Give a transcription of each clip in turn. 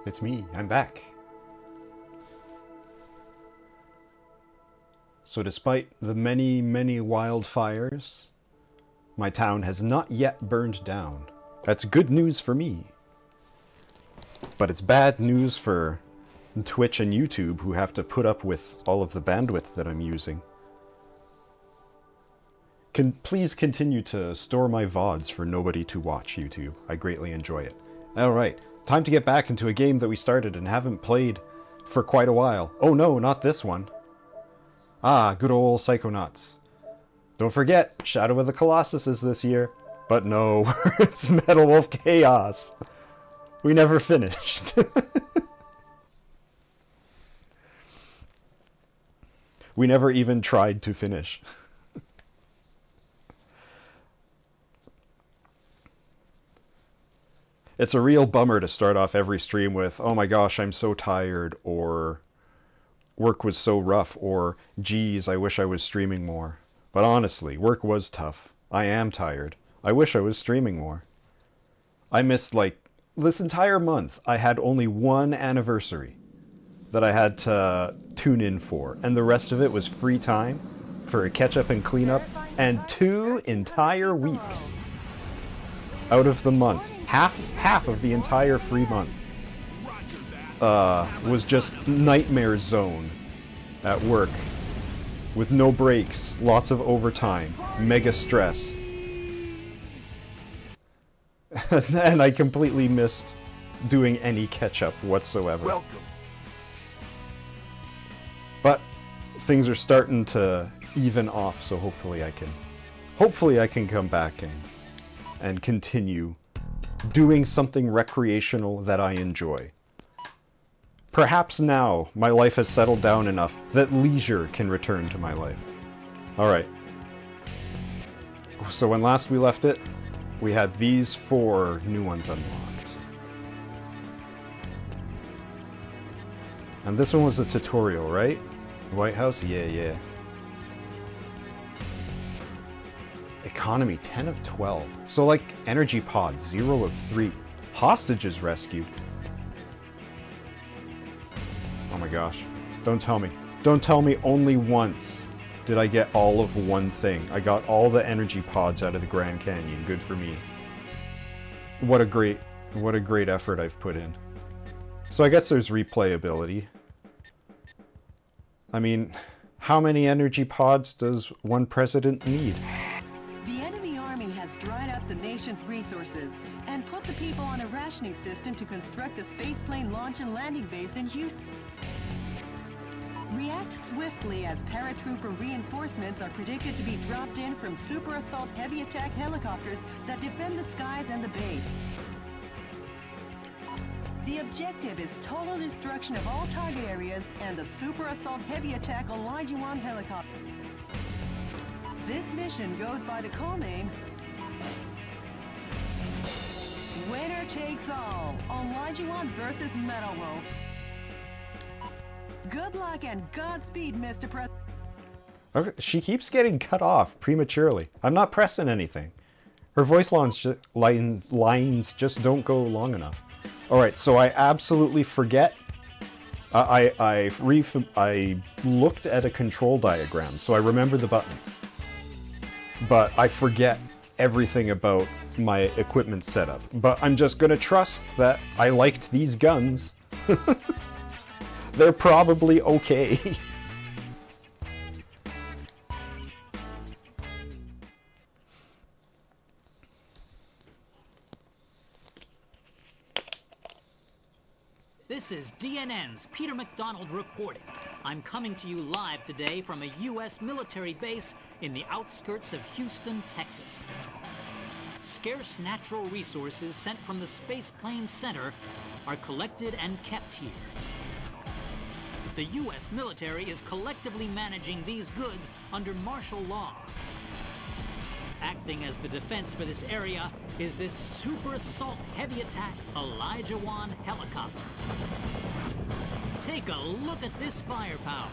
It's me. I'm back. So despite the many, many wildfires, my town has not yet burned down. That's good news for me. But it's bad news for Twitch and YouTube, who have to put up with all of the bandwidth that I'm using. Please continue to store my VODs for nobody to watch, YouTube. I greatly enjoy it. Alright, time to get back into a game that we started and haven't played for quite a while. Oh no, not this one. Ah, good old Psychonauts. Don't forget, Shadow of the Colossus is this year. But no, it's Metal Wolf Chaos. We never finished. We never even tried to finish. It's a real bummer to start off every stream with, oh my gosh, I'm so tired, or work was so rough, or geez, I wish I was streaming more. But honestly, work was tough. I am tired. I wish I was streaming more. I missed, like, this entire month, I had only one anniversary that I had to tune in for, and the rest of it was free time for a catch-up and cleanup, and 2 entire weeks out of the month. Half of the entire free month was just nightmare zone at work, with no breaks, lots of overtime, mega stress. And I completely missed doing any catch-up whatsoever. Welcome. But things are starting to even off, so hopefully I can come back and continue doing something recreational that I enjoy. Perhaps now my life has settled down enough that leisure can return to my life. Alright. So when last we left it, we had these 4 new ones unlocked. And this one was a tutorial, right? White House? Yeah. Economy, 10 of 12. So like energy pods, 0 of 3. Hostages rescued. Oh my gosh. Don't tell me. Don't tell me only once did I get all of one thing. I got all the energy pods out of the Grand Canyon. Good for me. What a great effort I've put in. So I guess there's replayability. I mean, how many energy pods does one president need? The enemy army has dried up the nation's resources and put the people on a rationing system to construct a spaceplane launch and landing base in Houston. React swiftly, as paratrooper reinforcements are predicted to be dropped in from super assault heavy attack helicopters that defend the skies and the base. The objective is total destruction of all target areas and the super assault heavy attack Olajuwon helicopter. This mission goes by the code name Winner Takes All, Olajuwon versus Metal Wolf. Good luck and Godspeed, Mr. President. Okay, she keeps getting cut off prematurely. I'm not pressing anything. Her voice lines just don't go long enough. Alright, so I absolutely forget. I looked at a control diagram, so I remember the buttons. But I forget everything about my equipment setup. But I'm just gonna trust that I liked these guns. They're probably okay. This is DNN's Peter McDonald reporting. I'm coming to you live today from a U.S. military base in the outskirts of Houston, Texas. Scarce natural resources sent from the Spaceplane Center are collected and kept here. The U.S. military is collectively managing these goods under martial law. Acting as the defense for this area is this super assault heavy attack Olajuwon helicopter. Take a look at this firepower.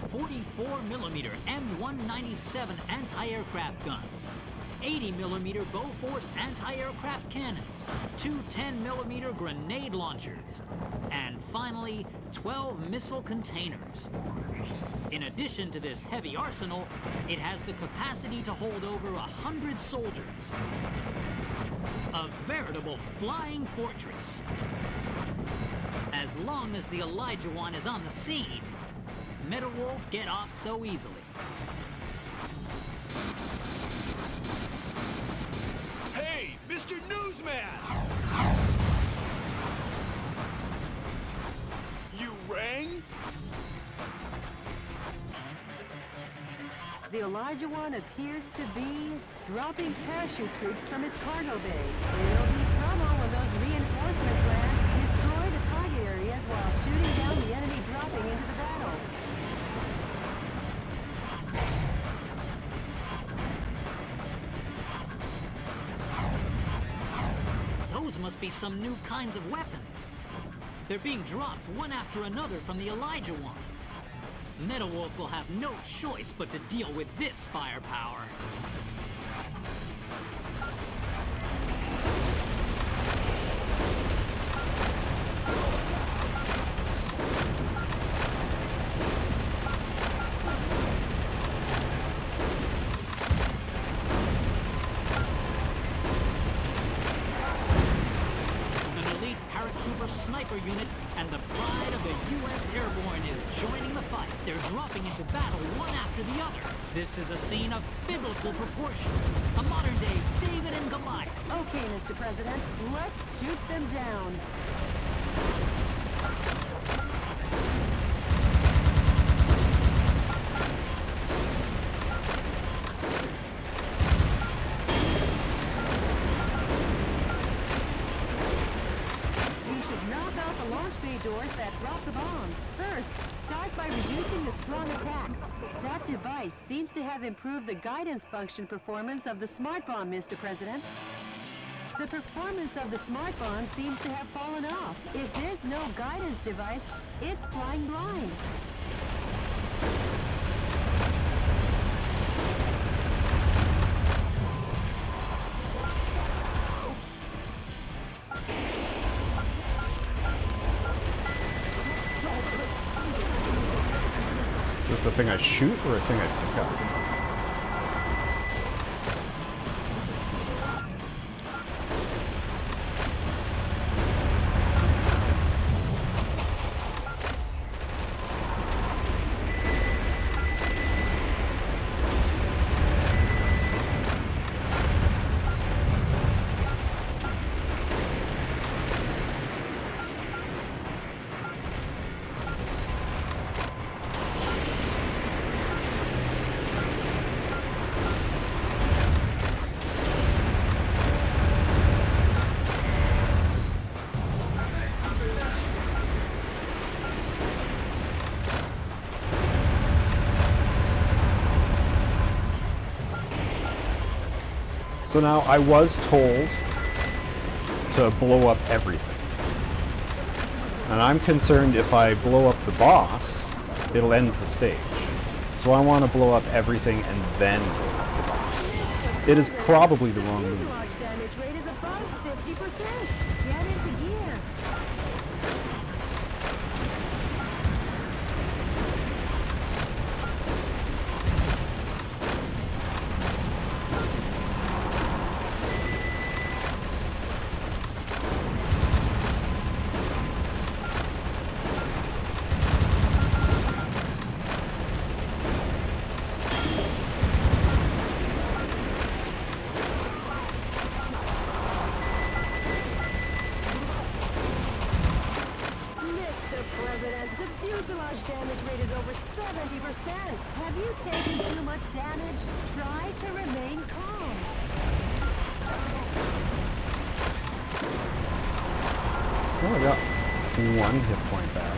44mm M197 anti-aircraft guns, 80mm Bofors anti-aircraft cannons, two 10mm grenade launchers, and finally, 12 missile containers. In addition to this heavy arsenal, it has the capacity to hold over 100 soldiers. A veritable flying fortress. As long as the Elijah One is on the scene, Metal Wolf get off so easily. Hey, Mr. Newsman! You rang? The Elijah One appears to be dropping parachute troops from its cargo bay. There'll be trouble when those reinforcements land, destroy the target areas while shooting down the enemy dropping into the battle. Those must be some new kinds of weapons. They're being dropped one after another from the Elijah One. Metal Wolf will have no choice but to deal with this firepower. An elite paratrooper sniper unit and the pride of the U.S. Airborne is joining the fight. They're dropping into battle one after the other. This is a scene of biblical proportions, a modern-day David and Goliath. Okay, Mr. President, let's shoot them down. We should knock out the launch bay doors that drop the bombs. First, start by reducing the strong attacks. That device seems to have improved the guidance function performance of the smart bomb, Mr. President. The performance of the smart bomb seems to have fallen off. If there's no guidance device, it's flying blind. Is this a thing I shoot or a thing I pick up? So now I was told to blow up everything. And I'm concerned if I blow up the boss, it'll end the stage. So I want to blow up everything and then blow up the boss. It is probably the wrong move. Fuselage damage rate is above 50%. Get into gear. Mr. President, the fuselage damage rate is over 70%. Have you taken too much damage? Try to remain calm. Oh, I got one hit point back.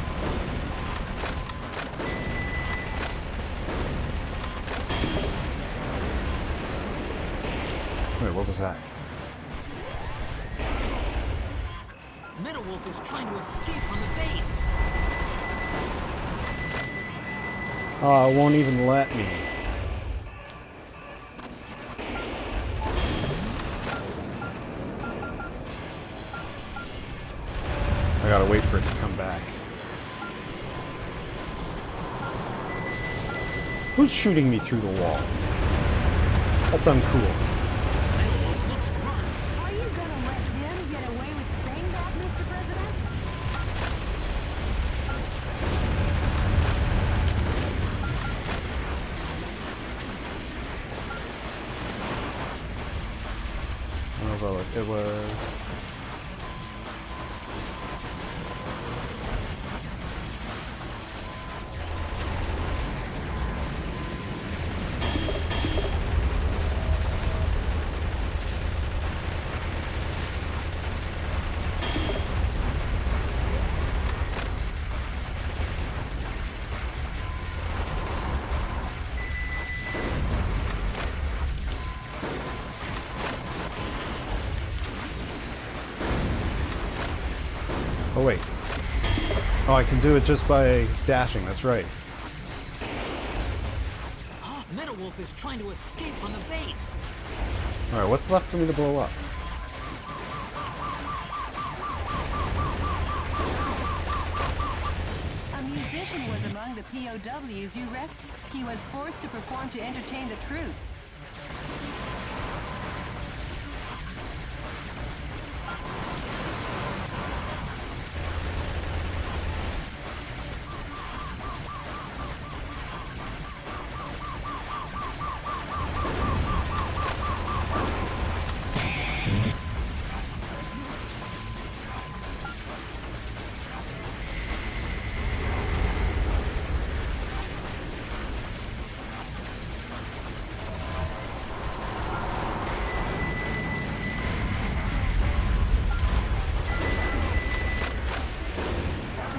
Wait, what was that? Metal Wolf is trying to escape from the base. Oh, it won't even let me. gotta wait for it to come back. Who's shooting me through the wall? That's uncool. Metal Wolf looks grumpy. Are you gonna let him get away with saying that, Mr. President? Oh, well, it was... Oh, wait. Oh, I can do it just by dashing, that's right. Metal Wolf is trying to escape from the base. Alright, what's left for me to blow up? A musician was among the POWs you rescued. He was forced to perform to entertain the troops.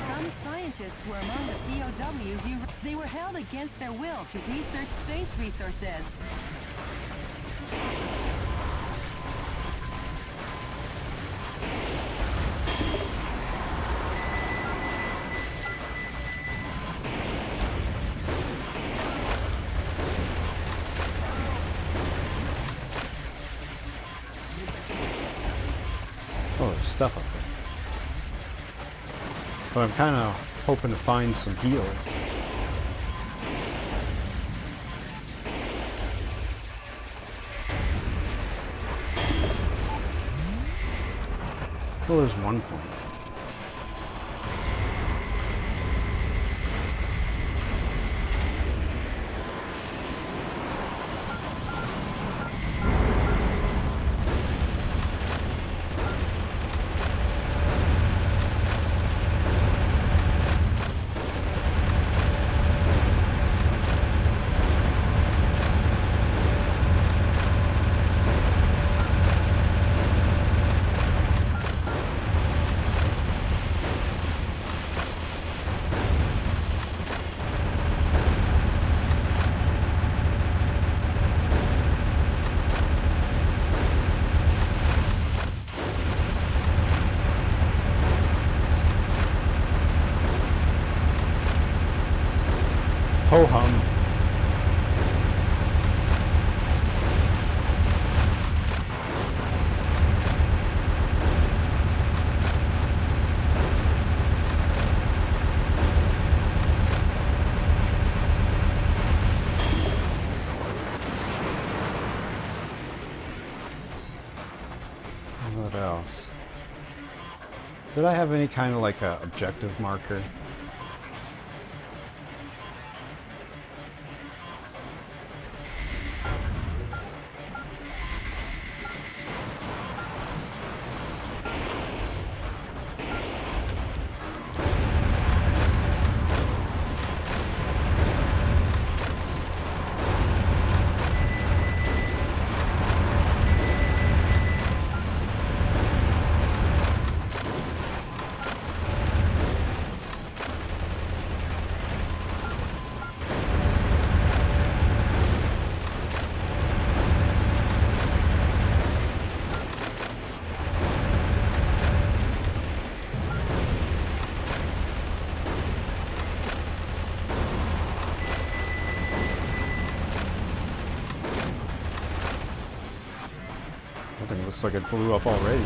Some scientists were among the POWs. They were held against their will to research space resources. Oh, there's stuff up there. But I'm kind of hoping to find some heals. Well, there's one point. Ho hum. What else? Did I have any kind of like a objective marker? That thing looks like it blew up already.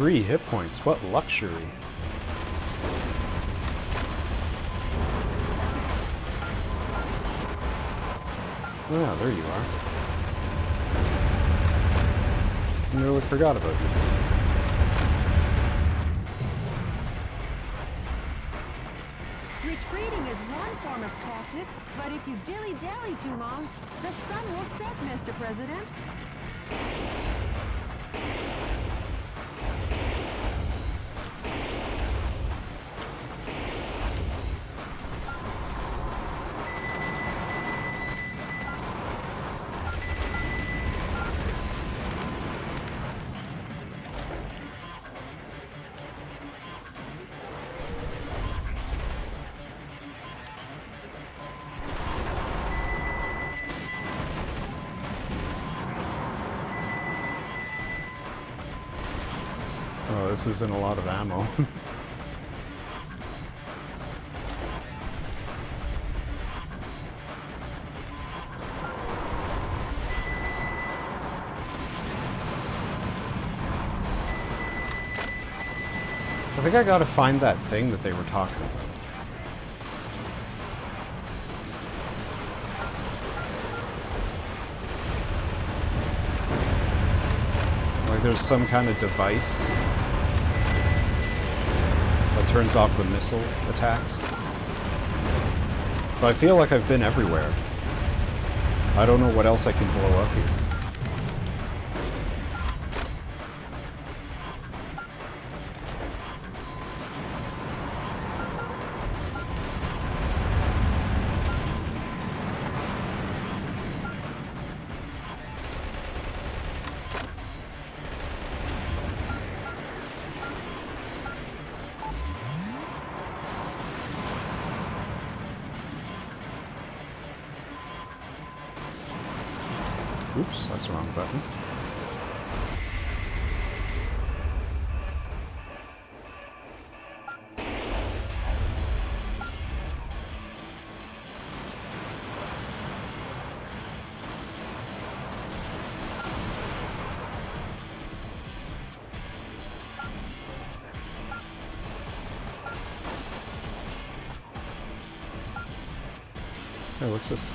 3 hit points. What luxury. Ah, there you are. Nearly forgot about you. Retreating is one form of tactics, but if you dilly-dally too long, the sun will set, Mr. President. Oh, this isn't a lot of ammo. I think I gotta find that thing that they were talking about. Like there's some kind of device that turns off the missile attacks. But I feel like I've been everywhere. I don't know what else I can blow up here. Oops, that's the wrong button. Hey, what's this?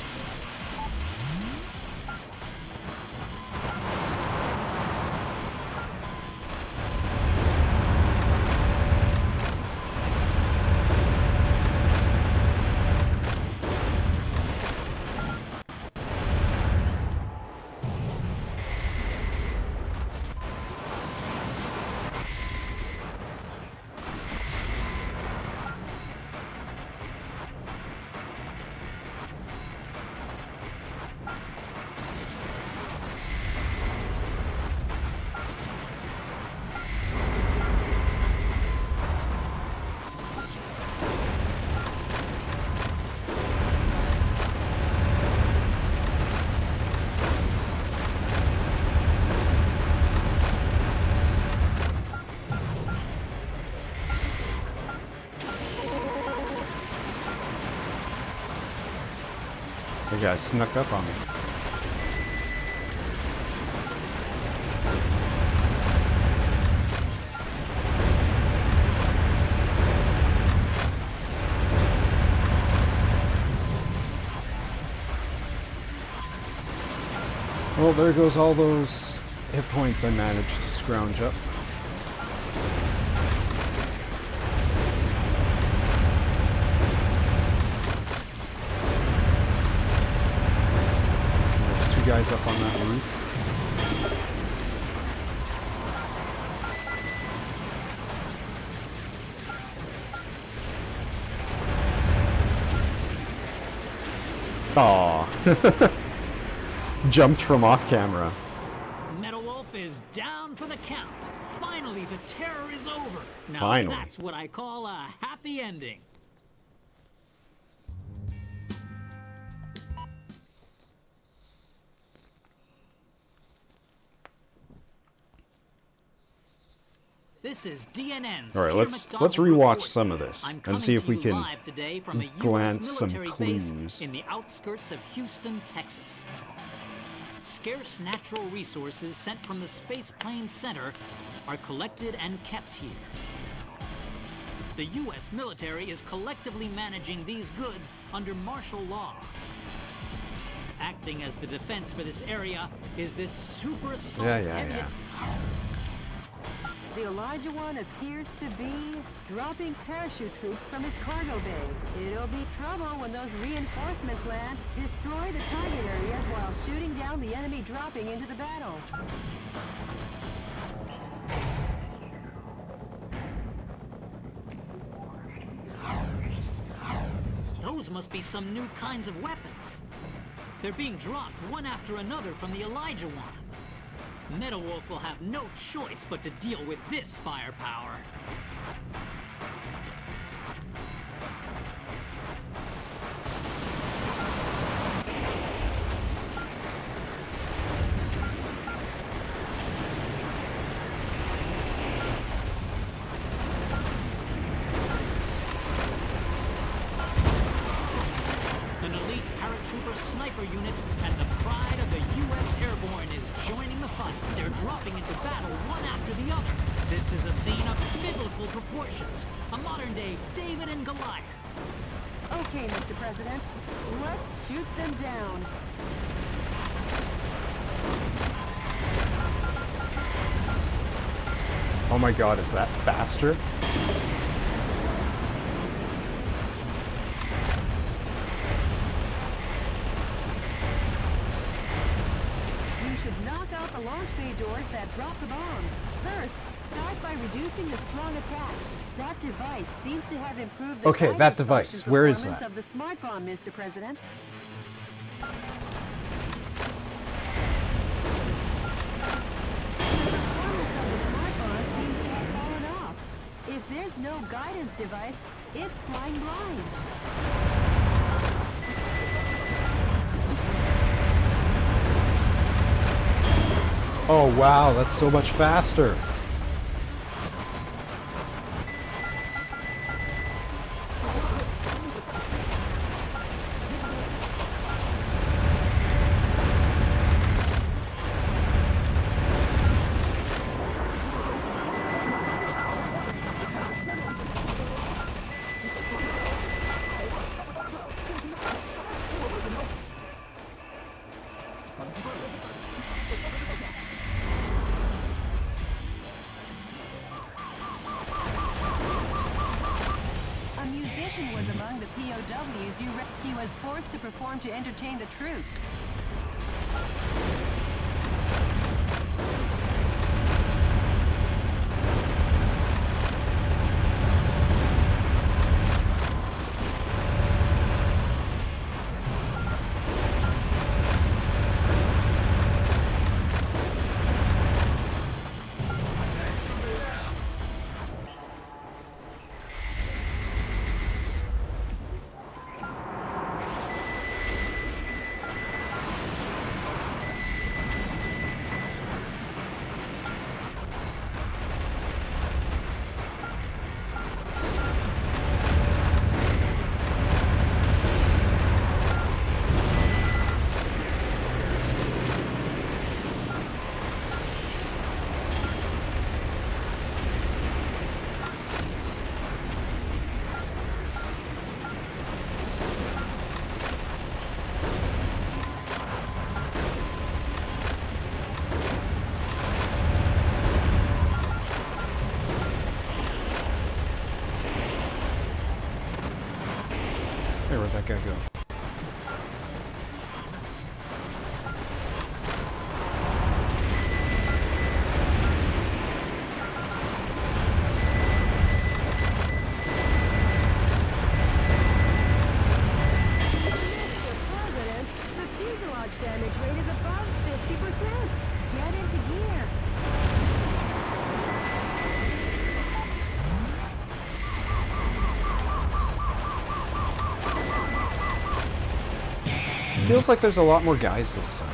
The guy snuck up on me. Well, there goes all those hit points I managed to scrounge up. There's 2 guys up on that roof. Aw. Jumped from off camera. Metal Wolf is down for the count. Finally, the terror is over. Now Finally. that's what I call a happy ending. This is DNN's All right, Peter let's McDonald rewatch Report. some of this I'm and coming see if to we you can live today from a US glance some military base clues. in the outskirts of Houston, Texas. scarce natural resources sent from the Space Plane Center are collected and kept here. The U.S. military is collectively managing these goods under martial law. Acting as the defense for this area is this super assault heavy attack. The Elijah One appears to be dropping parachute troops from its cargo bay. It'll be trouble when those reinforcements land, destroy the target areas while shooting down the enemy dropping into the battle. Those must be some new kinds of weapons. They're being dropped one after another from the Elijah One. Metal Wolf will have no choice but to deal with this firepower. An elite paratrooper sniper unit and the pride of the U.S. Airborne is joining the fight. They're dropping into battle one after the other. This is a scene of biblical proportions, a modern-day David and Goliath. Okay, Mr. President, let's shoot them down. Oh my god, is that faster? You should knock out the launch bay doors that drop the bombs. First, start by reducing the strong attacks. That device seems to have improved the Okay, that guidance device. function Where is performance that? of the smart bomb, Mr. President. The performance of the smart bomb seems to have fallen off. If there's no guidance device, it's flying blind. Oh wow, that's so much faster. A musician was among the POWs he was forced to perform to entertain the troops. Hey, where'd that guy go? Mr. President, the fuselage damage rate is above 50%. Get into gear. Feels like there's a lot more guys this time.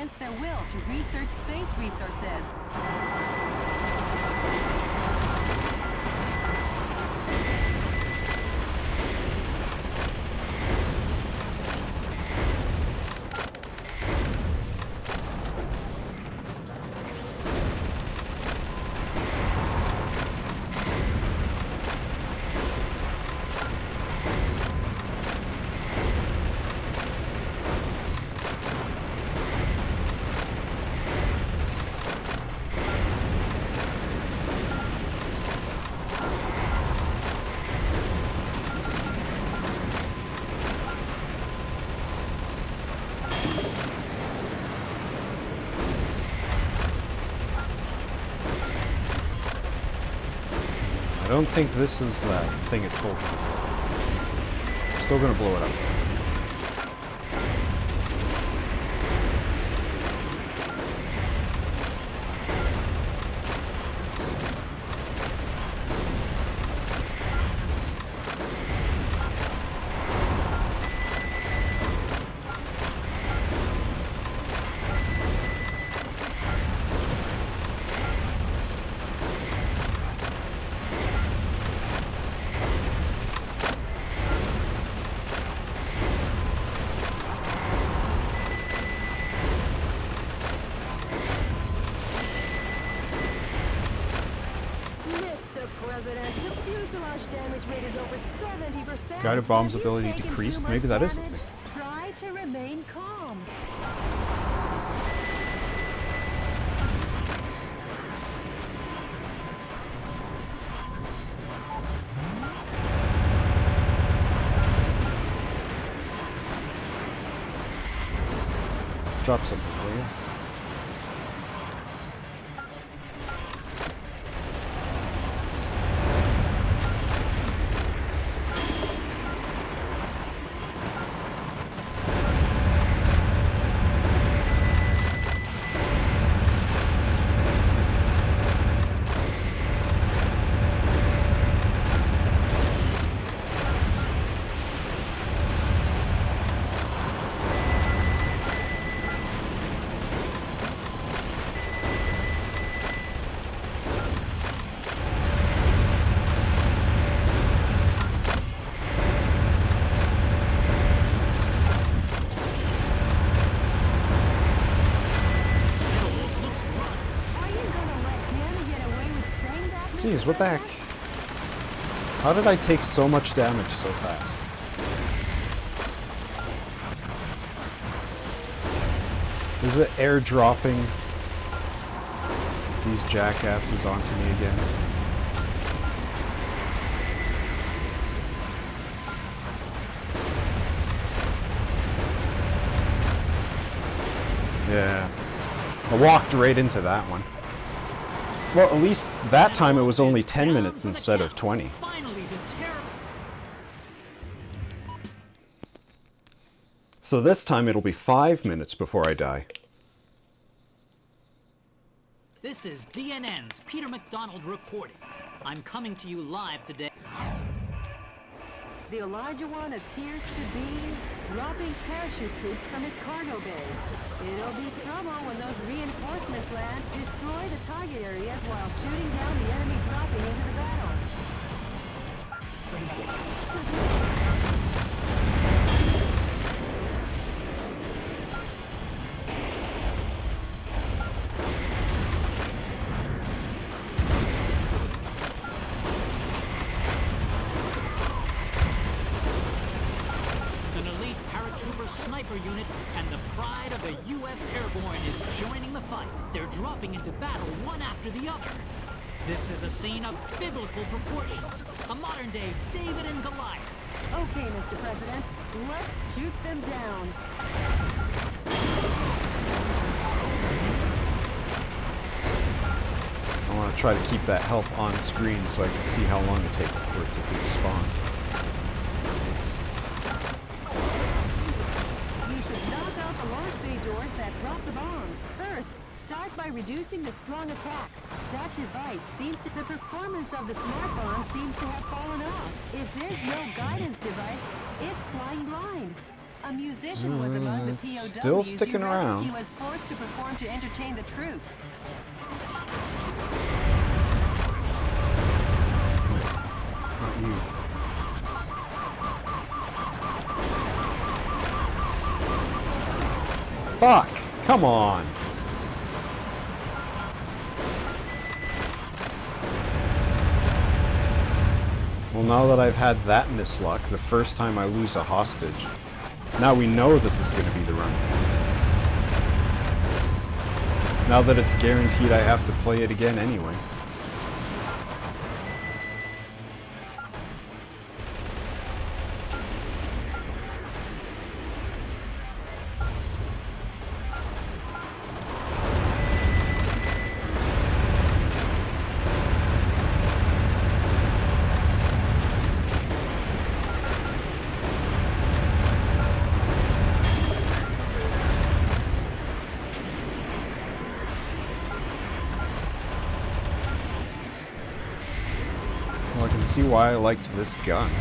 against their will to research space resources. I don't think this is that thing it told me. Still gonna blow it up. Mr. President, the fuselage damage rate is over 70%. Guided bombs Have you ability taken decreased? too much Maybe that is the damage? thing. Try to remain calm. Drop something, will you? Looks grumpy. Are you gonna let him get away with saying that, Mr. Jeez, what the heck? President? How did I take so much damage so fast? Is it airdropping these jackasses onto me again? Yeah. I walked right into that one. Well, at least that time it was only 10 minutes instead of 20. Finally, the terror. So this time it'll be 5 minutes before I die. This is DNN's Peter McDonald reporting. I'm coming to you live today. The Elijah One appears to be dropping parachute troops from its cargo bay. It'll be trouble when those reinforcements land, destroy the target areas while shooting down the enemy dropping into the battle. An elite paratrooper sniper unit and the pride of the U.S. Airborne is joining the fight. They're dropping into battle one after the other. This is a scene of biblical proportions, a modern-day David and Goliath. Okay, Mr. President, let's shoot them down. I want to try to keep that health on screen so I can see how long it takes for it to despawn. You should knock out the launch bay doors that drop the bombs. First, start by reducing the strong attacks. That device seems to... The performance of the smart bomb seems to have fallen off. If there's no guidance device, it's flying blind. A musician was among the POWs. Still sticking you read around. He was forced to perform to entertain the troops. Not you. Fuck! Come on! Well, now that I've had that misluck, the first time I lose a hostage, now we know this is going to be the run. Now that it's guaranteed I have to play it again anyway. Well, I can see why I liked this gun.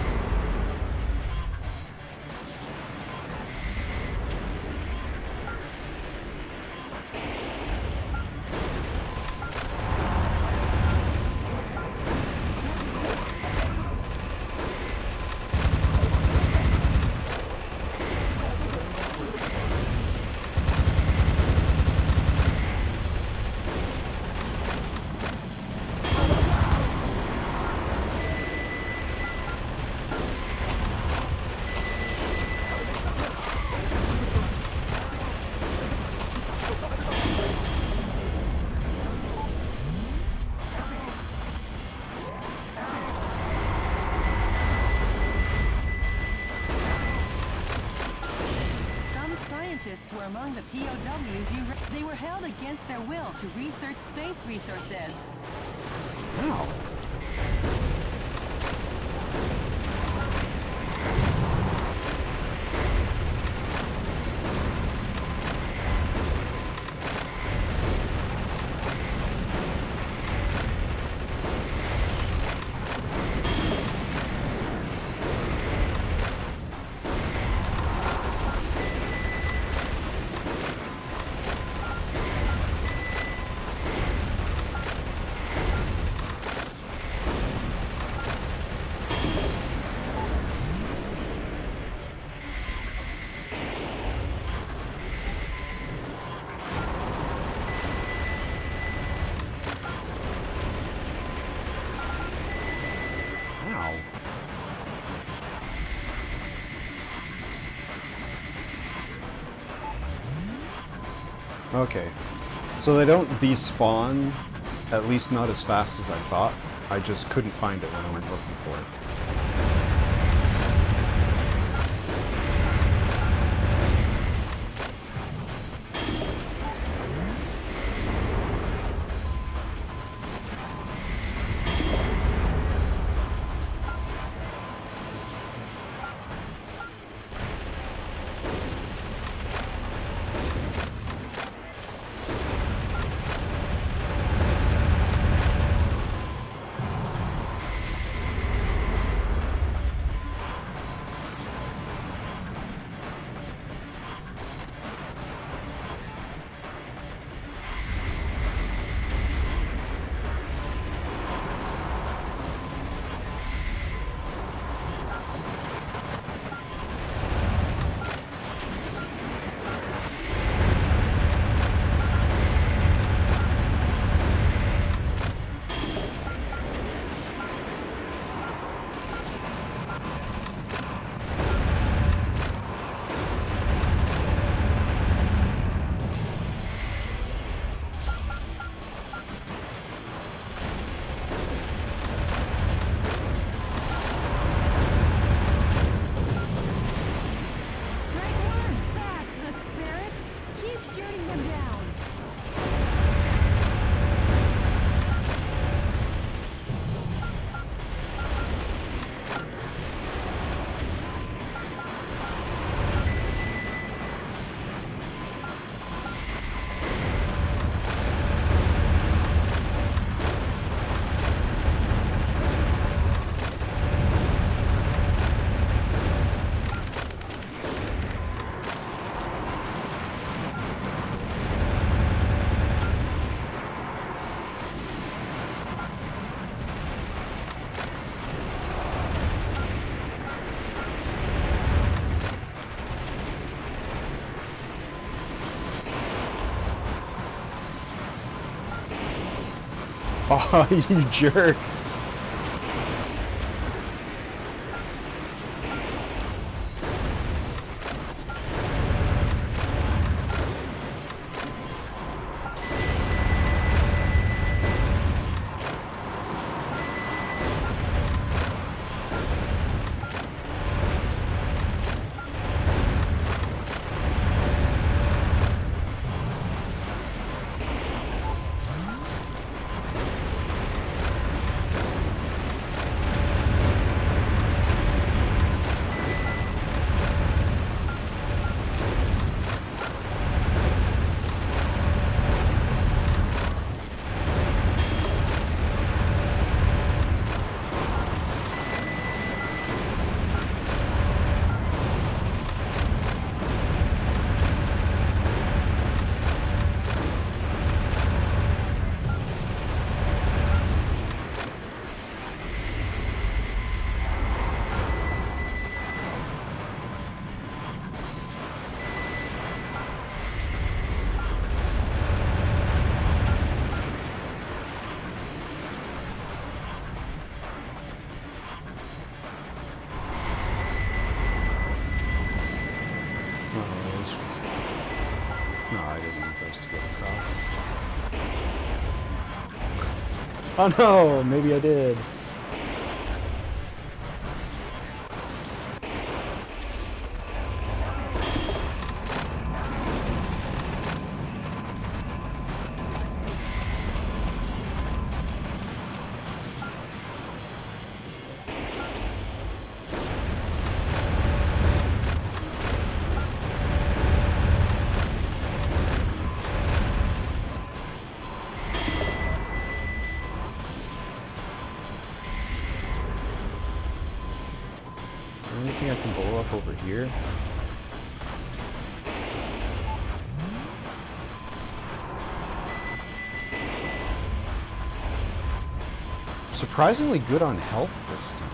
Some scientists were among the POWs. They were held against their will to research space resources. Ow. Ow. Okay, so they don't despawn, at least not as fast as I thought. I just couldn't find it when I went looking for it. Oh, you jerk. No, I didn't want those to go across. Oh no, maybe I did. Anything I can blow up over here? Surprisingly good on health this time.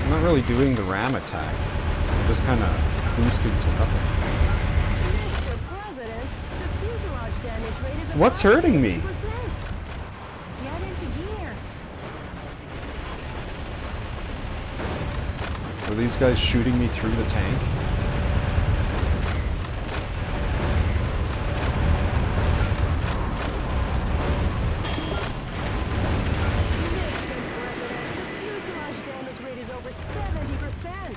I'm not really doing the ram attack. I'm just kind of boosting to nothing. Mr. President, the fuselage damage rate is What's hurting me? 50%. Get into gear. Are these guys shooting me through the tank? Fuselage damage rate is over 70%.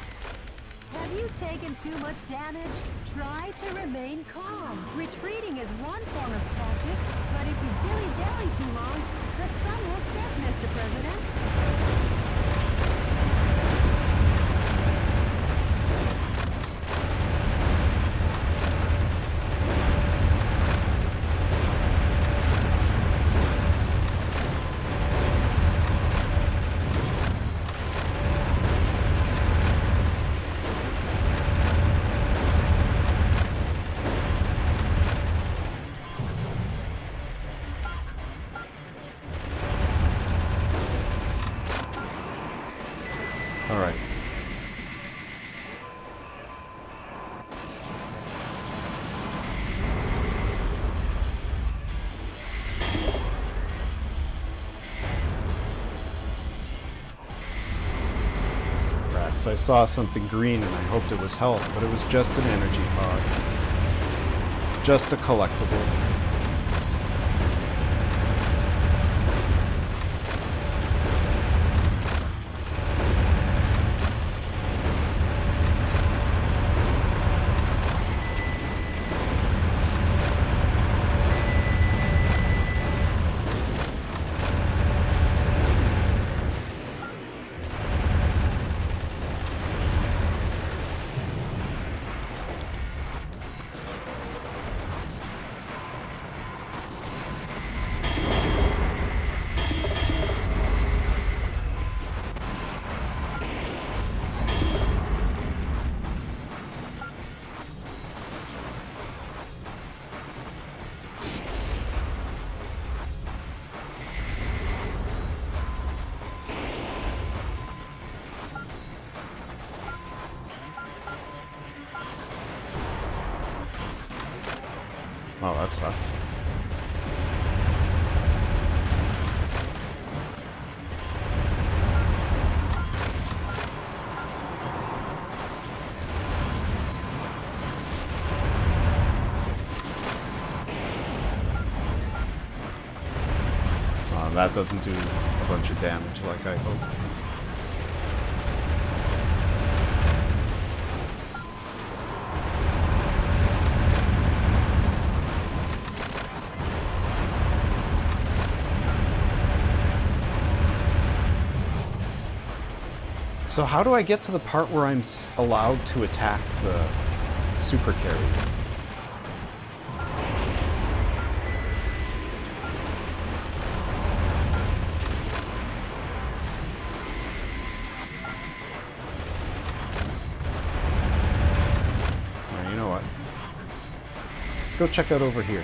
Have you taken too much damage? Try to remain calm. Retreating is one form of tactics, but if you dilly-dally too long, the sun will set, Mr. President. All right. Rats, I saw something green and I hoped it was health, but it was just an energy pod. Just a collectible. Oh, that sucked. That doesn't do a bunch of damage like I hoped. So how do I get to the part where I'm allowed to attack the super carrier? Go check out over here.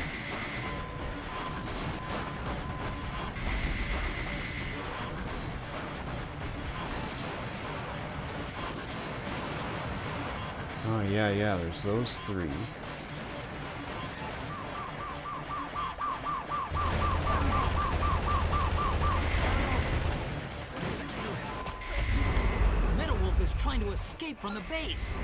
Oh yeah, there's those three. Metal Wolf is trying to escape from the base.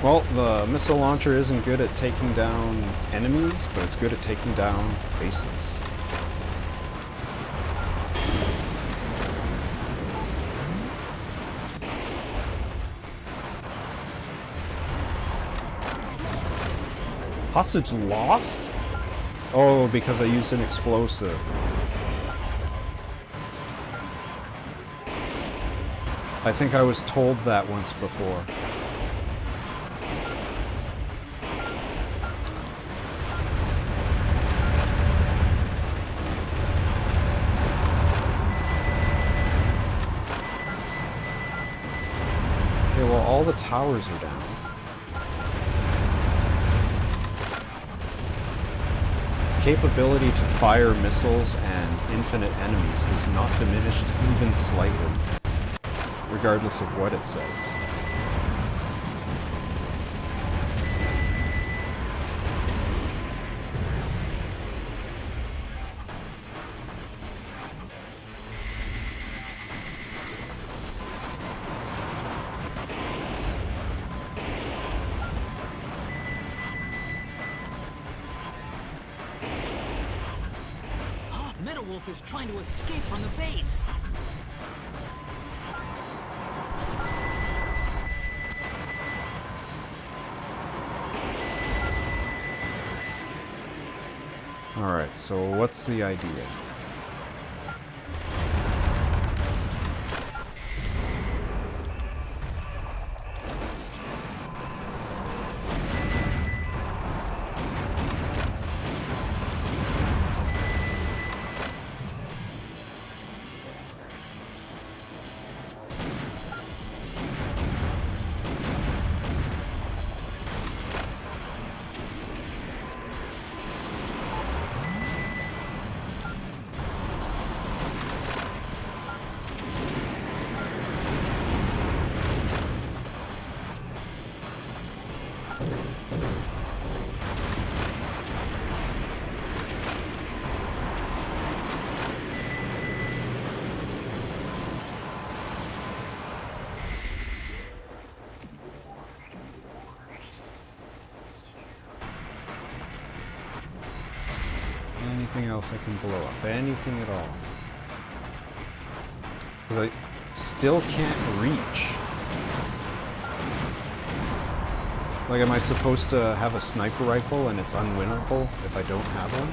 Well, the missile launcher isn't good at taking down enemies, but it's good at taking down bases. Hostage lost? Oh, because I used an explosive. I think I was told that once before. All the towers are down. Its capability to fire missiles and infinite enemies is not diminished even slightly, regardless of what it says. Metal Wolf is trying to escape from the base. Alright, so what's the idea? else I can blow up. Anything at all. Because I still can't reach. Like, am I supposed to have a sniper rifle and it's unwinnable if I don't have one?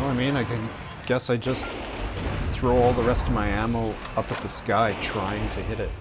I mean, guess I just throw all the rest of my ammo up at the sky trying to hit it.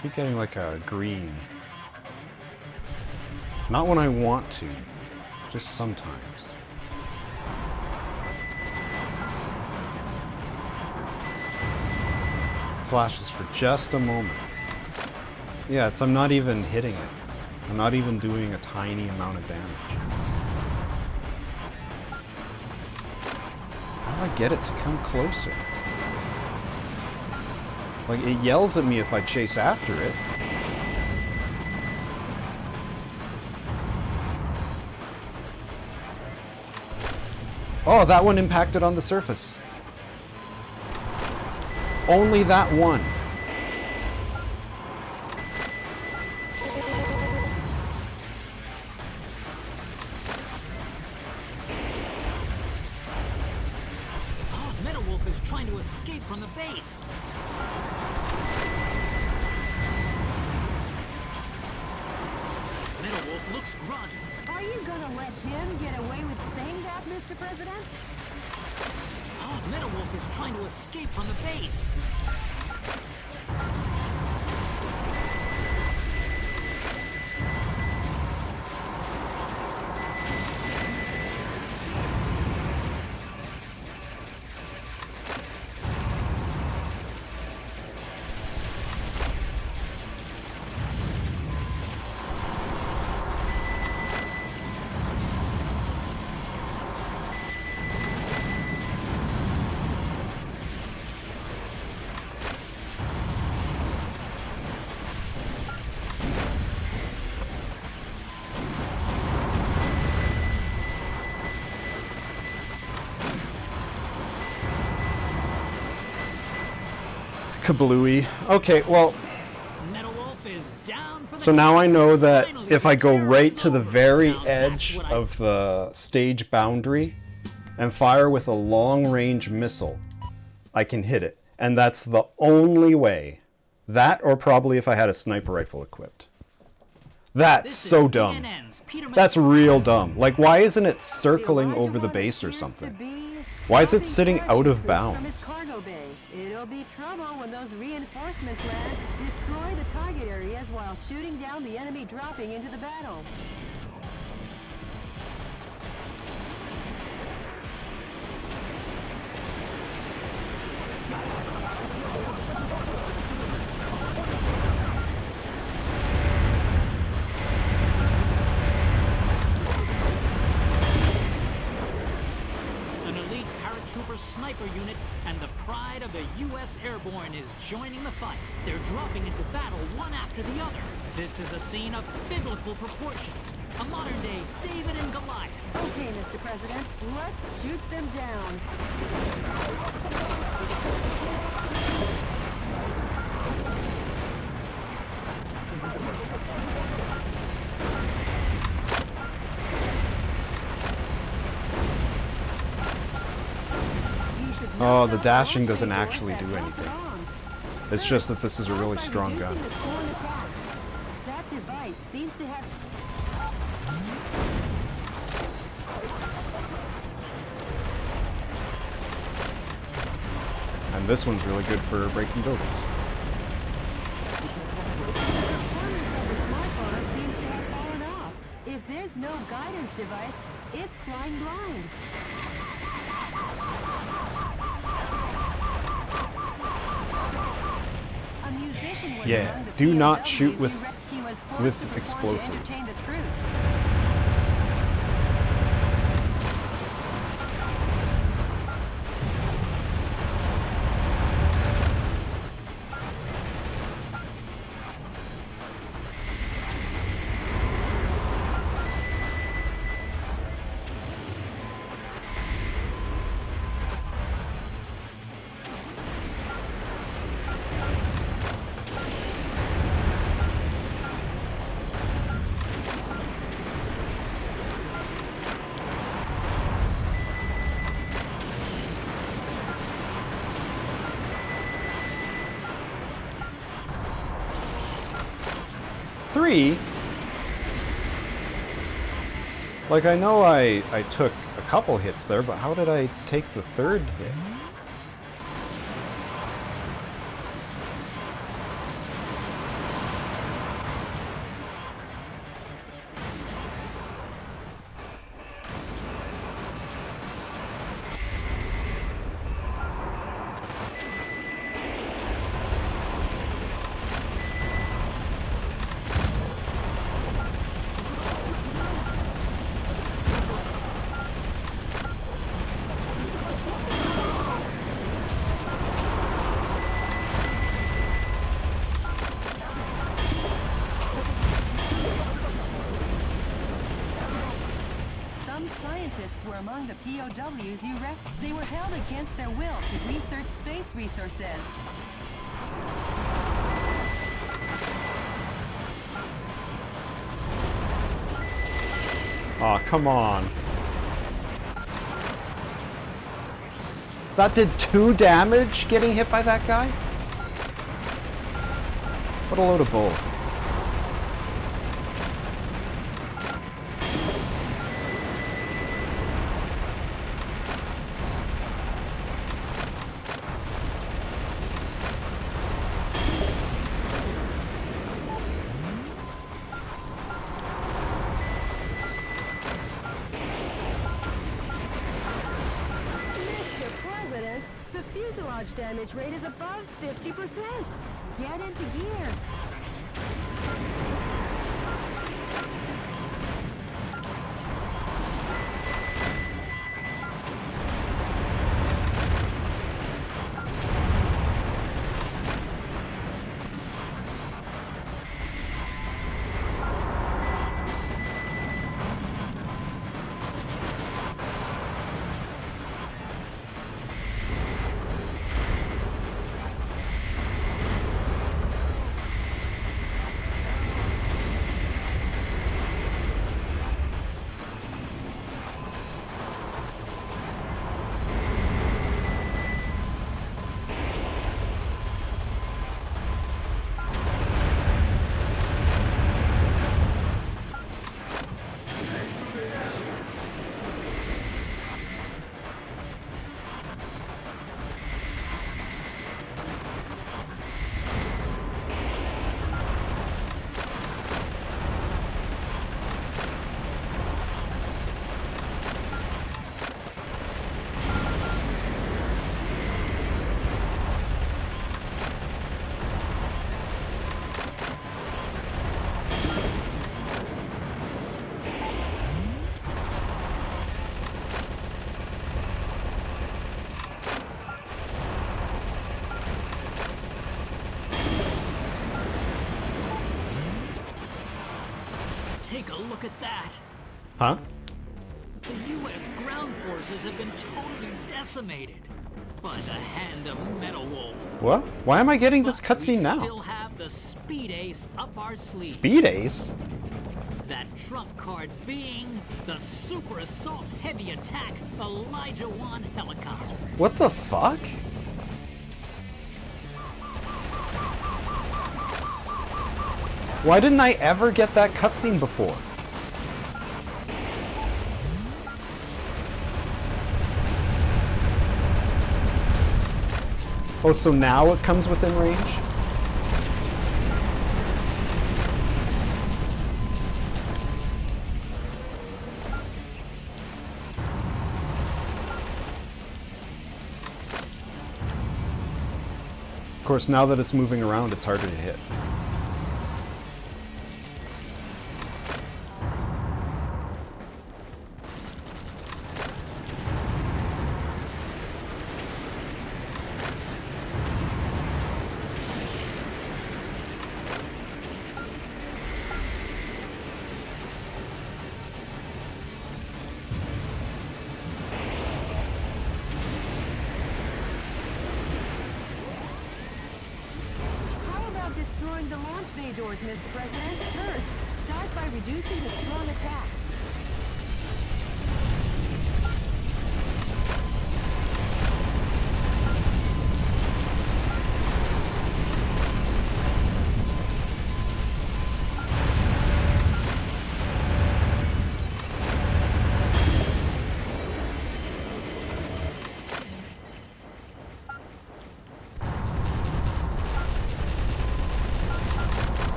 Keep getting like a green. Not when I want to, just sometimes. Flashes for just a moment. Yeah, I'm not even hitting it. I'm not even doing a tiny amount of damage. How do I get it to come closer? Like, it yells at me if I chase after it. Oh, that one impacted on the surface. Only that one. Oh, Metal Wolf is trying to escape from the base. Metal Wolf looks groggy. Are you gonna let him get away with saying that, Mr. President? Oh, Metal Wolf is trying to escape from the base. kablooey. Okay, well, Metal Wolf is down for the so now I count. know that Finally, if I go terror right is to the over. very Now that's edge what I of the stage boundary and fire with a long-range missile, I can hit it. And that's the only way. That, or probably if I had a sniper rifle equipped. That's This so is dumb. DNN's Peter That's real dumb. Like, why isn't it The circling Elijah over the One base or appears to something? be Why is it dropping sitting out of parachute from its bounds? cargo bay. It'll be trouble when those reinforcements land. Destroy the target areas while shooting down the enemy dropping into the battle. An elite paratrooper sniper unit and the pride of the U.S. Airborne is joining the fight. They're dropping into battle one after the other. This is a scene of biblical proportions. A modern-day David and Goliath. Okay, Mr. President, let's shoot them down. You should Oh, knock the out dashing launch doesn't bay doors actually that do drop the anything. bombs. It's just that this is a really By strong reducing gun. the spawn attacks, that device seems to have... And this one's really good for breaking buildings. The performance of the smart bomber seems to have fallen off. If there's no guidance device, it's flying blind. A musician was Yeah, among the do not POWs shoot who with- he was forced with to perform to explosive. entertain the troops. Three? Like, I know I took a couple hits there, but how did I take the third hit? Some scientists were among the POWs you they were held against their will to research space resources. Aw, come on. That did 2 damage getting hit by that guy? What a load of bull. Mr. President, the fuselage damage rate is above 50%. Get into gear. Take a look at that. Huh? The U.S. ground forces have been totally decimated by the hand of Metal Wolf. What? Why am I getting this But cutscene we now? still have the Speed Ace up our sleeve. Speed Ace? That trump card being the Super Assault Heavy Attack Elijah 1 helicopter. What the fuck? Why didn't I ever get that cutscene before? Oh, so now it comes within range? Of course, now that it's moving around, it's harder to hit. How about destroying the launch bay doors, Mr. President? First, start by reducing the strong attacks.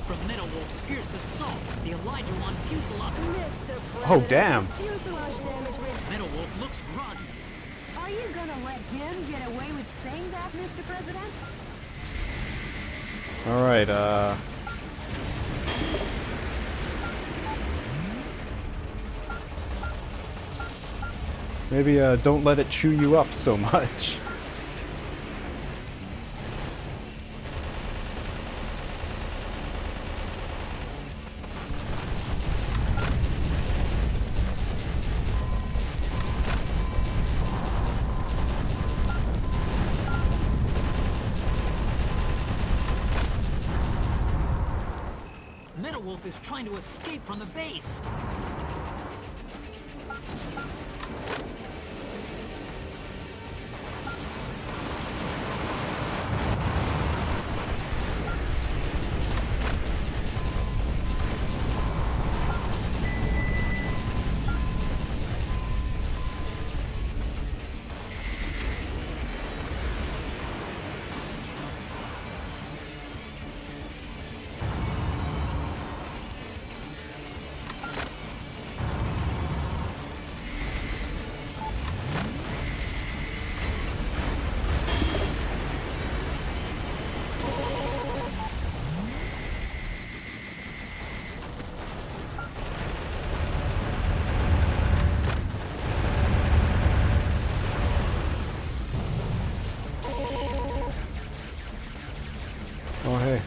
From Metal Wolf's fierce assault, the Elijah 1 fuselage. Mr. President, Oh, damn. fuselage damage rate. Metal Wolf looks groggy. Are you gonna let him get away with saying that, Mr. President? Alright, maybe, don't let it chew you up so much. Metal Wolf is trying to escape from the base. Oh, hey.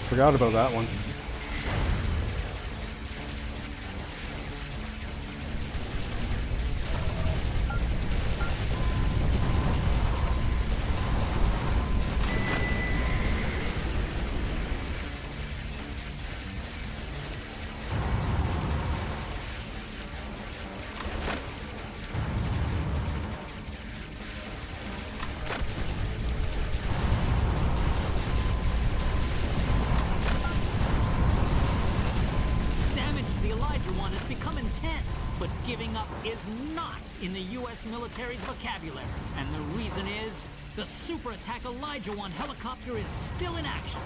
Forgot about that one. Damage to the Elijah 1 has become intense, but giving up is not in the U.S. military's vocabulary. And the reason is, the Super Attack Elijah 1 helicopter is still in action.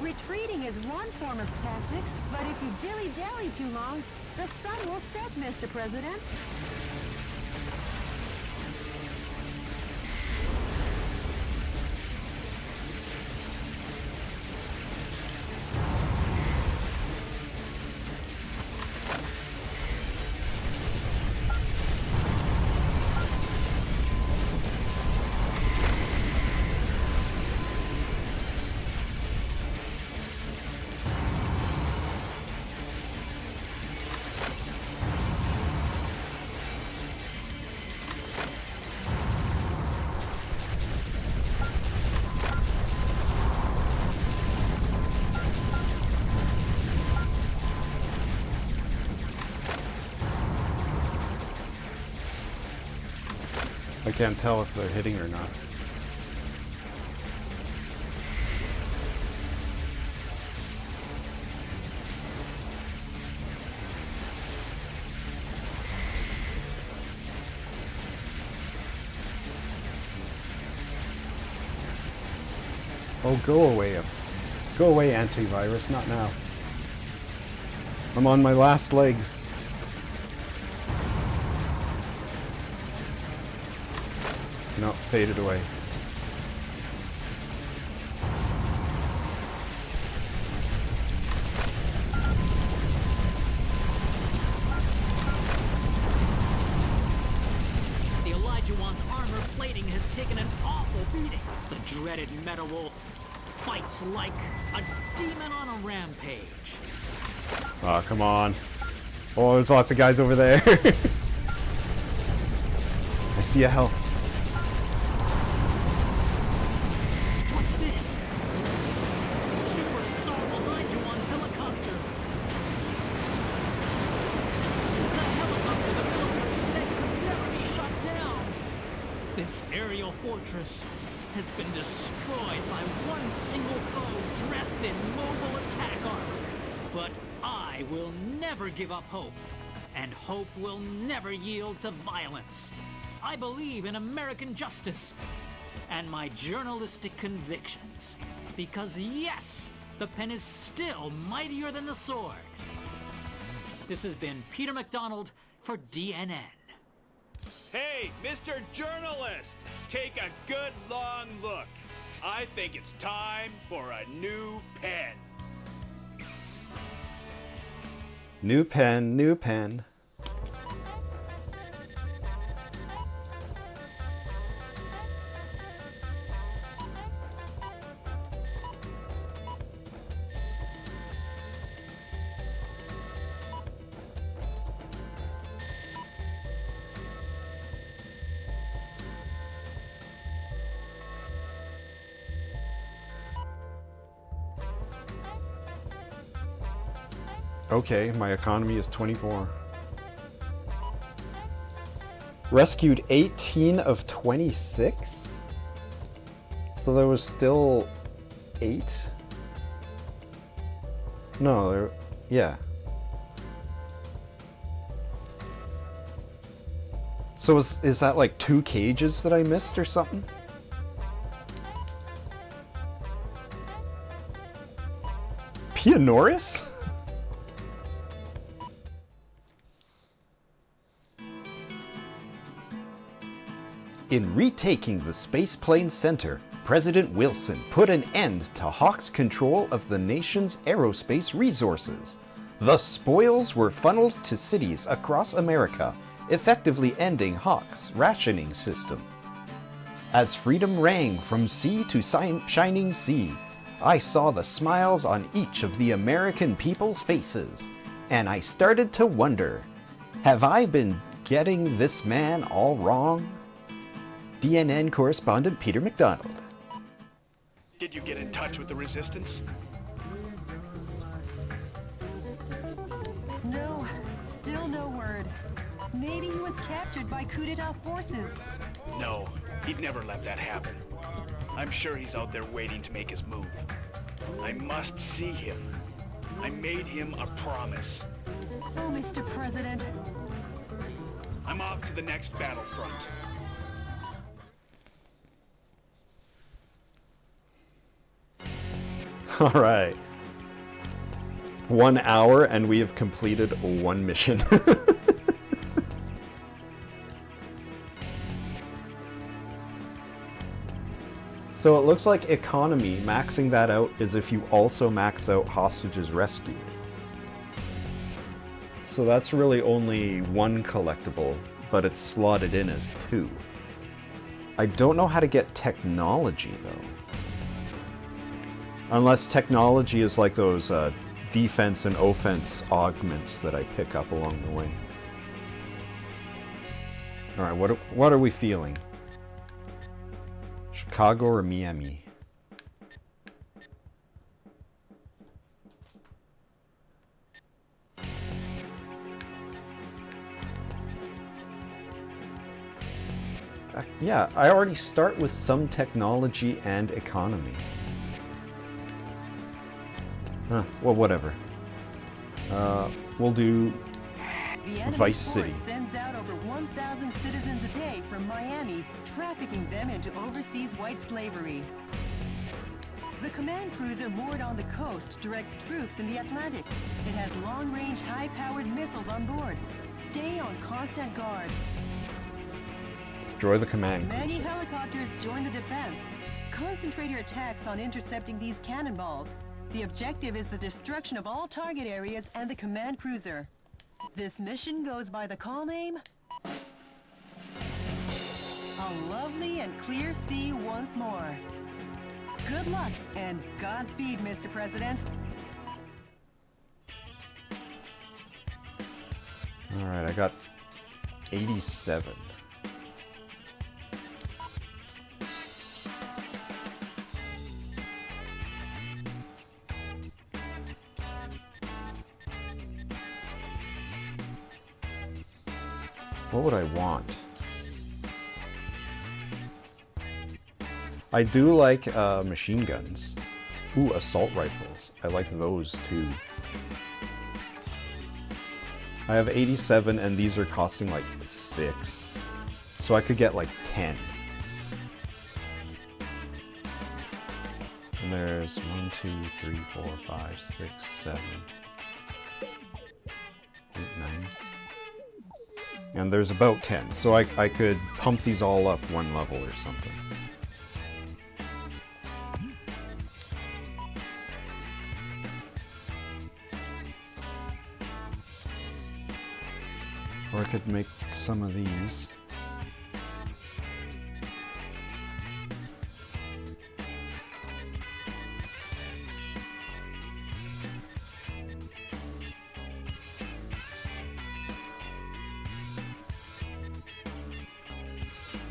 Retreating is one form of tactics, but if you dilly-dally too long, the sun will set, Mr. President. I can't tell if they're hitting or not. Oh, go away. Go away, antivirus. Not now. I'm on my last legs. No, faded away. The Elijah-One's armor plating has taken an awful beating. The dreaded Meta-Wolf fights like a demon on a rampage. Oh, come on. Oh, there's lots of guys over there. I see a health. What's this? A super assault Elijah-One helicopter. The helicopter the military said could never be shot down. This aerial fortress has been destroyed by one single foe dressed in mobile attack armor. But I will never give up hope, and hope will never yield to violence. I believe in American justice and my journalistic convictions. Because yes, the pen is still mightier than the sword. This has been Peter McDonald for DNN. Hey, Mr. Journalist! Take a good long look. I think it's time for a new pen. New pen, new pen. Okay, my economy is 24. Rescued 18 of 26? So there was still 8? No, there... yeah. So is that like 2 cages that I missed or something? Pionoris? In retaking the Spaceplane Center, President Wilson put an end to Hawk's control of the nation's aerospace resources. The spoils were funneled to cities across America, effectively ending Hawk's rationing system. As freedom rang from sea to shining sea, I saw the smiles on each of the American people's faces, and I started to wonder, have I been getting this man all wrong? DNN correspondent Peter McDonald. Did you get in touch with the Resistance? No, still no word. Maybe he was captured by coup d'etat forces. No, he'd never let that happen. I'm sure he's out there waiting to make his move. I must see him. I made him a promise. Oh, Mr. President. I'm off to the next battlefront. All right. 1 hour and we have completed one mission. So it looks like economy, maxing that out is if you also max out hostages rescued. So that's really only one collectible, but it's slotted in as 2. I don't know how to get technology though. Unless technology is like those defense and offense augments that I pick up along the way. Alright, what are we feeling? Chicago or Miami? Yeah, I already start with some technology and economy. Well, whatever. We'll do The enemy Vice force City. sends out over 1,000 citizens a day from Miami, trafficking them into overseas white slavery. The command cruiser moored on the coast directs troops in the Atlantic. It has long-range, high-powered missiles on board. Stay on constant guard. Destroy the command Many cruiser. helicopters join the defense. Concentrate your attacks on intercepting these cannonballs. The objective is the destruction of all target areas and the command cruiser. This mission goes by the call name... A lovely and clear sea once more. Good luck and Godspeed, Mr. President. Alright, I got 87. What would I want? I do like machine guns. Ooh, assault rifles. I like those too. I have 87 and these are costing like 6. So I could get like 10. And there's 1, 2, 3, 4, 5, 6, 7, 8, 9. And there's about 10. So I could pump these all up one level or something. Or I could make some of these.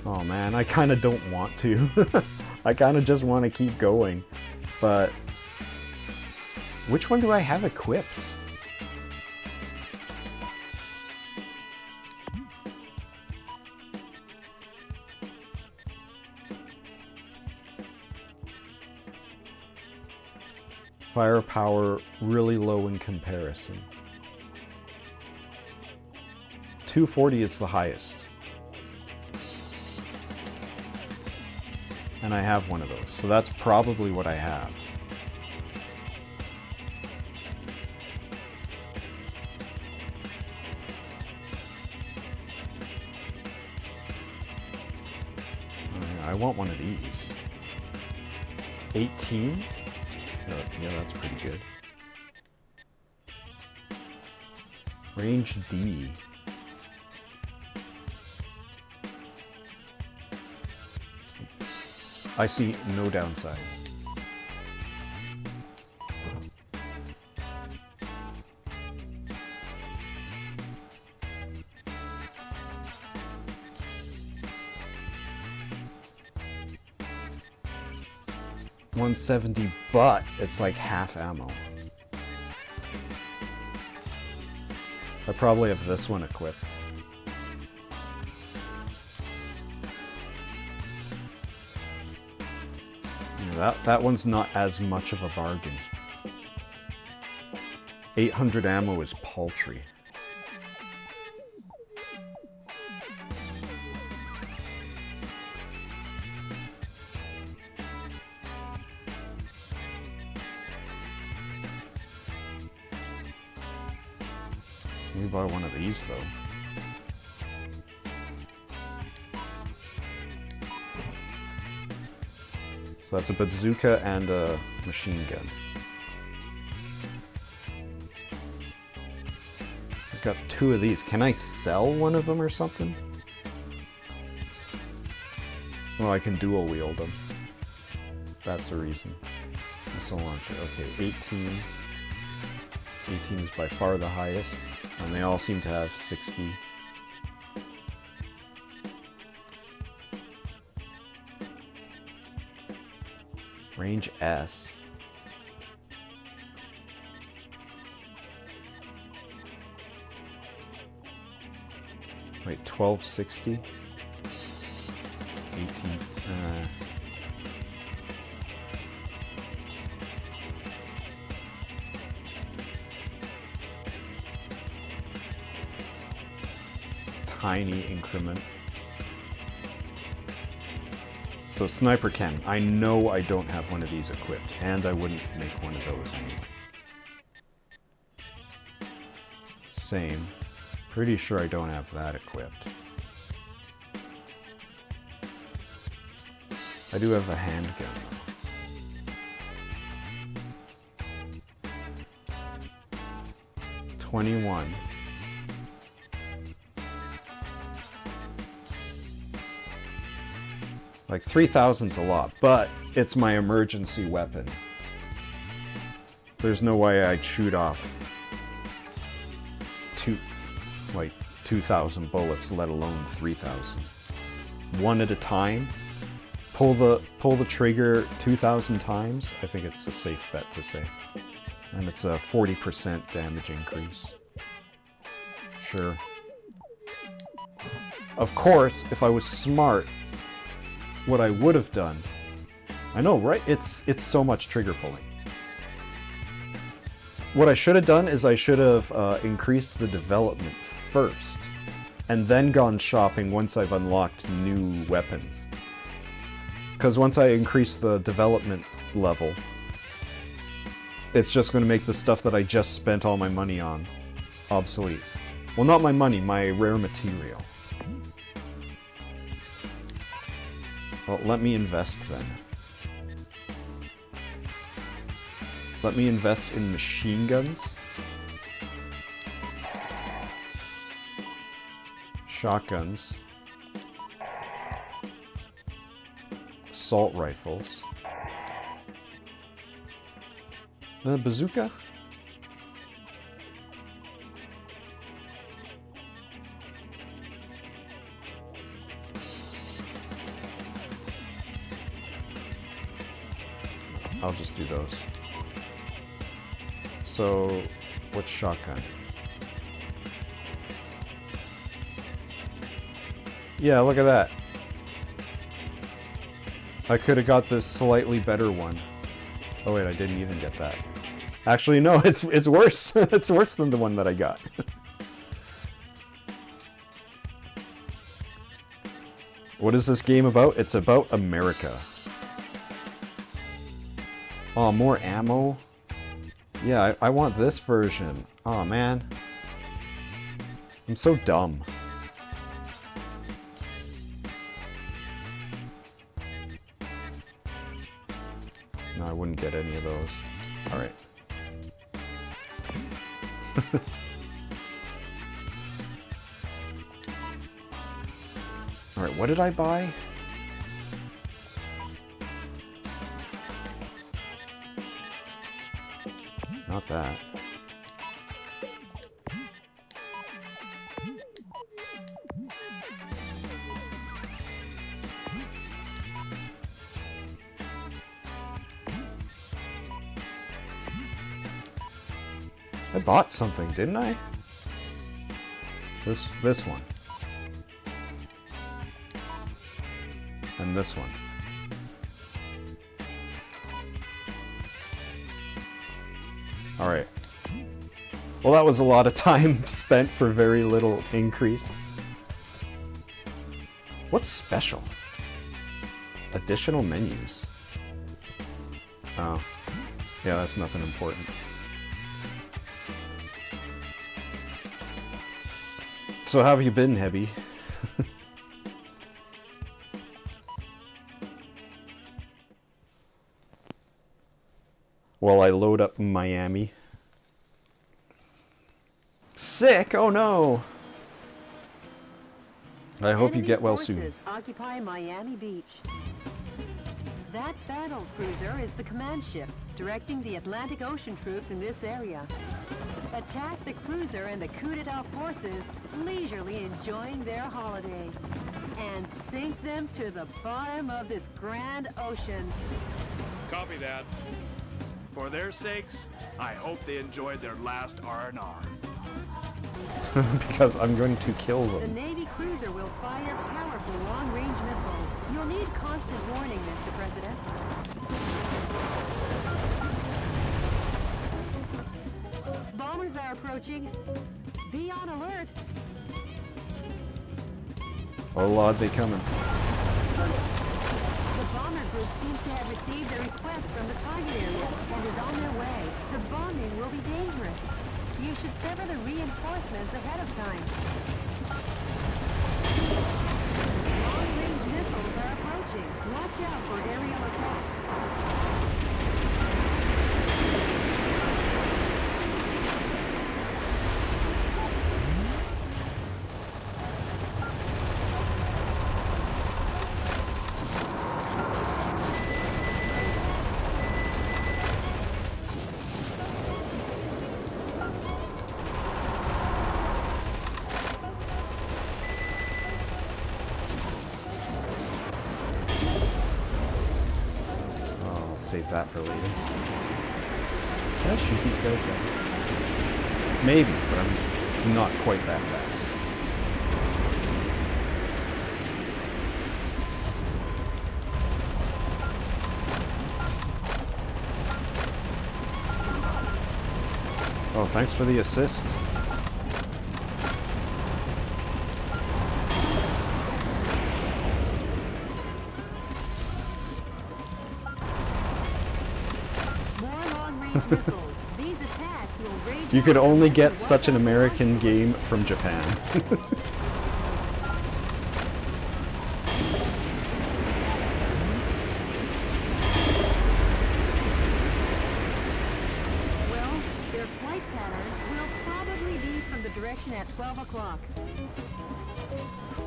Oh man, I kind of don't want to. I kind of just want to keep going. But which one do I have equipped? Firepower really low in comparison. 240 is the highest. And I have one of those, so that's probably what I have. I want one of these. 18? Yeah, that's pretty good. Range D. I see no downsides. $170, but it's like half ammo. I probably have this one equipped. Yeah, that one's not as much of a bargain. 800 ammo is paltry. Let me buy one of these, though. So that's a bazooka and a machine gun. I've got 2 of these. Can I sell one of them or something? Well, I can dual wield them. That's a reason. Missile launcher. Okay, 18. 18 is by far the highest. And they all seem to have 60. Range S. Wait, 1260? 18. Tiny increment. So sniper cannon. I know I don't have one of these equipped, and I wouldn't make one of those anyway. Same. Pretty sure I don't have that equipped. I do have a handgun. 21. Like 3,000's a lot, but it's my emergency weapon. There's no way I'd shoot off 2,000 bullets, let alone 3,000. One at a time. Pull the trigger 2,000 times. I think it's a safe bet to say. And it's a 40% damage increase. Sure. Of course, if I was smart, what I would have done, I know, right? It's so much trigger pulling. What I should have done is I should have increased the development first, and then gone shopping once I've unlocked new weapons. Because once I increase the development level, it's just going to make the stuff that I just spent all my money on obsolete. Well, not my money, my rare material. Well, let me invest then. Let me invest in machine guns. Shotguns. Assault rifles. Bazooka? I'll just do those. So, what's shotgun? Yeah, look at that. I could have got this slightly better one. Oh wait, I didn't even get that. Actually, no, it's worse. It's worse than the one that I got. What is this game about? It's about America. Oh, more ammo? Yeah, I want this version. Oh man. I'm so dumb. No, I wouldn't get any of those. Alright. Alright, what did I buy? Not that. I bought something, didn't I? This one. And this one. Alright. Well, that was a lot of time spent for very little increase. What's special? Additional menus. Oh. Yeah, that's nothing important. So how have you been, Hebby? While I load up Miami. Sick? Oh no! I hope you Enemy get well forces soon. occupy Miami Beach. That battle cruiser is the command ship, directing the Atlantic Ocean troops in this area. Attack the cruiser and the coup d'etat forces, leisurely enjoying their holidays. And sink them to the bottom of this grand ocean. Copy that. For their sakes, I hope they enjoyed their last R&R. Because I'm going to kill The them. Navy cruiser will fire powerful long-range missiles. You'll need constant warning, Mr. President. Bombers are approaching. Be on alert. Oh lord, they coming. The bomber group seems to have received a request from the target area and is on their way. The bombing will be dangerous. You should sever the reinforcements ahead of time. Long-range missiles are approaching. Watch out for aerial attacks. I'll save that for later. Can I shoot these guys now? Maybe, but I'm not quite that fast. Oh, thanks for the assist. More long-range missiles. These attacks will rage You could on only and get watch such an out for American launch game from Japan. Well, their flight pattern will probably be from the direction at 12 o'clock.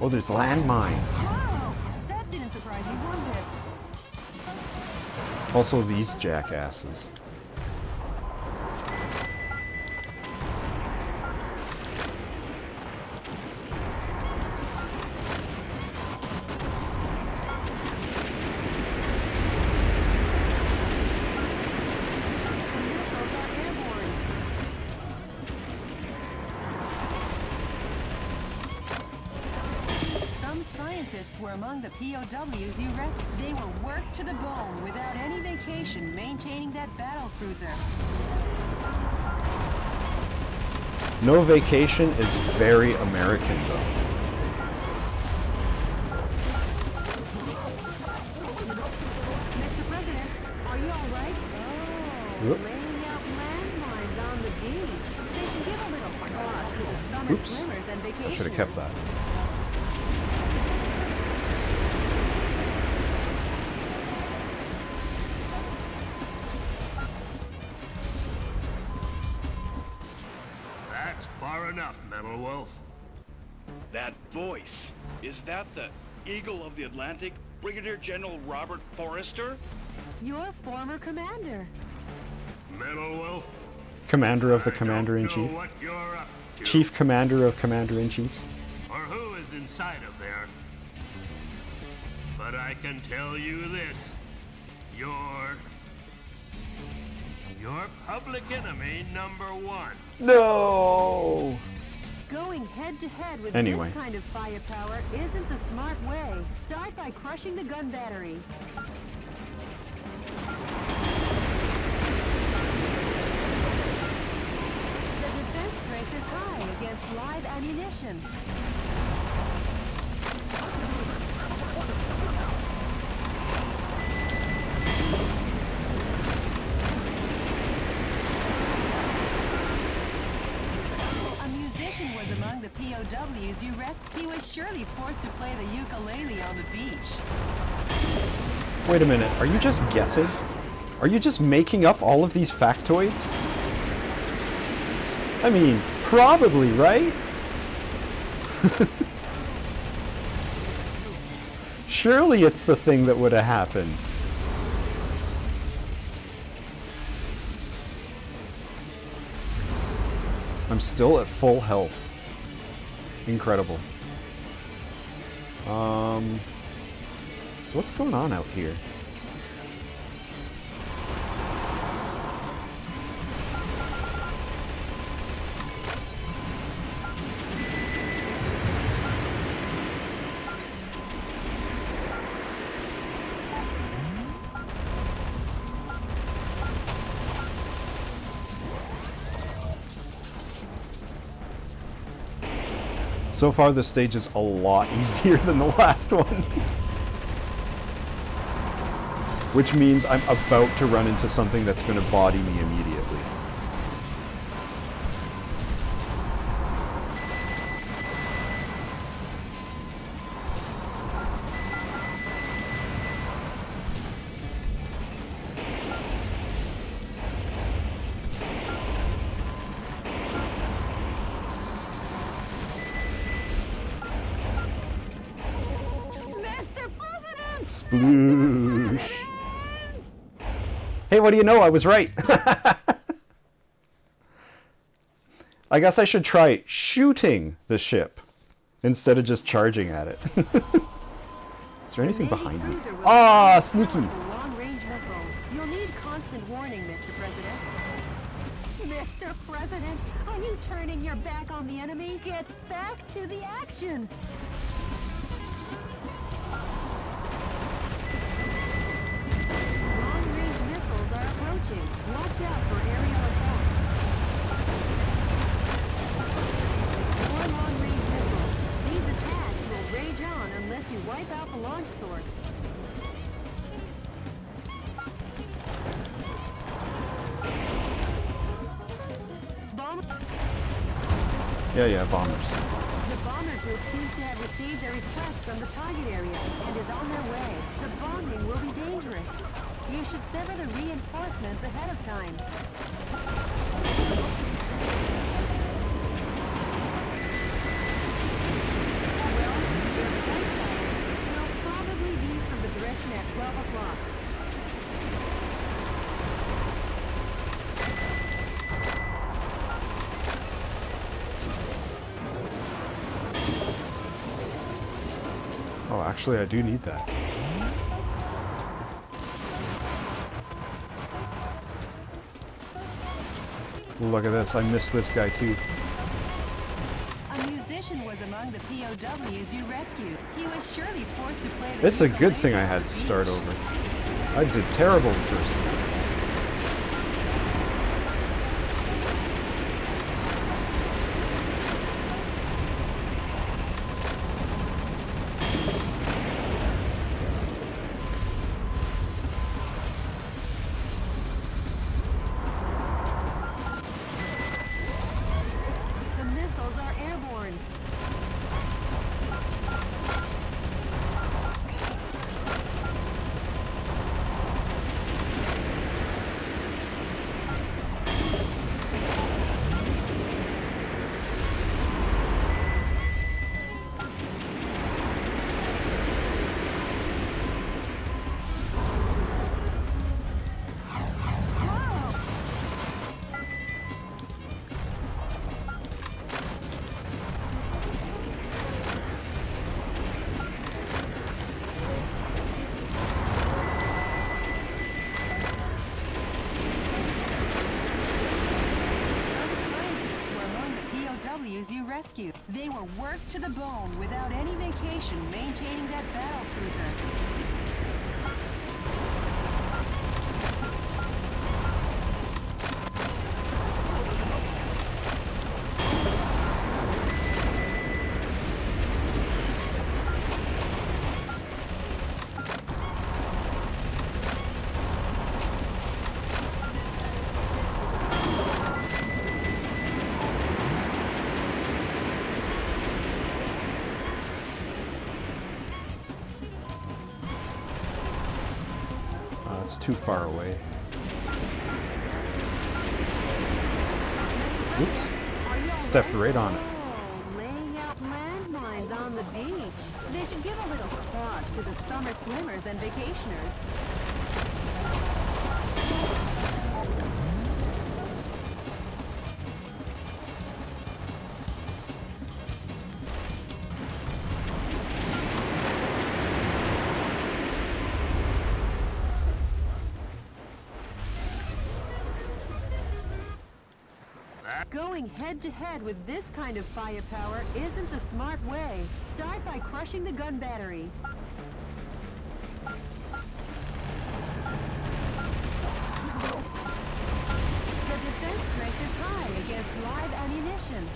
Oh, there's landmines. Wow! That didn't surprise me one bit. Also, these jackasses. The missiles are airborne. Some scientists were among the POWs you rescued. They were worked to the bone without any vacation maintaining that battle cruiser. No vacation is very American, though. Mr. President, are you all right? Oh, Yep. laying out landmines on the beach. They should give a little thought to the summer Oops. swimmers and vacationers. I should have kept that. That's far enough, Metal Wolf. That voice, is that the Eagle of the Atlantic, Brigadier General Robert Forrester? Your former commander. Metal Wolf? Commander of the I Commander-in-Chief. don't know what you're up to, Chief Commander of Commander-in-Chiefs. or who is inside of there. But I can tell you this. You're public enemy number one. No! Going head-to-head with Anyway. this kind of firepower isn't the smart way. Start by crushing the gun battery. The defense strength is high against live ammunition. A musician was among the POWs POWs you rescued. He was surely forced to play the ukulele on the beach. Wait a minute, are you just guessing? Are you just making up all of these factoids? I mean, probably, right? Surely it's the thing that would have happened. I'm still at full health. Incredible. So what's going on out here? So far, this stage is a lot easier than the last one. Which means I'm about to run into something that's going to body me immediately. Mr. President! Sploosh. Hey, what do you know? I was right. I guess I should try shooting the ship instead of just charging at it. Is there anything behind me? Ah, sneaky. Long-range missiles. You'll need constant warning, Mr. President. Mr. President, are you turning your back on the enemy? Get back to the action! Long-range missiles are approaching. Watch out for aerial attacks. More long-range missiles. These attacks will rage on unless you wipe out the launch source. Bomb. Yeah, bombers. The bomber group seems to have received a request from the target area and is on their way. The bombing will be dangerous. You should sever the reinforcements ahead of time. Well, their flight time will probably be from the direction at 12 o'clock. Oh, actually, I do need that. Look at this. I missed this guy, too. A musician was among the POWs you rescued. He was surely forced to play the It's a good ukulele thing I on had the to start beach. over. I did terrible the first time. The missiles are airborne. Were among the POWs you rescued. They were worked to the bone without any vacation maintaining that battle cruiser. It's too far away. Oops. Stepped right on it. Oh, laying out landmines on the beach. They should give a little thought to the summer swimmers and vacationers. Going head-to-head with this kind of firepower isn't the smart way. Start by crushing the gun battery. The defense strength is high against live ammunition.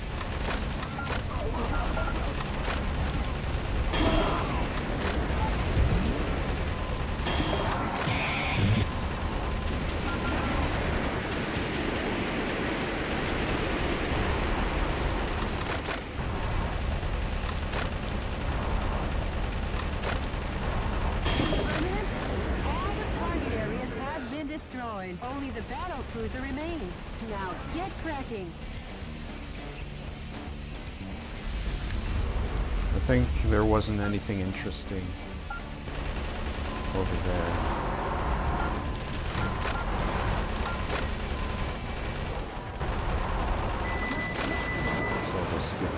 All the target areas have been destroyed. Only the battle cruiser remains. Now get cracking. I think there wasn't anything interesting over there. So I'll just skip it.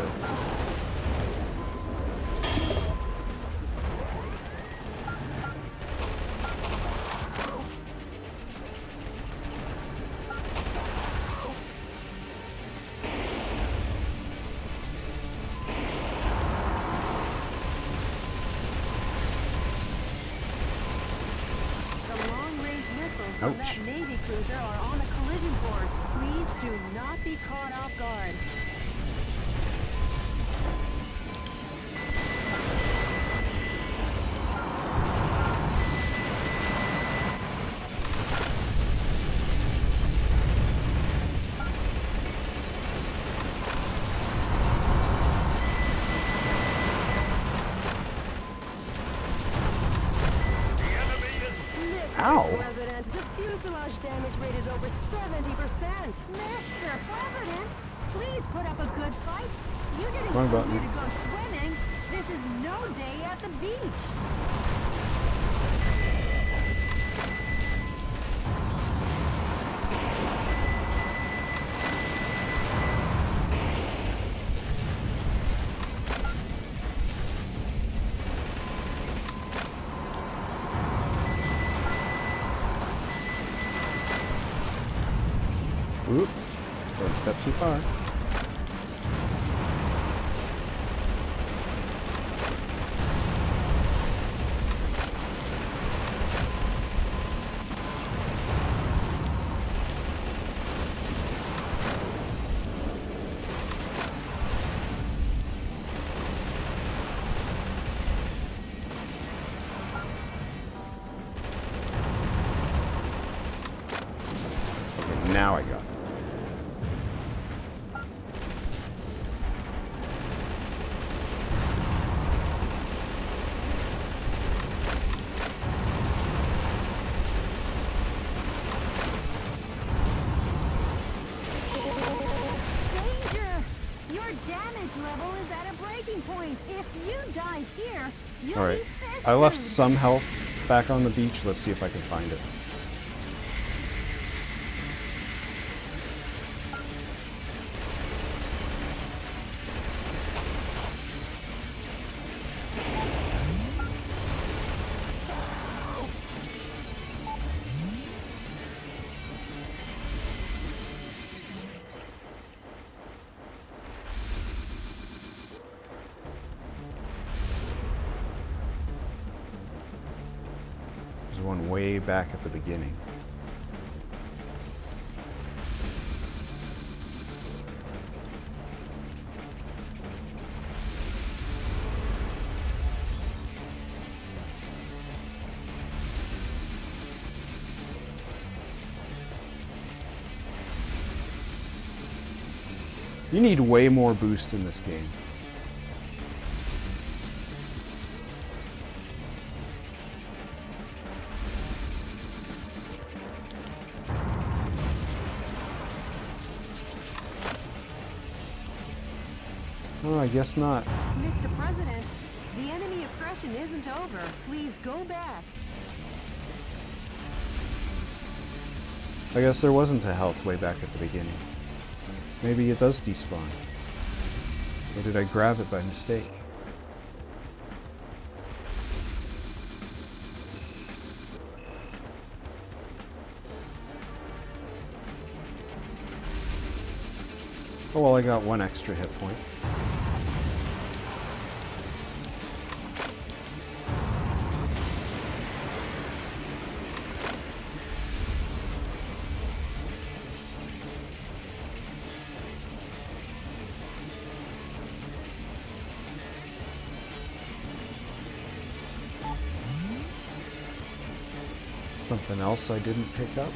The long-range missiles from that Ouch. Navy cruiser are on a collision course. Please do not be caught off guard. Ow! President, the fuselage damage rate is over 70%. Mr. President, please put up a good fight. You're getting Wrong closer button. to go swimming. This is no day at the beach. Oop. Don't step too far. Okay, now I got it. Danger! Your damage level is at a breaking point. If you die here, you'll Alright. be fish I left food. some health back on the beach. Let's see if I can find it. There's one way back at the beginning. You need way more boost in this game. Oh, I guess not. Mr. President, the enemy oppression isn't over. Please go back. I guess there wasn't a health way back at the beginning. Maybe it does despawn. Or did I grab it by mistake? Oh well, I got one extra hit point. Something else I didn't pick up?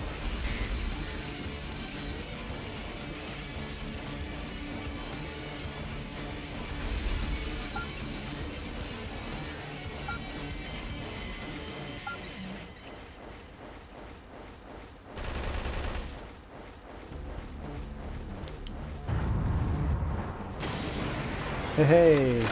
Hey!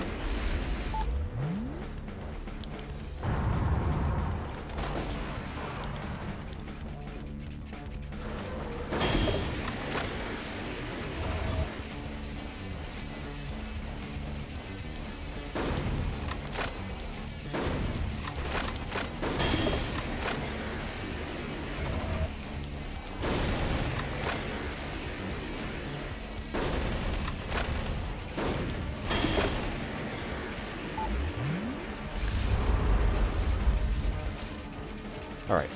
Alright.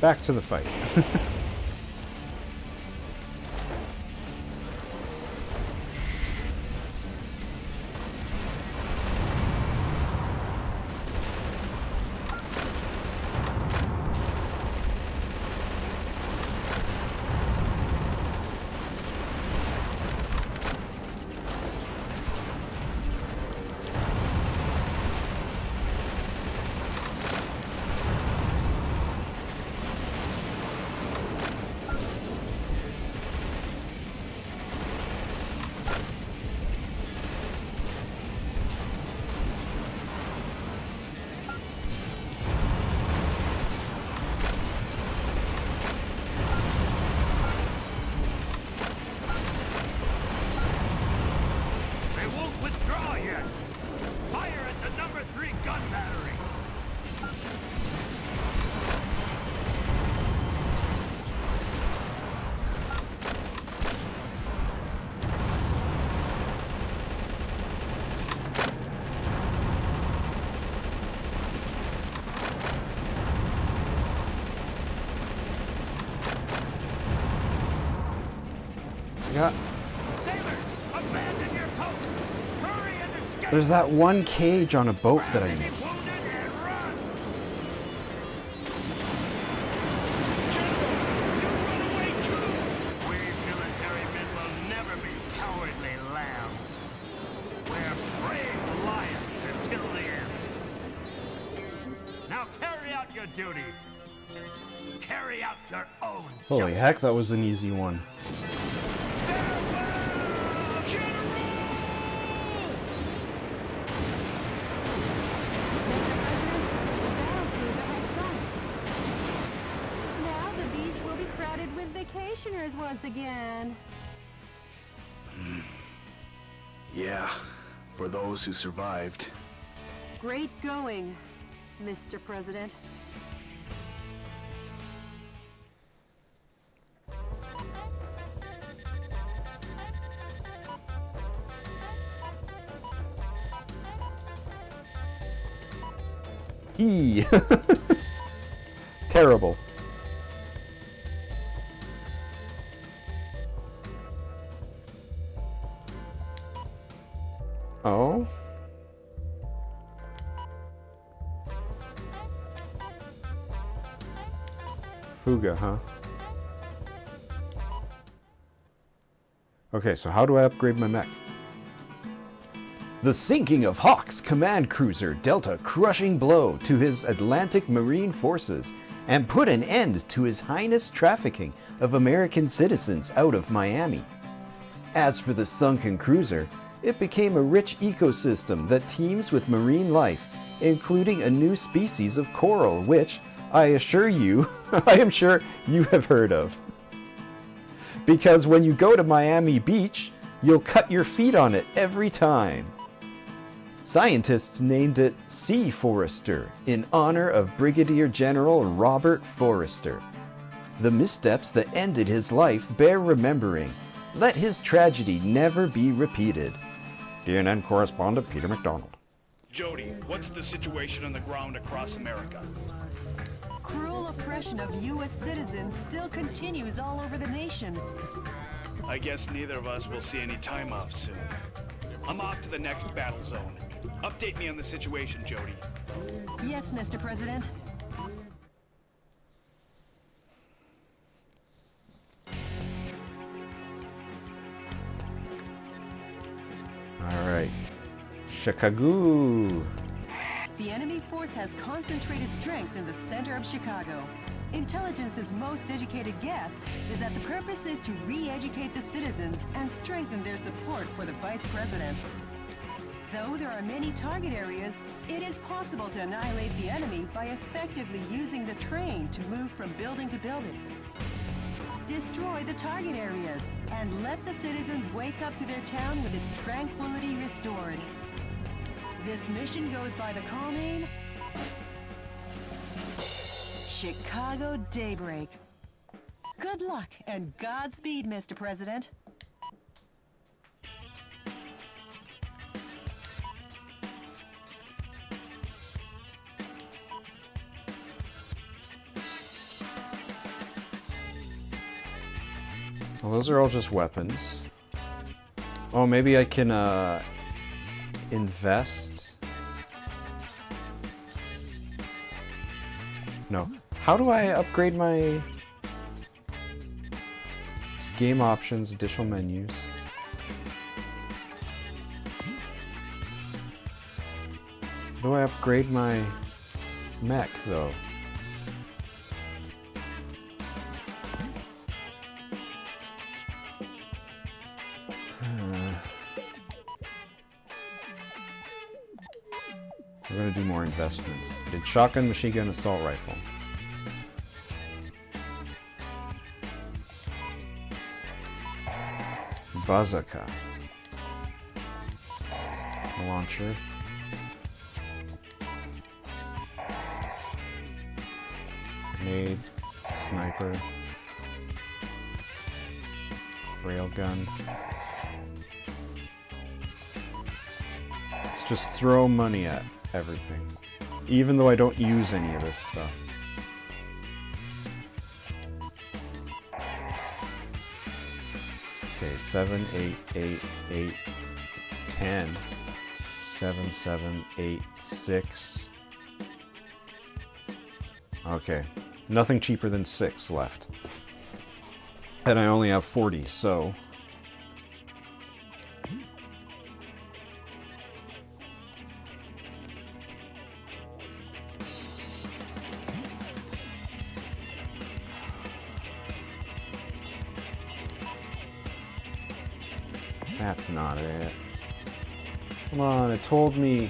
Back to the fight. There's that one cage on a boat that I missed. We military men will never be cowardly lambs. We're brave lions until the end. Now carry out your duty. Carry out your own Holy justice. heck, that was an easy one. Farewell, General! Now the beach will be crowded with vacationers once again. Yeah, for those who survived. Great going, Mr. President. E. Terrible. Oh? Fuga, huh? Okay, so how do I upgrade my mech? The sinking of Hawk's command cruiser dealt a crushing blow to his Atlantic Marine forces and put an end to His Highness trafficking of American citizens out of Miami. As for the sunken cruiser, it became a rich ecosystem that teems with marine life, including a new species of coral which, I assure you, I am sure you have heard of. Because when you go to Miami Beach, you'll cut your feet on it every time. Scientists named it Sea Forester in honor of Brigadier General Robert Forrester. The missteps that ended his life bear remembering. Let his tragedy never be repeated. DNN correspondent Peter McDonald. Jody, what's the situation on the ground across America? Cruel oppression of U.S. citizens still continues all over the nation. I guess neither of us will see any time off soon. I'm off to the next battle zone. Update me on the situation, Jody. Yes, Mr. President. All right. Chicago. The enemy force has concentrated strength in the center of Chicago. Intelligence's most educated guess is that the purpose is to re-educate the citizens and strengthen their support for the vice president. Though there are many target areas, it is possible to annihilate the enemy by effectively using the train to move from building to building. Destroy the target areas and let the citizens wake up to their town with its tranquility restored. This mission goes by the call name Chicago Daybreak. Good luck and Godspeed, Mr. President. Well, those are all just weapons. Oh, maybe I can invest. No. How do I upgrade my game options, additional menus? How do I upgrade my mech though? We're gonna do more investments. I did shotgun, machine gun, assault rifle. Bazooka. Launcher. Grenade. Sniper. Railgun. Let's just throw money at everything. Even though I don't use any of this stuff. Okay, 7, 8, 8, 8, 10, 7, 7, 8, 6. Okay, nothing cheaper than 6 left. And I only have 40, so... That's not it. Come on, it told me...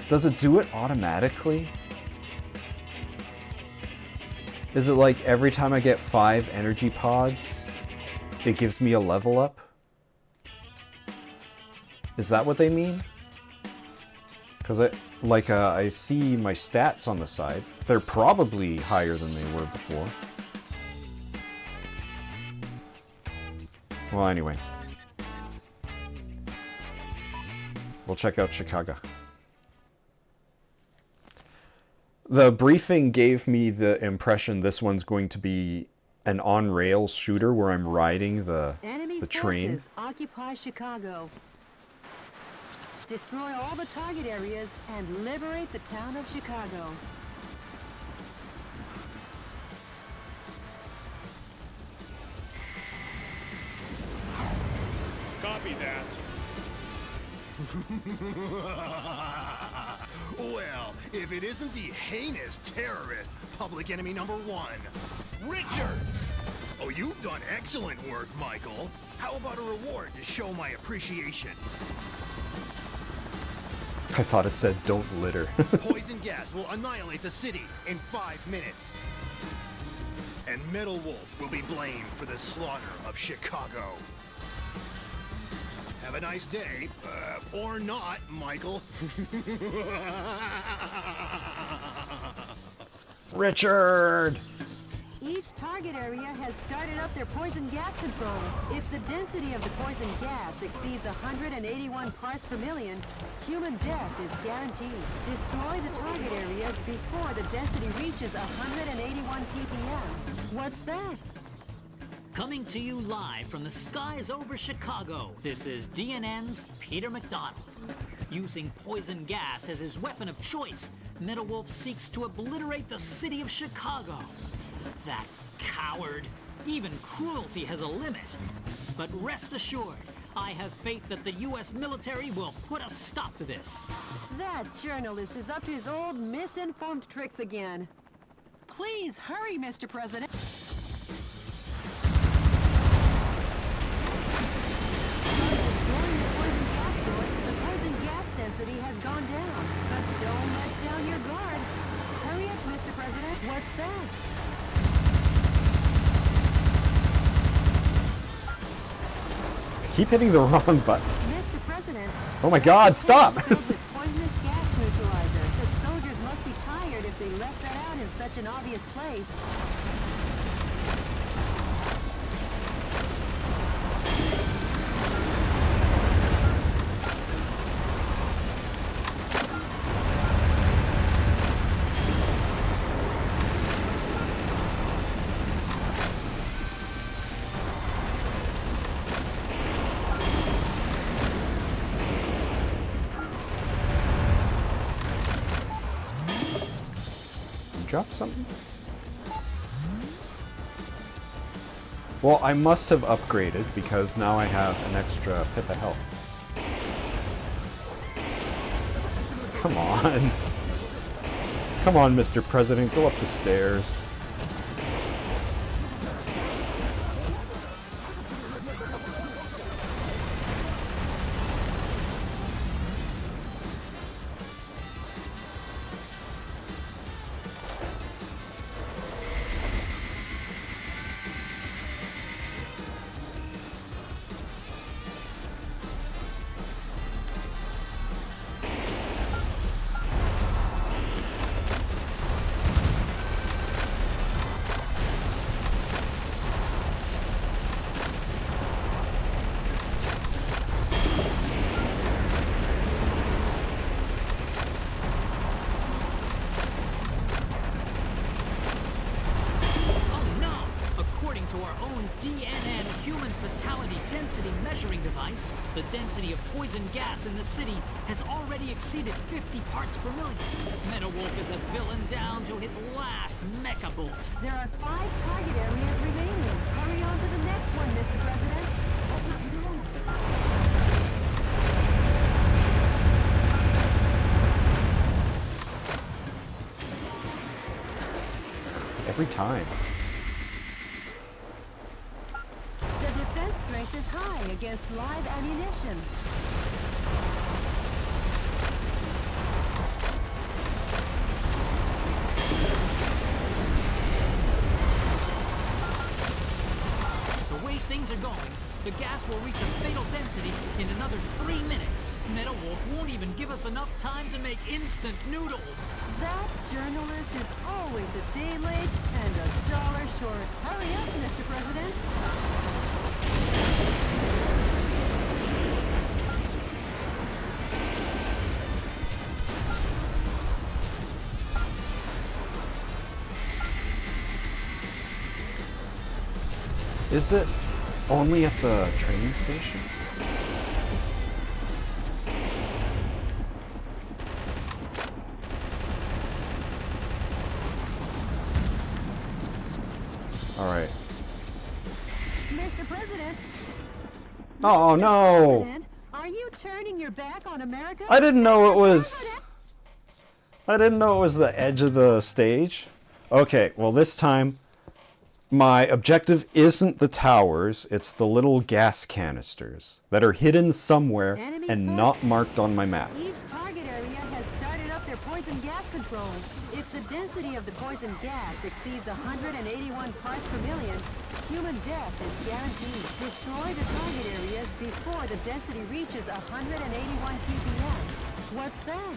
Does it do it automatically? Is it like every time I get 5 energy pods, it gives me a level up? Is that what they mean? Because I see my stats on the side. They're probably higher than they were before. Well, anyway. We'll check out Chicago. The briefing gave me the impression this one's going to be an on-rails shooter where I'm riding the train. Forces occupy Chicago. Destroy all the target areas and liberate the town of Chicago. Copy that. Well, if it isn't the heinous terrorist, public enemy number 1. Richard! Oh, you've done excellent work, Michael. How about a reward to show my appreciation? I thought it said don't litter. Poison gas will annihilate the city in 5 minutes. And Metal Wolf will be blamed for the slaughter of Chicago. Have a nice day. Or not, Michael. Richard! Each target area has started up their poison gas controls. If the density of the poison gas exceeds 181 parts per million, human death is guaranteed. Destroy the target areas before the density reaches 181 ppm. What's that? Coming to you live from the skies over Chicago, this is DNN's Peter McDonald. Using poison gas as his weapon of choice, Metal Wolf seeks to obliterate the city of Chicago. That coward! Even cruelty has a limit. But rest assured, I have faith that the U.S. military will put a stop to this. That journalist is up to his old misinformed tricks again. Please hurry, Mr. President. The poison gas density has gone down. But don't let down your guard. Hurry up, Mr. President. What's that? Keep hitting the wrong button. Mr. President. Oh my God, stop! Filled with poisonous gas neutralizer. The soldiers must be tired if they left that out in such an obvious place. Drop something? Well, I must have upgraded because now I have an extra pip of health. Come on. Come on, Mr. President, go up the stairs. To our own DNN human fatality density measuring device, the density of poison gas in the city has already exceeded 50 parts per million. Metal Wolf is a villain down to his last mecha bolt. There are 5 target areas remaining. Hurry on to the next one, Mr. President. Every time. The defense strength is high against live ammunition. The way things are going, the gas will reach a fatal density in another 3 minutes. Metal Wolf won't even give us enough time to make instant noodles. That journalist is always a day late and $1 short. Hurry up, Mr. President. Is it only at the train stations? Alright. Mr. President. Oh no! President, are you turning your back on America? I didn't know it was... I didn't know it was the edge of the stage. Okay, well this time my objective isn't the towers, it's the little gas canisters that are hidden somewhere Enemy and not forces. marked on my map. Each target area has started up their poison gas controls. If the density of the poison gas exceeds 181 parts per million, human death is guaranteed. Destroy the target areas before the density reaches 181 ppm. What's that?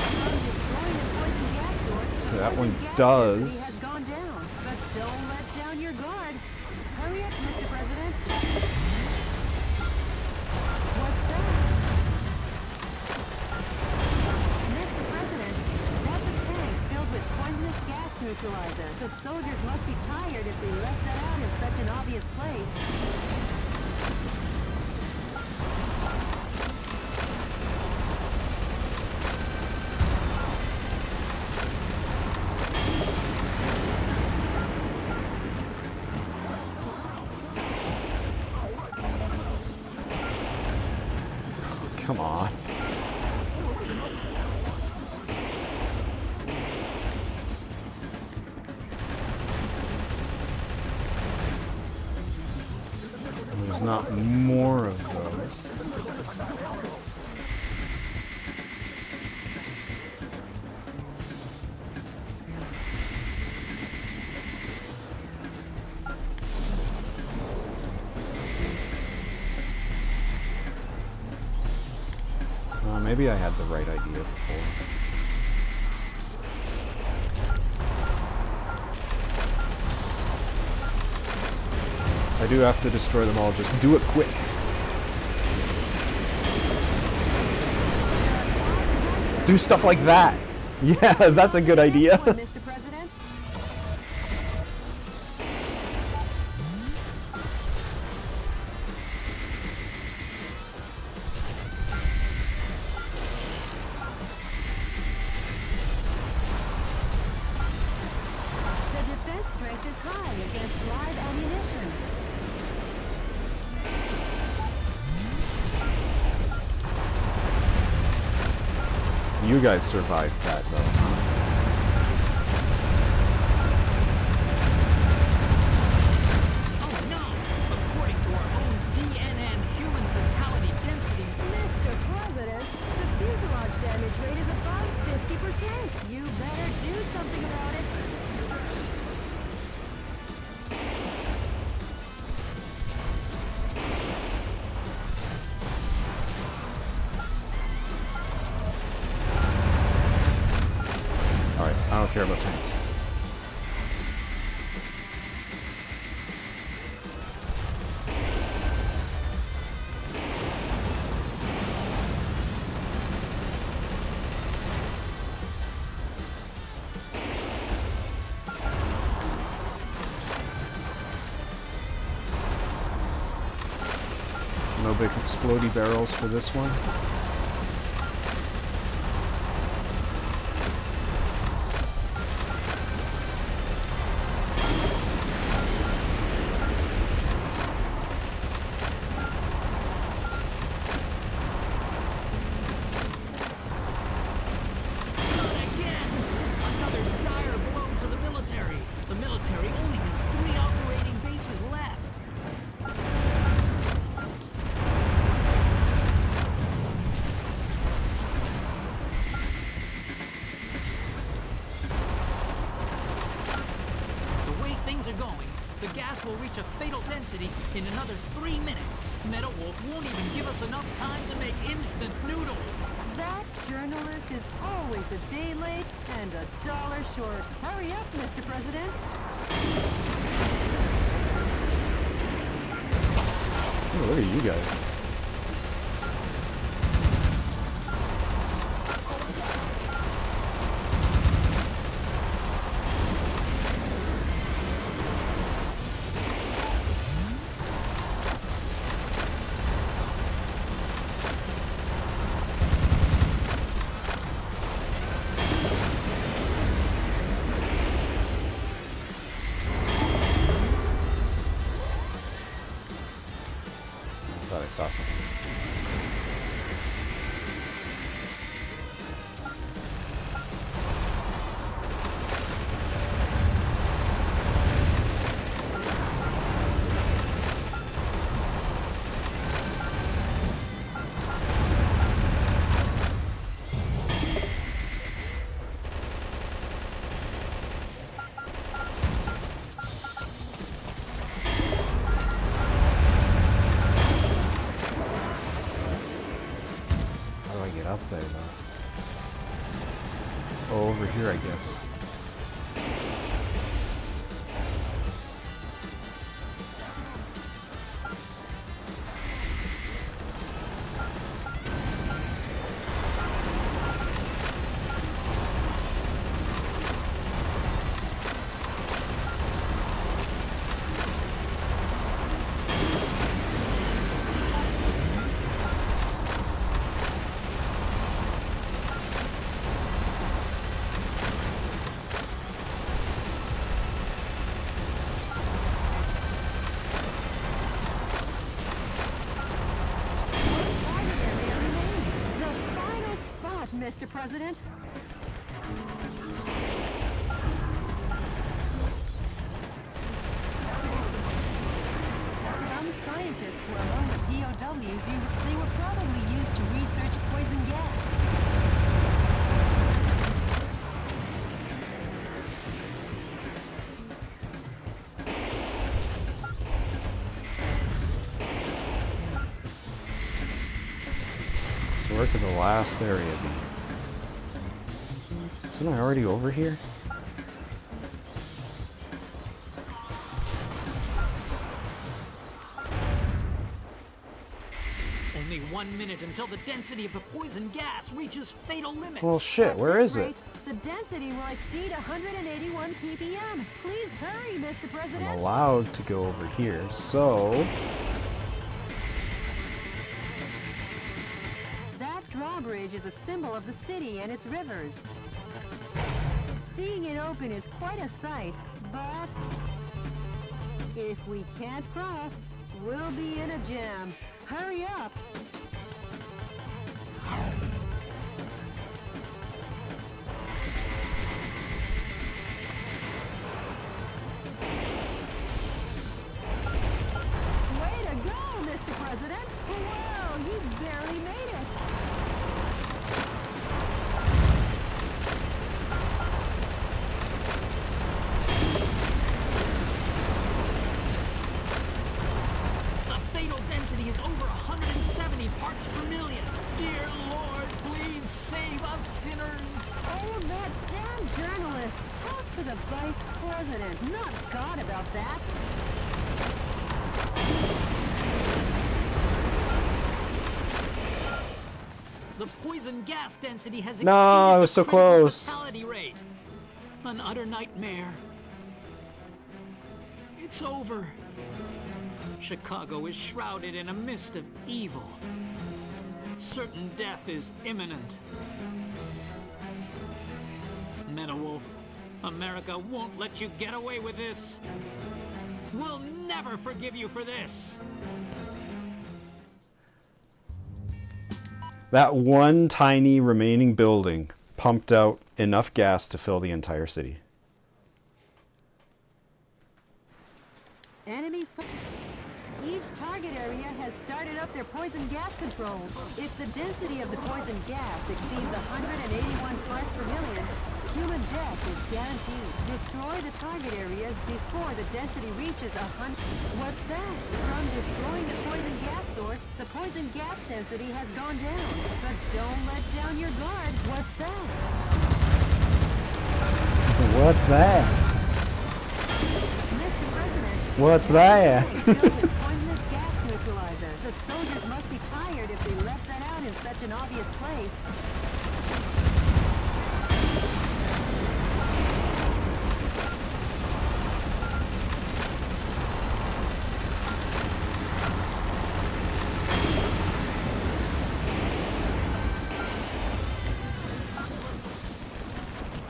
From destroying the poison gas source, the That poison one gas does. density has gone down. But don't let down your guard. Hurry up, Mr. President. What's that? Mr. President, that's a tank filled with poisonous gas neutralizer. The soldiers must be tired if they left that out in such an obvious place. Come on. There's not more of those. Maybe I had the right idea before. I do have to destroy them all, just do it quick. Do stuff like that. Yeah, that's a good idea. Mr. President. The defense strength is high against live ammunition. You guys survived that, though. Oh no! According to our own DNN human fatality density, Mr. President, the fuselage damage rate is above 50%. You better do something about it. Alright, I don't care about tanks. No big explodey barrels for this one. not again! Another dire blow to the military. The military only has 3 operating bases left. The way things are going, the gas will reach a fatal density in another 3 minutes. Metal Wolf won't even give us enough time to make instant noodles. That journalist is always a day late and $1 short. Hurry up, Mr. President. Oh, look at you guys. I thought I saw something. get up there, though? Oh, over here, I guess. Mr. President. Some scientists were among the POWs. They were probably used to research poison gas. So where could the last area be? Isn't I already over here? Only 1 minute until the density of the poison gas reaches fatal limits. Well, shit, where is it? The density will exceed 181 ppm. Please hurry, Mr. President. I'm allowed to go over here, so... That drawbridge is a symbol of the city and its rivers. Seeing it open is quite a sight, but if we can't cross, we'll be in a jam. Hurry up! Way to go, Mr. President! Whoa, you barely made it! The fatal density is over 170 parts per million. Dear Lord, please save us sinners. Oh, that damn journalist! Talk to the vice president, not God, about that. The poison gas density has exceeded No, I was the so critical close. fatality rate. An utter nightmare. It's over. Chicago is shrouded in a mist of evil. Certain death is imminent. Metalwolf, America won't let you get away with this. We'll never forgive you for this. That one tiny remaining building pumped out enough gas to fill the entire city. Enemy Each target area has started up their poison gas controls. If the density of the poison gas exceeds 181 parts per million, human death is guaranteed. Destroy the target areas before the density reaches 100. What's that? From destroying the poison gas source, the poison gas density has gone down. But don't let down your guard. What's that? What's that? Mr. President, What's that? poisonous gas neutralizer. The soldiers must be tired if they left that out in such an obvious place.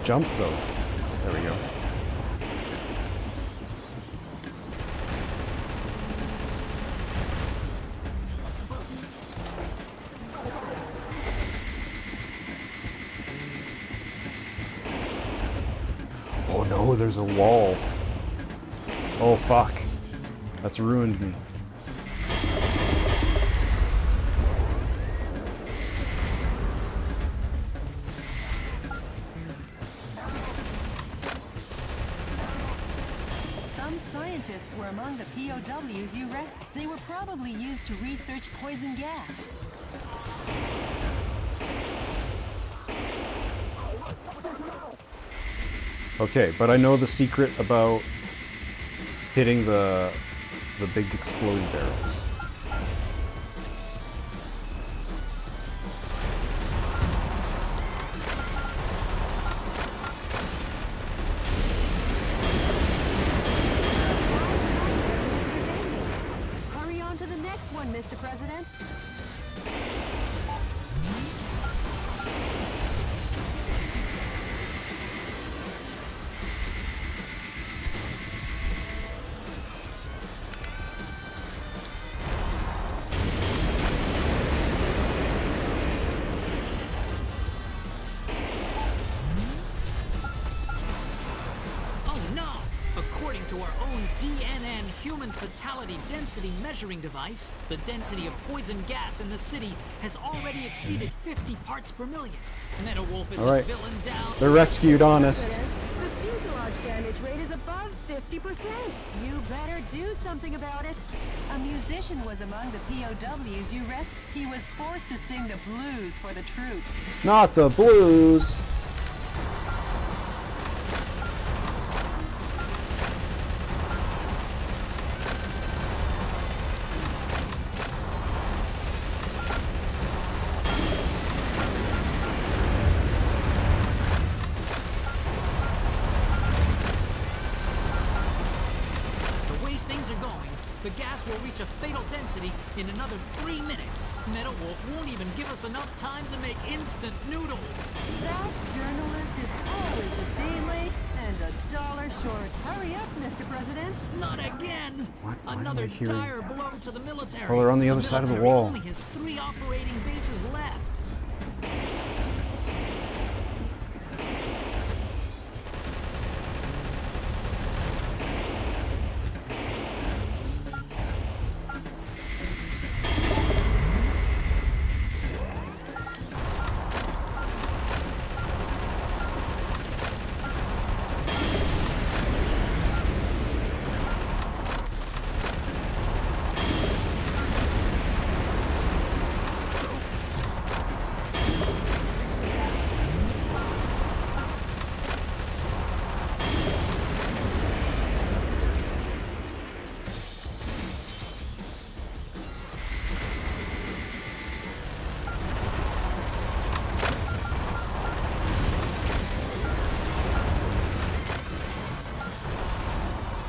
Jump, though. There we go. Oh no, there's a wall. Oh fuck. That's ruined me. Some scientists were among the POWs you rescued. They were probably used to research poison gas. Okay, but I know the secret about hitting the big exploding barrels. Hurry on to the next one, Mr. President. Oh no! According to our own DNN human fatality density measuring device, the density of poison gas in the city has already exceeded 50 parts per million. Metal Wolf is All right. a villain down. They're rescued, honest. The fuselage damage rate is above 50%. You better do something about it. A musician was among the POWs you rescued. He was forced to sing the blues for the troops. Not the blues. The way things are going, the gas will reach a fatal density in another 3 minutes. Metal Wolf won't even give us enough time to make instant noodles. That journalist is always a day late and $1 short. Hurry up, Mr. President. Not again! Why am I Another hearing- dire blow to the military. Oh, they're on the other side of the military wall. only has 3 operating bases left.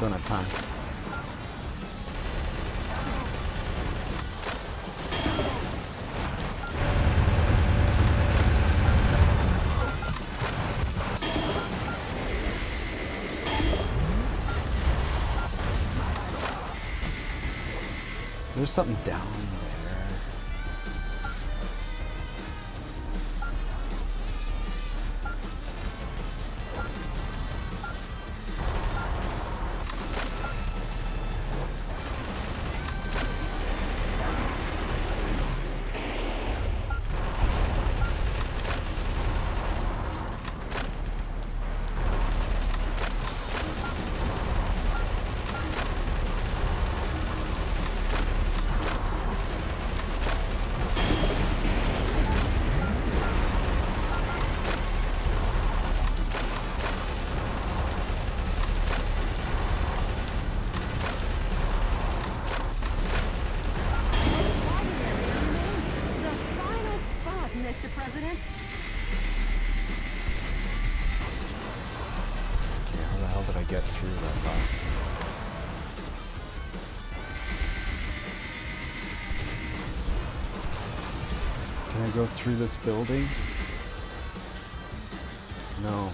Don't have time. There's something down there. The final spot, Mr. President. Okay, how the hell did I get through that last time? Can I go through this building? No.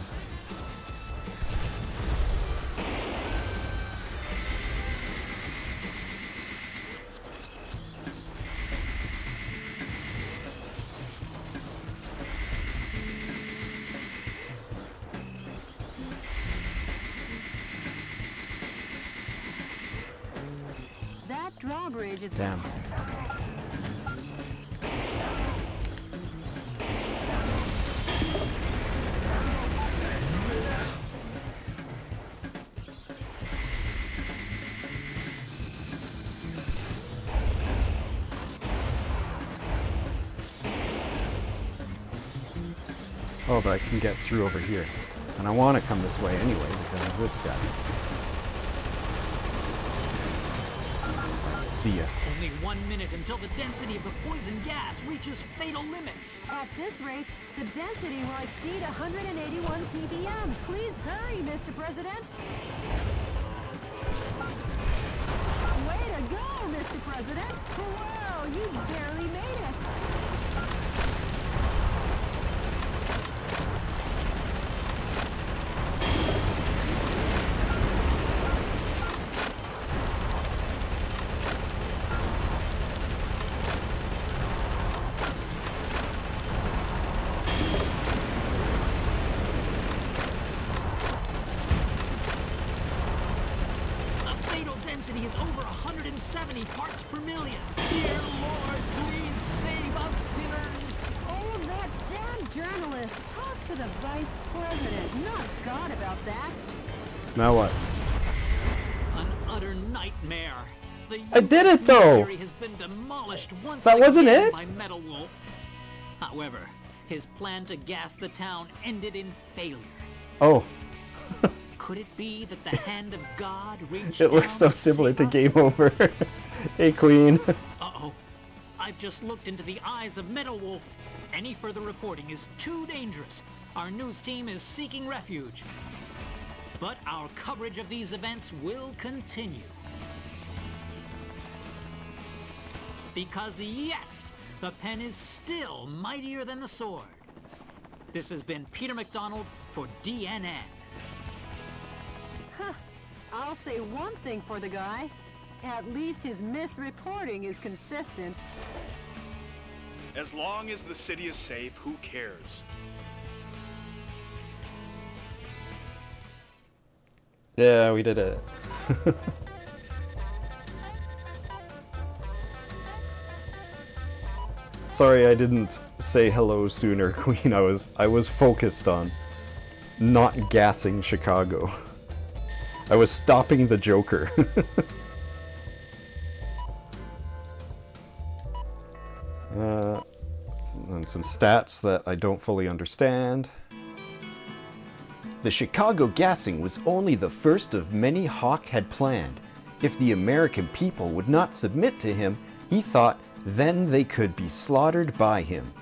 That drawbridge is... Damn. Oh, but I can get through over here. And I want to come this way anyway because of this guy. See ya. Only 1 minute until the density of the poison gas reaches fatal limits. At this rate, the density will exceed 181 ppm. Please hurry, Mr. President. Way to go, Mr. President. Whoa, you barely made it. The fatal density is over 170 parts per million. Dear Lord, please save us sinners. Oh, that damn journalist. Talk to the vice president, not God, about that. Now what? An utter nightmare. The I did US it, though! military has been demolished once That wasn't again it? by Metal Wolf. However, his plan to gas the town ended in failure. Oh, Could it be that the hand of God reached it looks so down to similar save to us? Game Over. Hey, Queen. Uh-oh. I've just looked into the eyes of Metal Wolf. Any further reporting is too dangerous. Our news team is seeking refuge. But our coverage of these events will continue. Because yes, the pen is still mightier than the sword. This has been Peter McDonald for DNN. I'll say one thing for the guy. At least his misreporting is consistent. As long as the city is safe, who cares? Yeah, we did it. Sorry, I didn't say hello sooner, Queen. I was focused on not gassing Chicago. I was stopping the Joker. And some stats that I don't fully understand. The Chicago gassing was only the first of many Hawk had planned. If the American people would not submit to him, he thought then they could be slaughtered by him.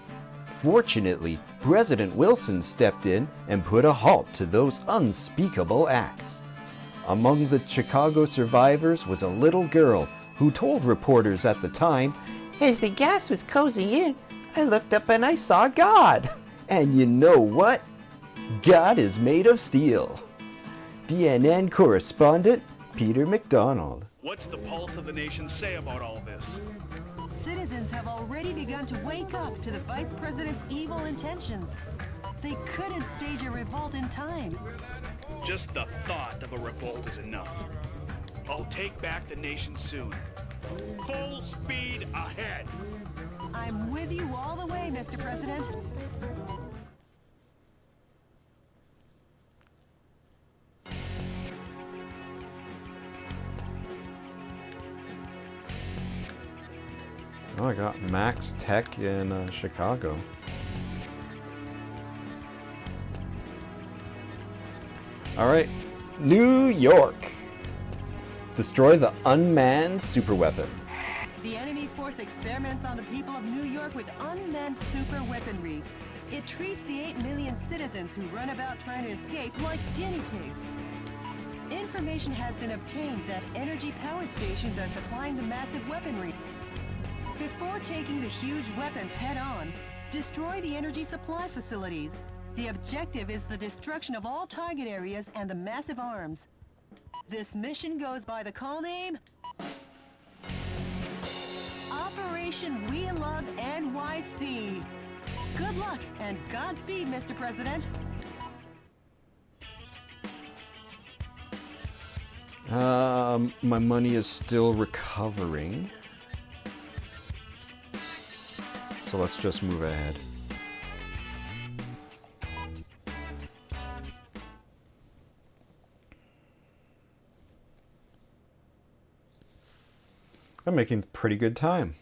Fortunately, President Wilson stepped in and put a halt to those unspeakable acts. Among the Chicago survivors was a little girl who told reporters at the time, "As the gas was closing in, I looked up and I saw God. And you know what? God is made of steel." DNN correspondent Peter McDonald. What's the pulse of the nation say about all this? Citizens have already begun to wake up to the vice president's evil intentions. They couldn't stage a revolt in time. Just the thought of a revolt is enough. I'll take back the nation soon. Full speed ahead! I'm with you all the way, Mr. President. Oh, I got Max Tech in Chicago. Alright, New York. Destroy the unmanned superweapon. The enemy force experiments on the people of New York with unmanned super weaponry. It treats the 8 million citizens who run about trying to escape like guinea pigs. Information has been obtained that energy power stations are supplying the massive weaponry. Before taking the huge weapons head-on, destroy the energy supply facilities. The objective is the destruction of all target areas and the massive arms. This mission goes by the call name Operation We Love NYC. Good luck and Godspeed, Mr. President. My money is still recovering. So let's just move ahead. I'm making pretty good time.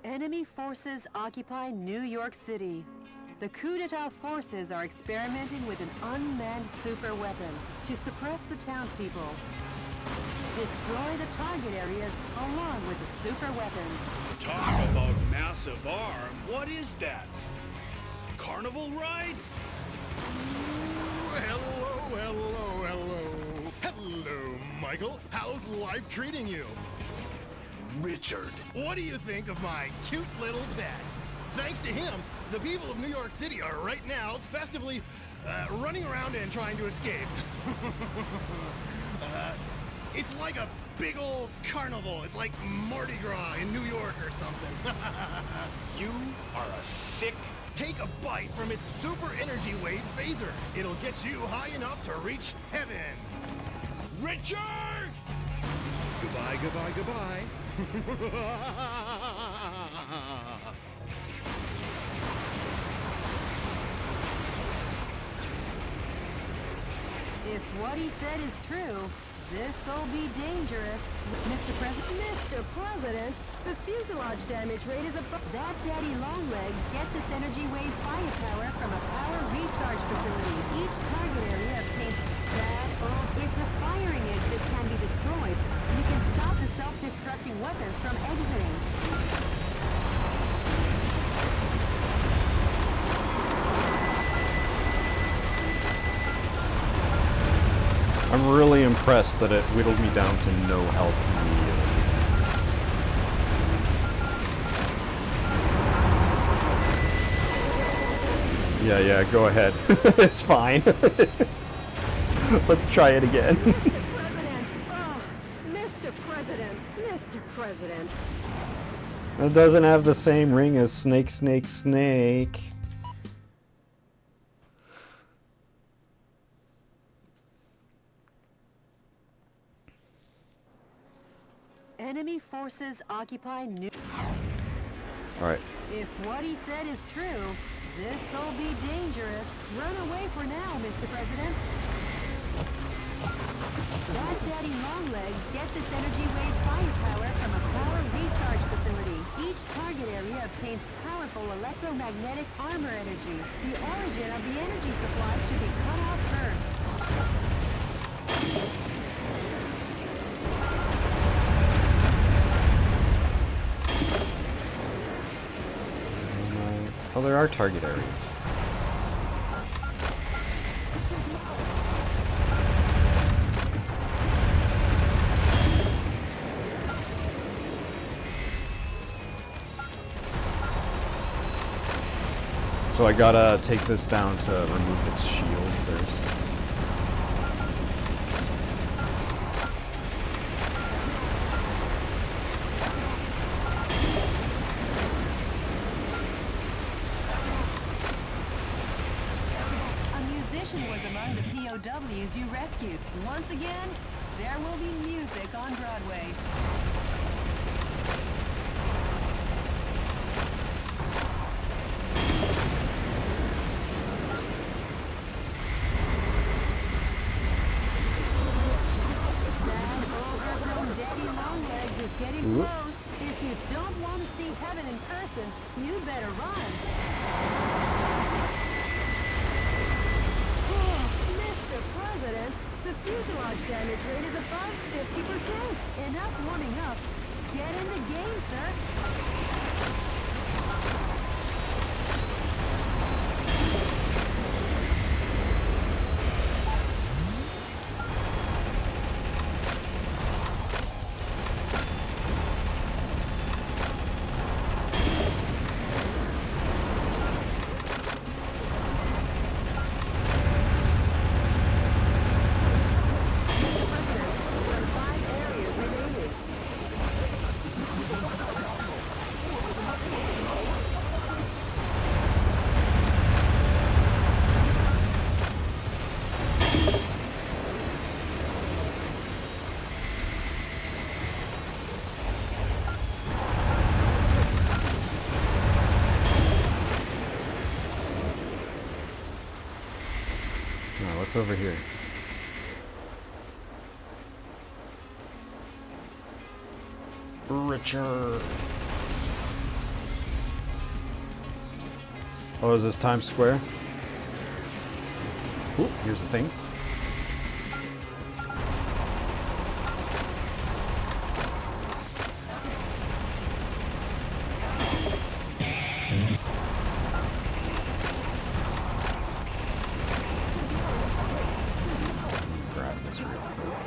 Enemy forces occupy New York City. The coup d'etat forces are experimenting with an unmanned super weapon to suppress the townspeople. Destroy the target areas along with the super weapons. Talk about massive arm. What is that? Carnival ride? Ooh, hello. Hello, Michael. How's life treating you? Richard. What do you think of my cute little pet? Thanks to him, the people of New York City are right now festively running around and trying to escape. It's like a big old carnival. It's like Mardi Gras in New York or something. You are a sick... Take a bite from its super energy wave phaser. It'll get you high enough to reach heaven. Richard! Goodbye. If what he said is true, this'll be dangerous. Mr. President, the fuselage damage rate is above... That Daddy Longlegs gets its energy wave firepower from a power recharge facility. Each target area obtains that is the firing edge that can be destroyed. You can stop the self-destructing weapons from exiting. I'm really impressed that it whittled me down to no health immediately. Yeah, go ahead. It's fine. Let's try it again. Mr. President. It doesn't have the same ring as Snake. Enemy forces occupy New... Alright. If what he said is true, this'll be dangerous. Run away for now, Mr. President. That Daddy Longlegs gets its energy wave firepower from a power recharge facility. Each target area obtains powerful electromagnetic armor energy. The origin of the energy supply should be cut off first. Oh, there are target areas. So I gotta take this down to remove its shield first. POWs you rescued. Once again, there will be music on Broadway. That overgrown Daddy Longlegs is getting close. If you don't want to see heaven in person, you better run. Mr. President, the fuselage damage rate is above 50%. Enough warming up. Get in the game, sir. Now, what's over here? Richard. Oh, is this Times Square? Ooh, here's the thing. Grab this real quick.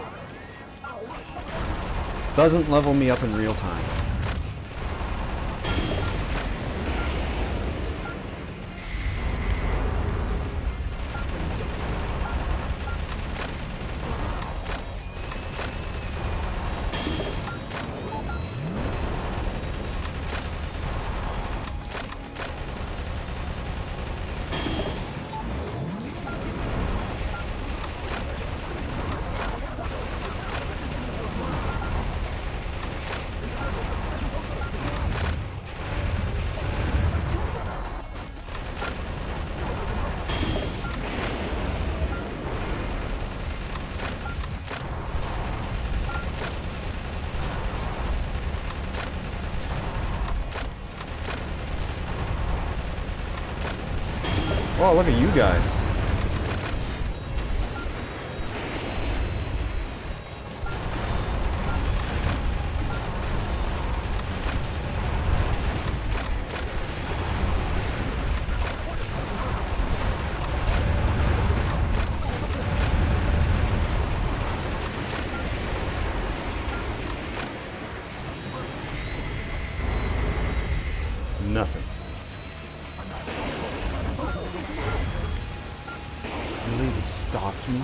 Doesn't level me up in real time. Oh, look at you guys. Nothing. Really? They stopped me?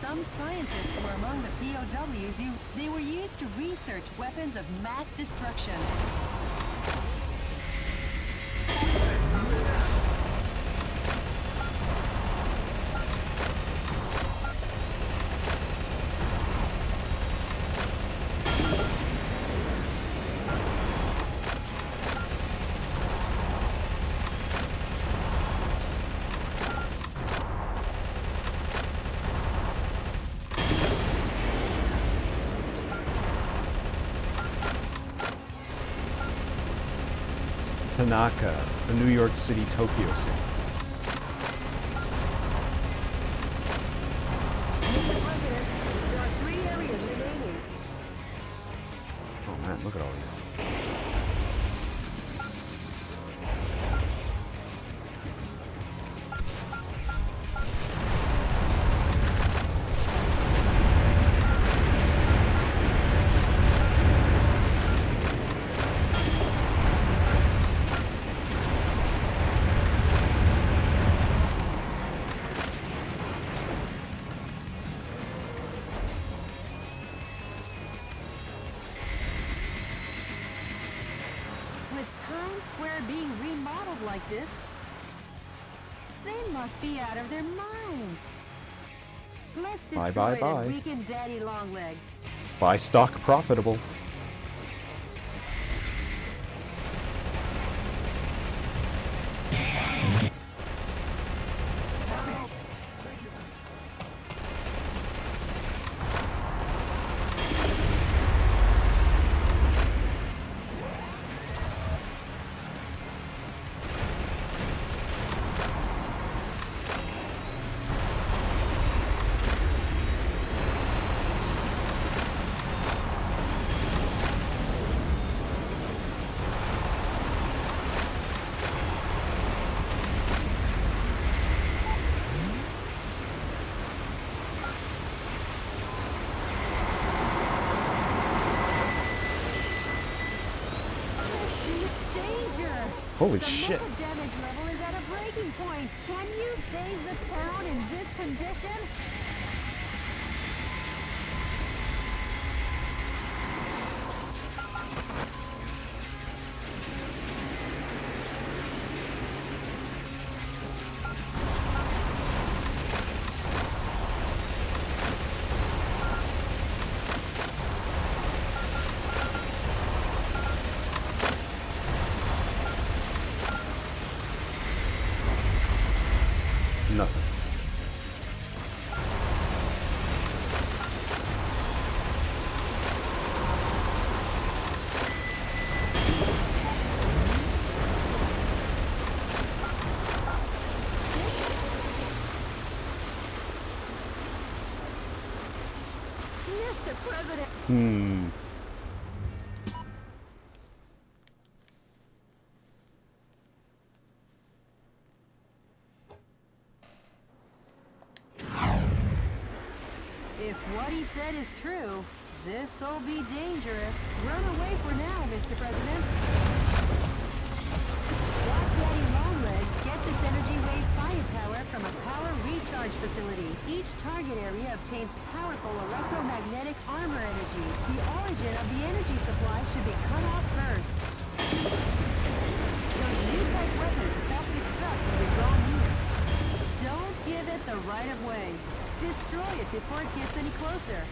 Some scientists were among the POWs. They were used to research weapons of mass destruction. Tanaka, the New York City, Tokyo City. Mr. President, there are 3 areas remaining. Oh man, look at all these. With Times Square being remodeled like this, they must be out of their minds. Let's destroy Bye, bye, it bye. and weaken Daddy Longlegs. Buy stock profitable. Danger! Holy The shit. mega damage level is at a breaking point. Can you save the town in this condition? Nothing. Mr. President! If what he said is true, this'll be dangerous. Run away for now, Mr. President. Black Daddy Longlegs gets its energy wave firepower from a power recharge facility. Each target area obtains powerful electromagnetic armor energy. The origin of the energy supply should be cut off first. Those new type weapons self-destruct when they draw near. Don't give it the right of way. Destroy it before it gets any closer.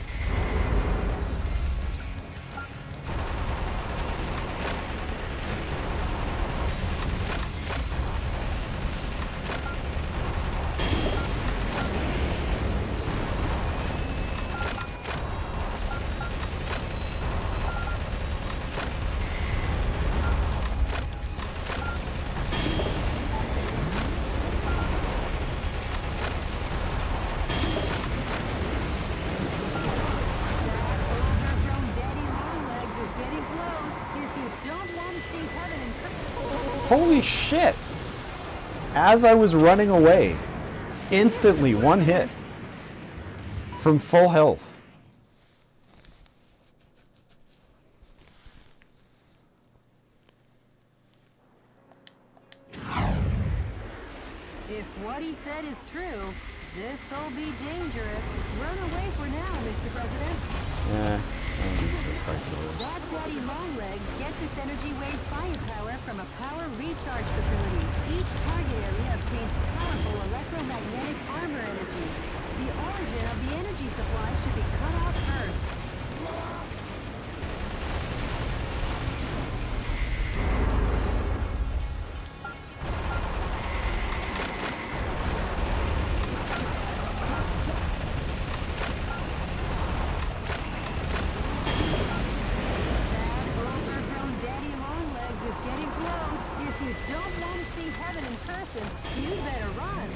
Holy shit! As I was running away, instantly one hit from full health. If what he said is true, this'll be dangerous. Run away for now, Mr. President. I don't need to fight those. Black Daddy Longlegs gets its energy wave firepower from a power recharge facility. Each target area obtains powerful electromagnetic armor energy. The origin of the energy supply should be cut off first. You better run.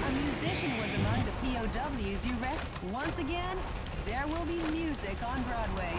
A musician was among the POWs you rescued. Once again, there will be music on Broadway.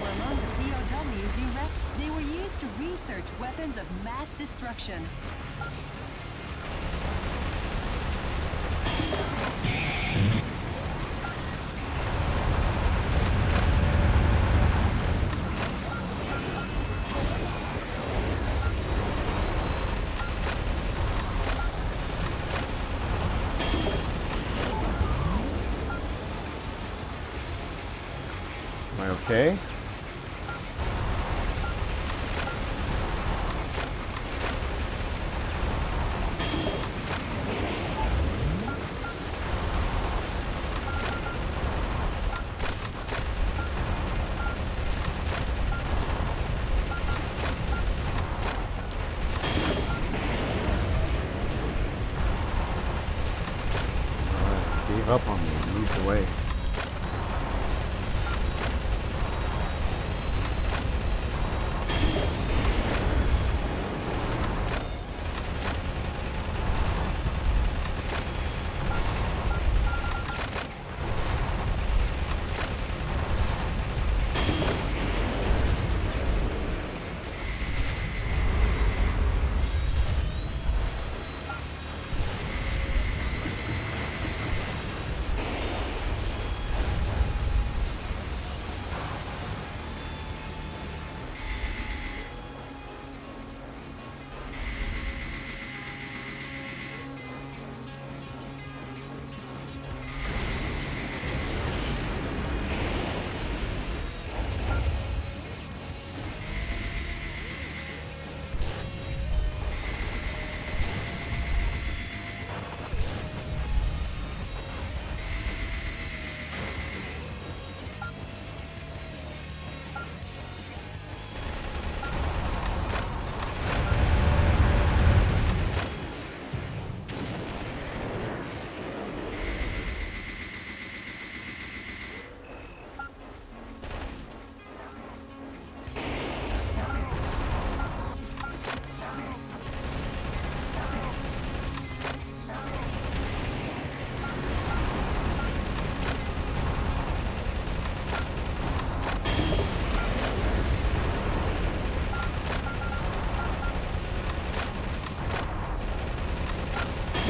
Were among the POWs you left. They were used to research weapons of mass destruction. Am I okay? Gave up on me and moved away.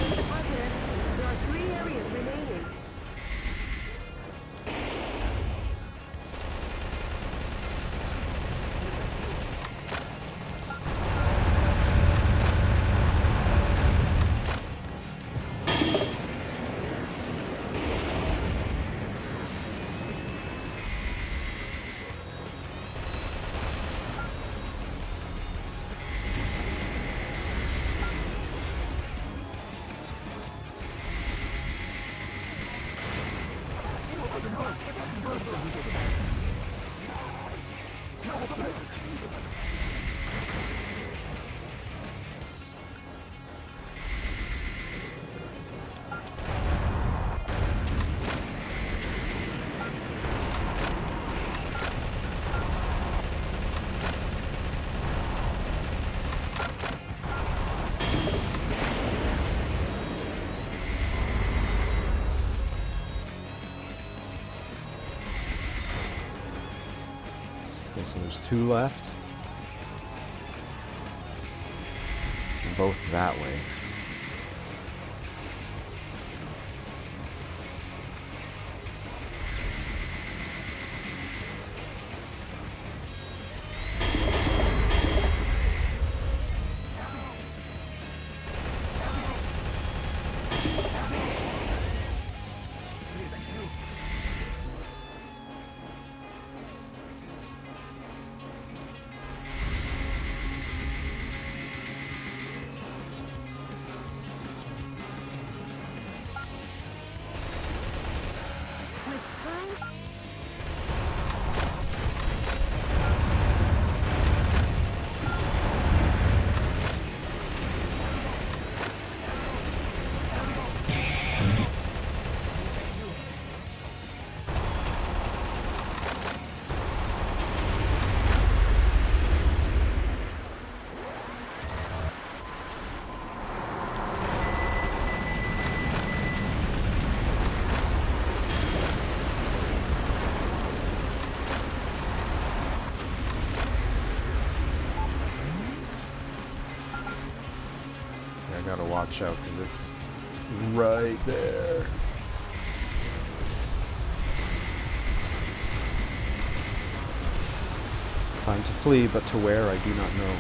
Mr. President, there are 3 areas remaining. Okay, so there's 2 left. And both that way. With time... I gotta watch out because it's right there. Time to flee, but to where I do not know.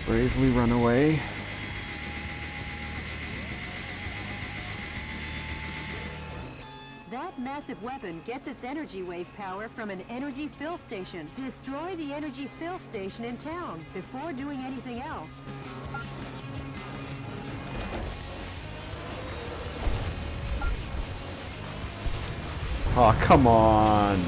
Bravely run away. That massive weapon gets its energy wave power from an energy fill station. Destroy the energy fill station in town before doing anything else. Oh, come on.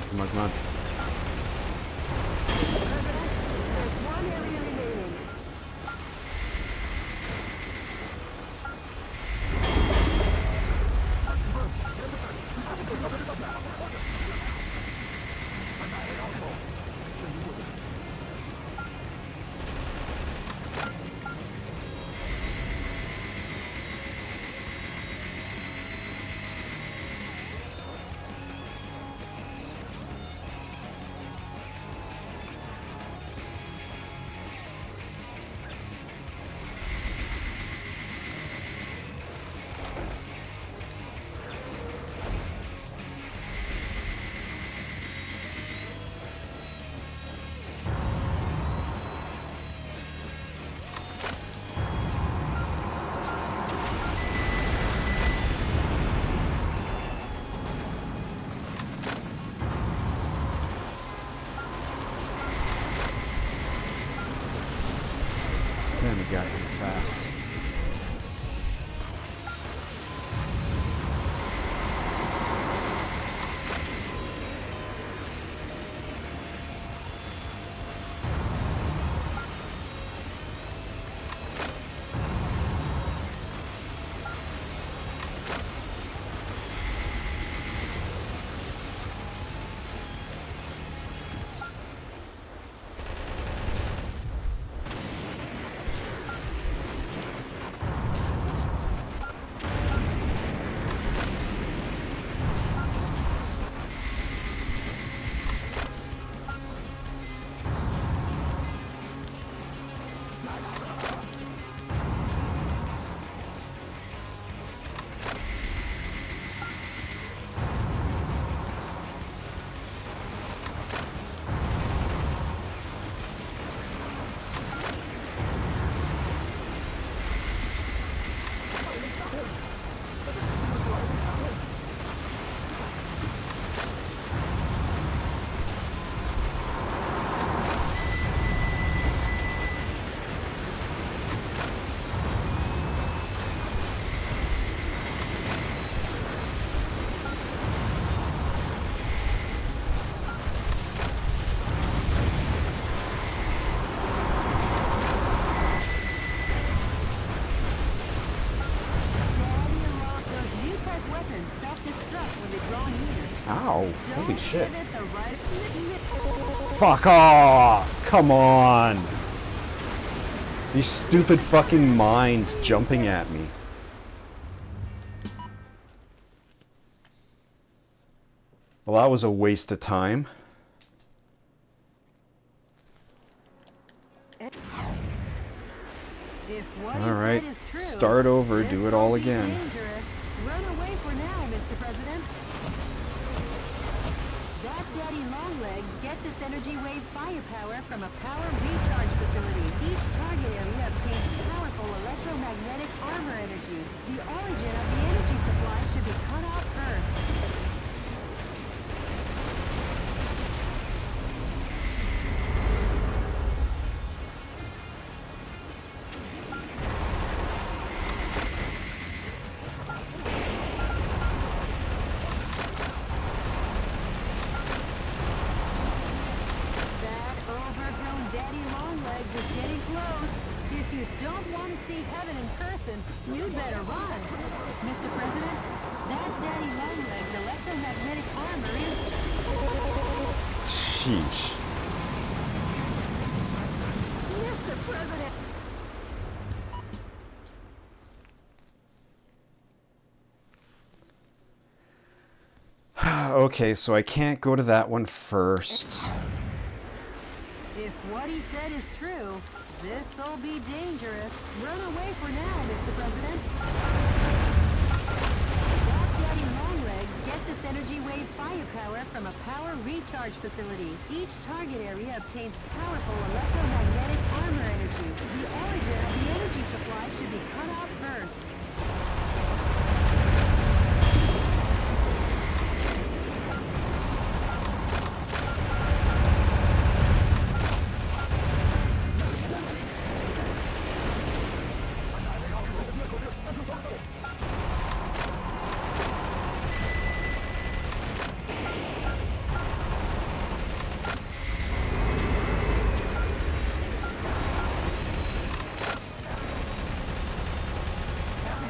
Come on, come on. There's one area remaining. Damn, he got here fast. Ow, holy shit. Fuck off! Come on! These stupid fucking mines jumping at me. Well, that was a waste of time. If what All he right, said is true, start over, this do it will all be again. dangerous. Run away for now, Mr. President. That Daddy Longlegs gets its energy wave firepower from a power recharge facility. Each target area obtains powerful electromagnetic armor energy. The origin of the energy supply should be cut off first. That overgrown Daddy Longlegs is getting close. If you don't want to see heaven in person, you'd better run. Mr. President, that Daddy Longlegs electromagnetic armor is... Sheesh. Mr. President! Okay, so I can't go to that one first. If what he said is true, this'll be dangerous. Run away for now, Mr. President. That Daddy Longlegs gets its energy wave firepower from a power recharge facility. Each target area obtains powerful electromagnetic armor energy. The origin of the energy supply should be cut off first.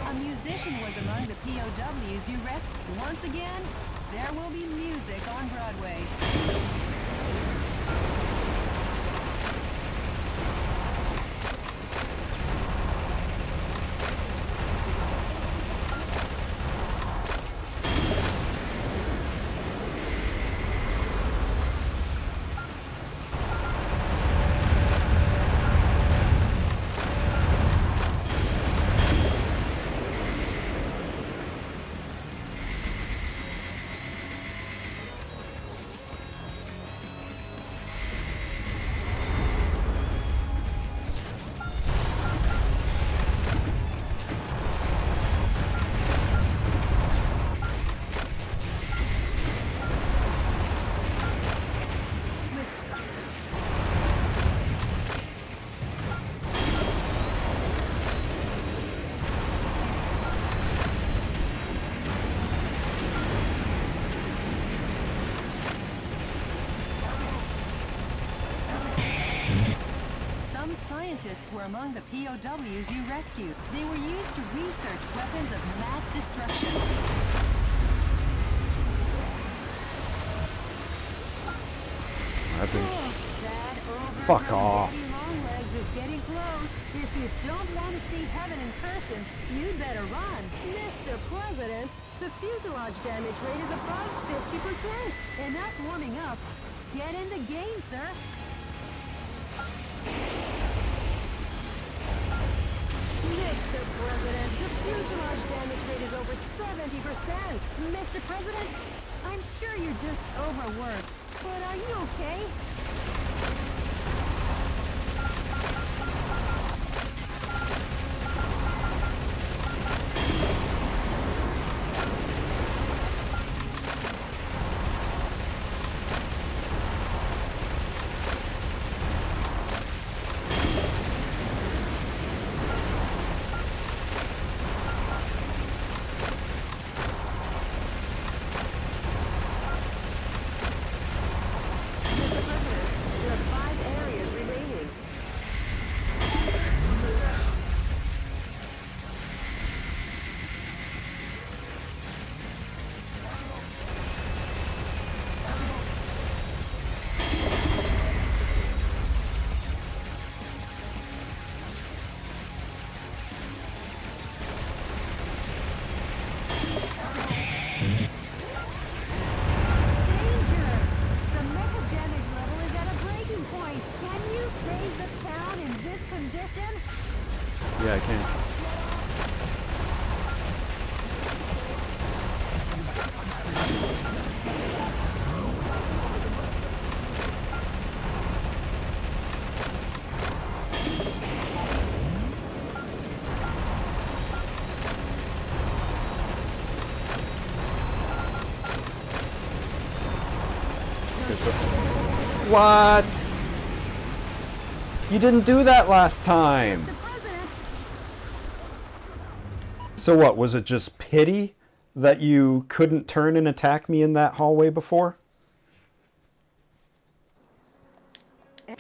A musician was among the POWs you wrecked. Once again, there will be music on Broadway. Some scientists were among the POWs you rescued. They were used to research weapons of mass destruction. That didn't... That overgrown Fuck off. Daddy Longlegs is getting close. If you don't want to see heaven in person, you'd better run. Mr. President, the fuselage damage rate is above 50%. Enough warming up. Get in the game, sir. Mr. President, the fuselage damage rate is over 70%. Mr. President, I'm sure you're just overworked, but are you okay? Mr. President, Yeah, I can. Okay, so what? You didn't do that last time. Mr. President, So what, was it just pity that you couldn't turn and attack me in that hallway before? if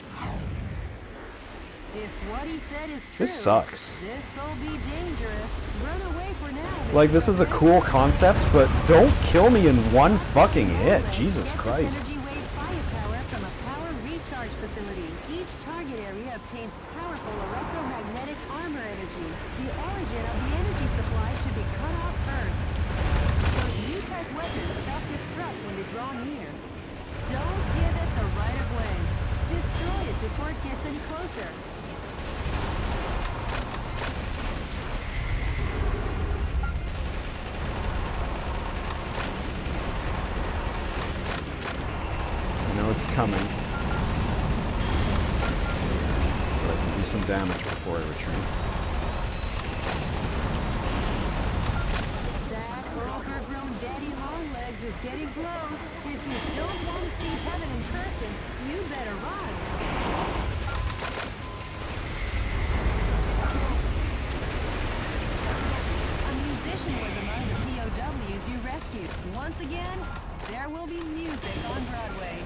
what he said is true, This sucks. this'll be dangerous. Run away for now. Mr. Like, this is a President. cool concept, but don't kill me in one fucking hit. Jesus Gets Christ. Energy wave firepower from a power recharge facility. Each target area obtains powerful electromagnetic armor energy. The origin of the energy supply should be cut off first. Those new type weapons self-destruct when they draw near. Don't give it the right of way. Destroy it before it gets any closer. I know it's coming. But I can do some damage before I retreat. That overgrown daddy longlegs is getting close. If you don't want to see heaven in person, you better run. A musician was among the POWs you rescued. Once again, there will be music on Broadway.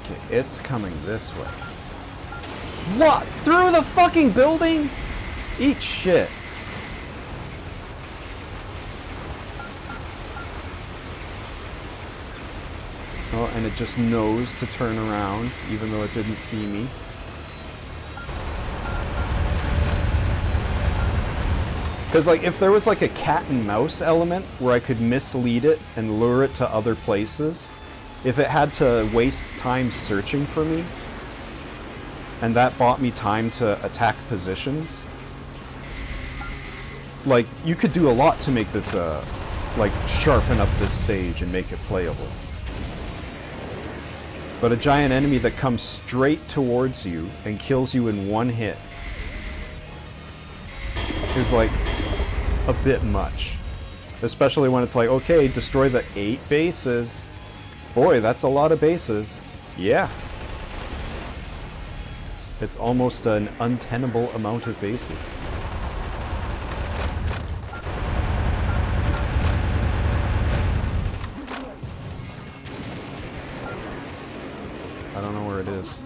Okay, it's coming this way. What? Through the fucking building? Eat shit. Oh, and it just knows to turn around, even though it didn't see me. Because, like, if there was, like, a cat and mouse element where I could mislead it and lure it to other places, if it had to waste time searching for me, and that bought me time to attack positions, like, you could do a lot to make this, like, sharpen up this stage and make it playable. But a giant enemy that comes straight towards you and kills you in one hit is, like, a bit much. Especially when it's like, okay, destroy the 8 bases. Boy, that's a lot of bases. Yeah. It's almost an untenable amount of bases. I don't know where it is.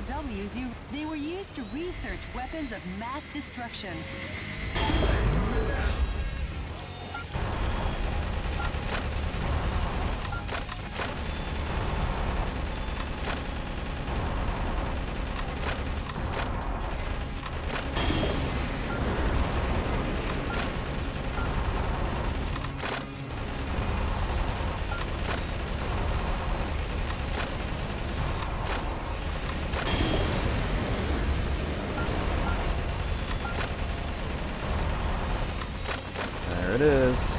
POWs, they were used to research weapons of mass destruction. There it is.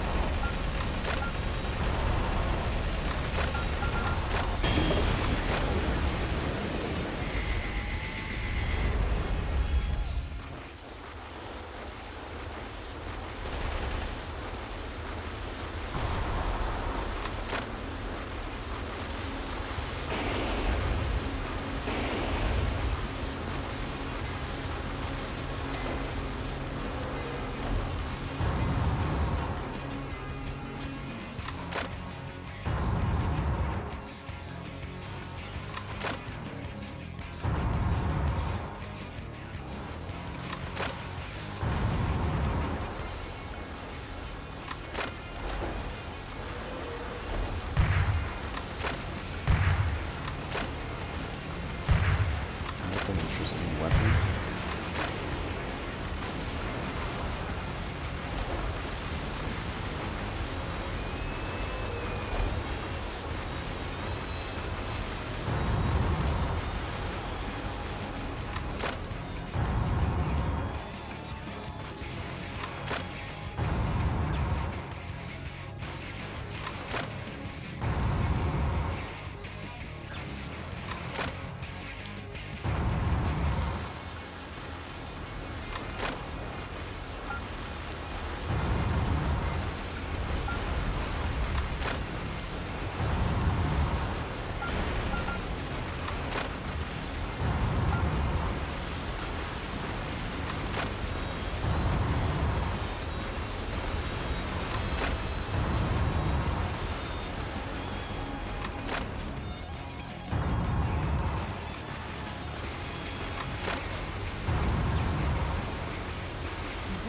That's an interesting weapon.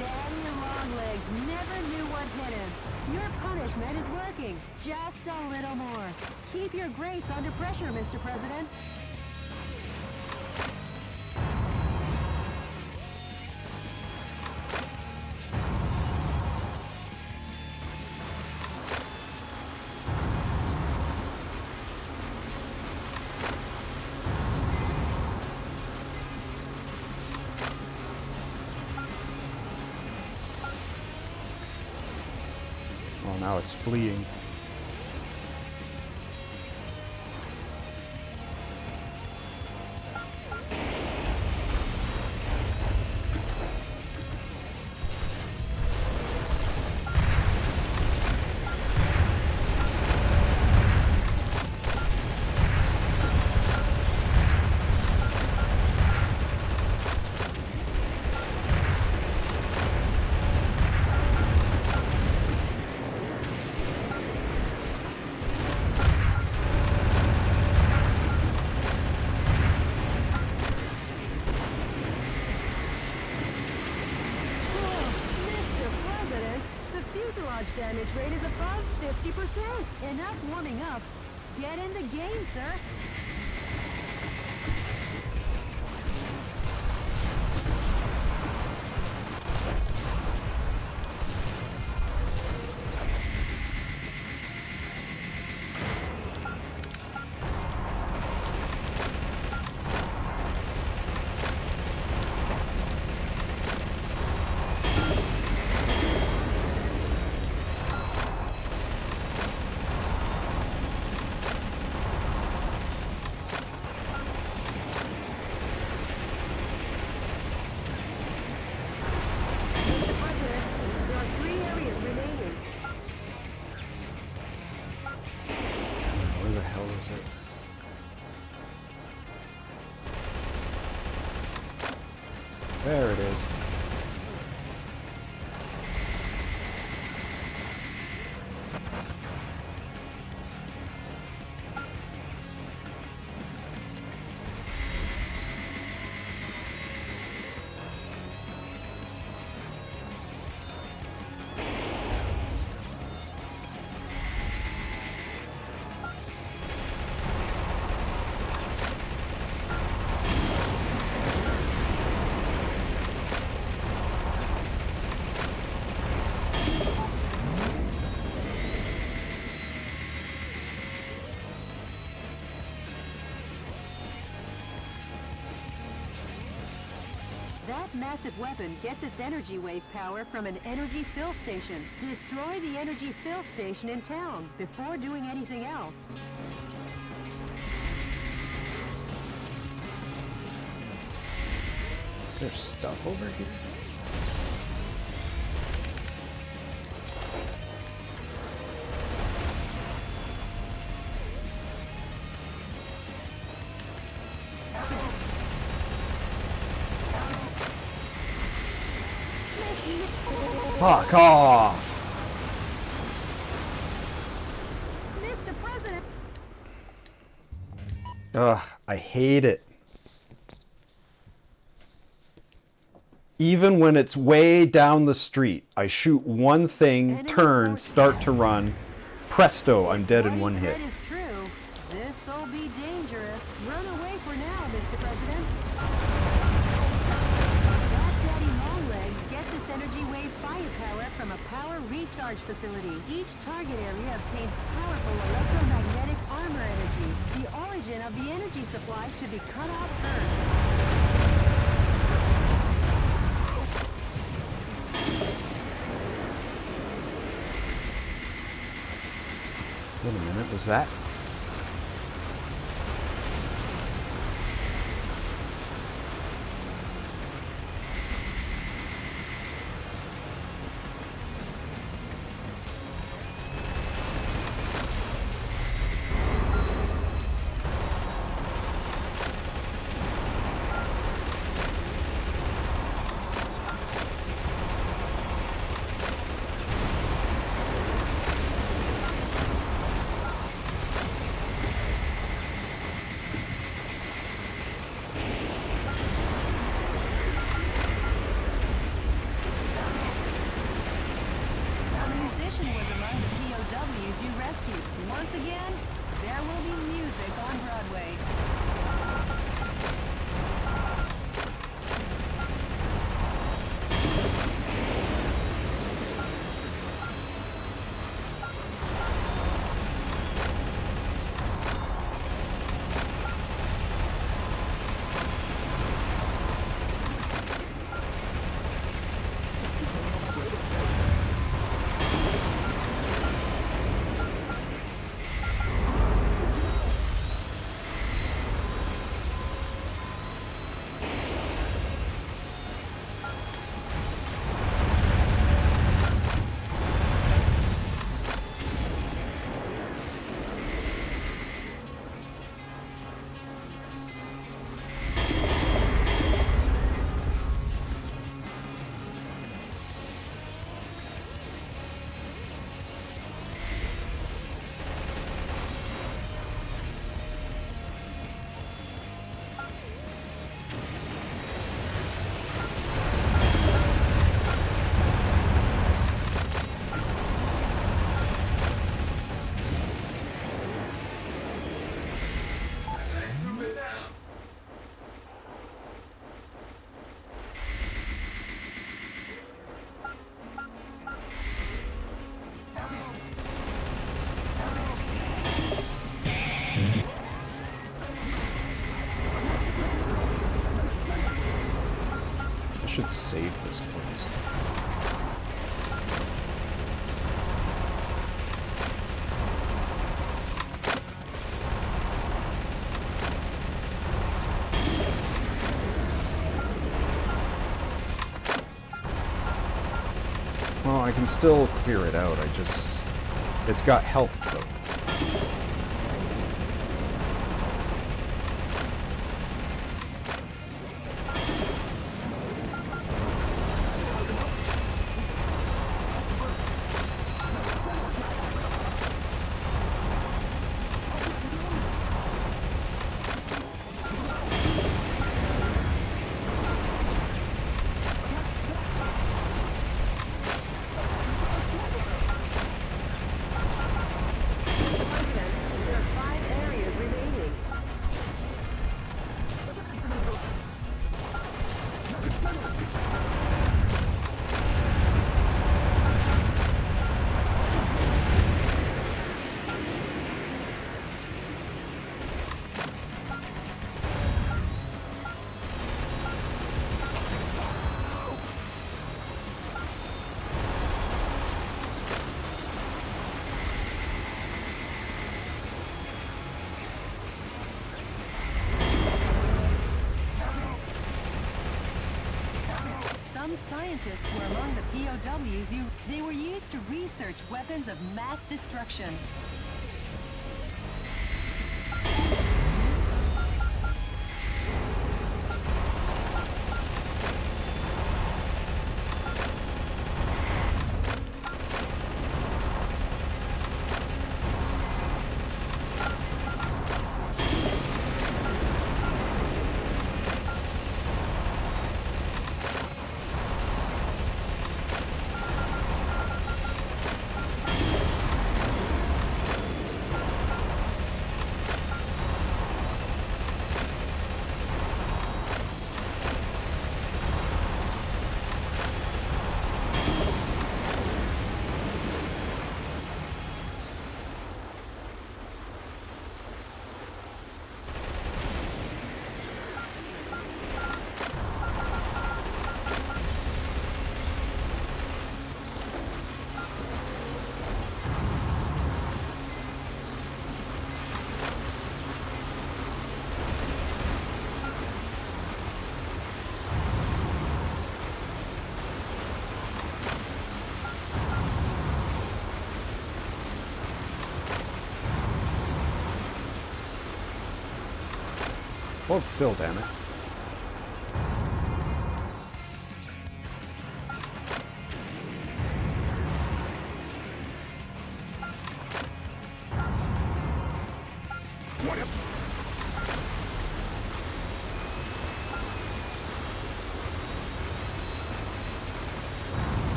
Daddy Longlegs never knew what hit him. Your punishment is working. Just a little more. Keep your grace under pressure, Mr. President. Well, now it's fleeing. Fuselage damage rate is above 50%. Enough warming up. Get in the game, sir. Mr. President, there are 3 areas remaining. Where the hell is it? There it is. That massive weapon gets its energy wave power from an energy fill station. Destroy the energy fill station in town before doing anything else. Is there stuff over here? Fuck off! Mr. President! Ugh, I hate it. Even when it's way down the street, I shoot one thing, turn, start to run. Presto, I'm dead in one hit. What he said is true. This'll be dangerous. Run away for now, Mr. President. That Daddy Longlegs gets its energy wave firepower from a power recharge facility. Each target area obtains powerful electromagnetic armor energy. The origin of the energy supply should be cut off first. Wait a minute, was that? The musician was among the POWs you rescued. Once again, there will be music on Broadway. I should save this place. Well, I can still clear it out. It's got health though. some scientists were among the POWs they were used to research weapons of mass destruction. Hold still, damn it.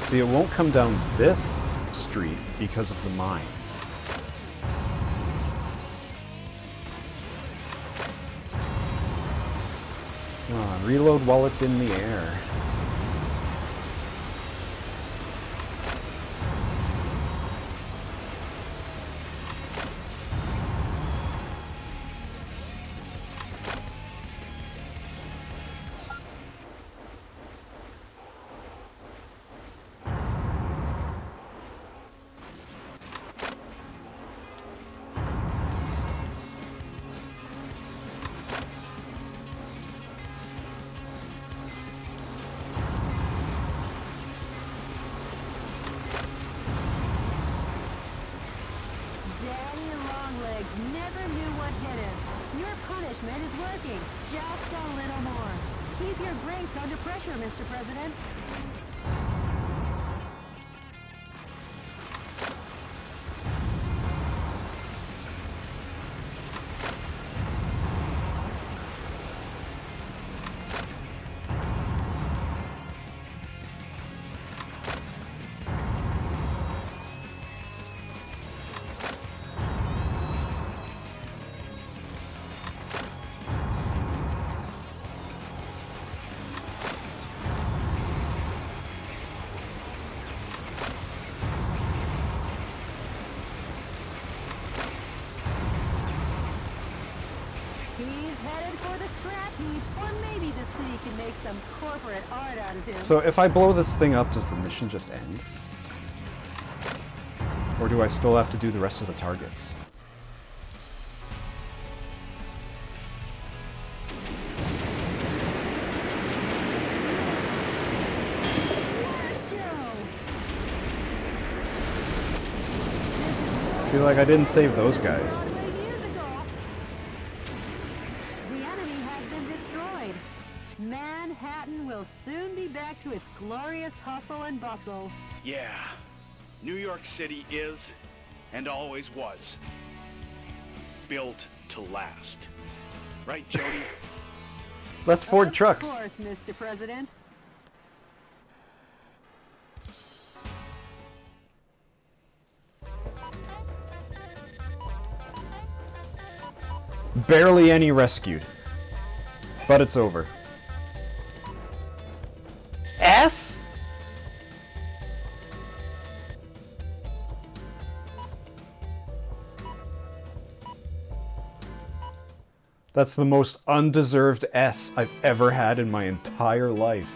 See, it won't come down this street because of the mines. Come on, reload while it's in the air. Never knew what hit him. Your punishment is working. Just a little more. Keep your brace under pressure, Mr. President. Some corporate art out of him. So if I blow this thing up, does the mission just end? Or do I still have to do the rest of the targets? feel like I didn't save those guys. Years ago. The enemy has been destroyed. Manhattan will soon be back to its glorious hustle and bustle. Yeah, New York City is, and always was, built to last. Right, Jody? That's Ford trucks. Of course, Mr. President. Barely any rescued. But it's over. S? That's the most undeserved S I've ever had in my entire life.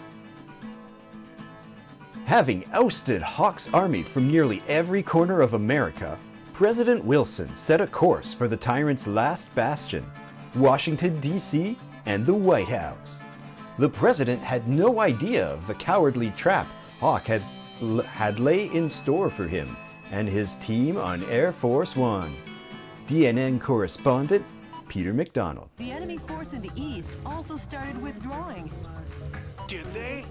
Having ousted Hawk's army from nearly every corner of America, President Wilson set a course for the tyrant's last bastion, Washington, D.C. and the White House. The president had no idea of the cowardly trap Hawk had lay in store for him and his team on Air Force One. DNN correspondent Peter McDonald. The enemy force in the east also started withdrawing. Did they?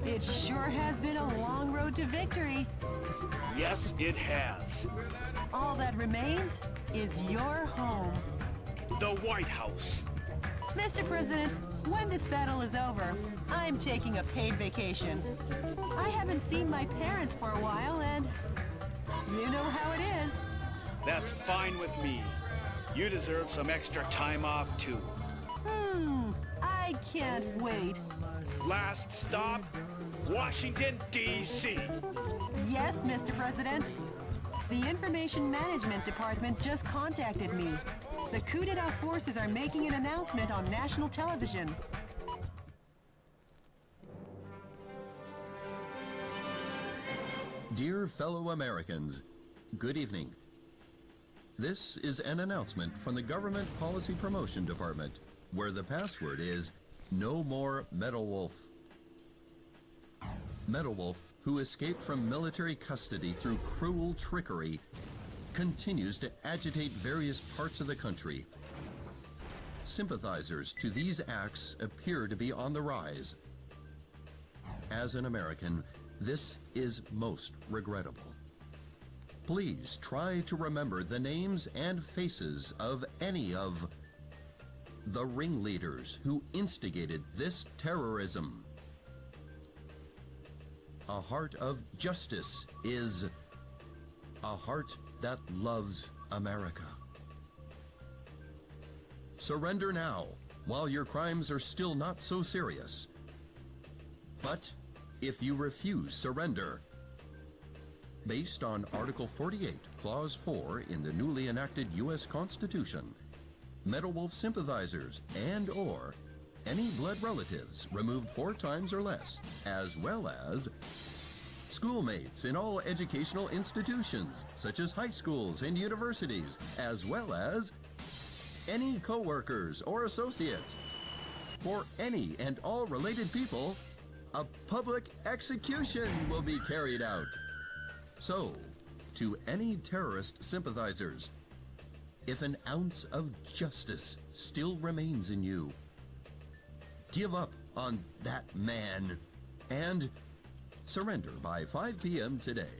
It sure has been a long road to victory. Yes, it has. All that remains is your home. The White House. Mr. President, when this battle is over, I'm taking a paid vacation. I haven't seen my parents for a while, and you know how it is. That's fine with me. You deserve some extra time off, too. I can't wait. Last stop, Washington, D.C. Yes, Mr. President. The Information Management Department just contacted me. The coup d'etat forces are making an announcement on national television. Dear fellow Americans, good evening. This is an announcement from the Government Policy Promotion Department, where the password is No More Metal Wolf. Metal Wolf, who escaped from military custody through cruel trickery, continues to agitate various parts of the country. Sympathizers to these acts appear to be on the rise. As an American, this is most regrettable. Please try to remember the names and faces of any of the ringleaders who instigated this terrorism. A heart of justice is a heart that loves America. Surrender now, while your crimes are still not so serious. But if you refuse surrender, based on Article 48, Clause 4 in the newly enacted U.S. Constitution, Metal Wolf sympathizers and/or any blood relatives removed 4 times or less, as well as schoolmates in all educational institutions, such as high schools and universities, as well as any co-workers or associates. For any and all related people, a public execution will be carried out. So, to any terrorist sympathizers, if an ounce of justice still remains in you, give up on that man and surrender by 5 p.m. today.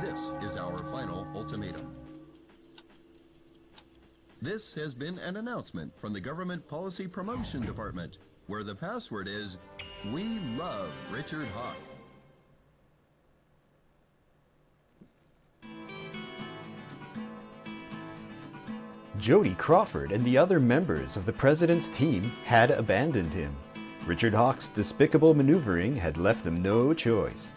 This is our final ultimatum. This has been an announcement from the Government Policy Promotion Department, where the password is We Love Richard Hawk. Jody Crawford and the other members of the president's team had abandoned him. Richard Hawk's despicable maneuvering had left them no choice.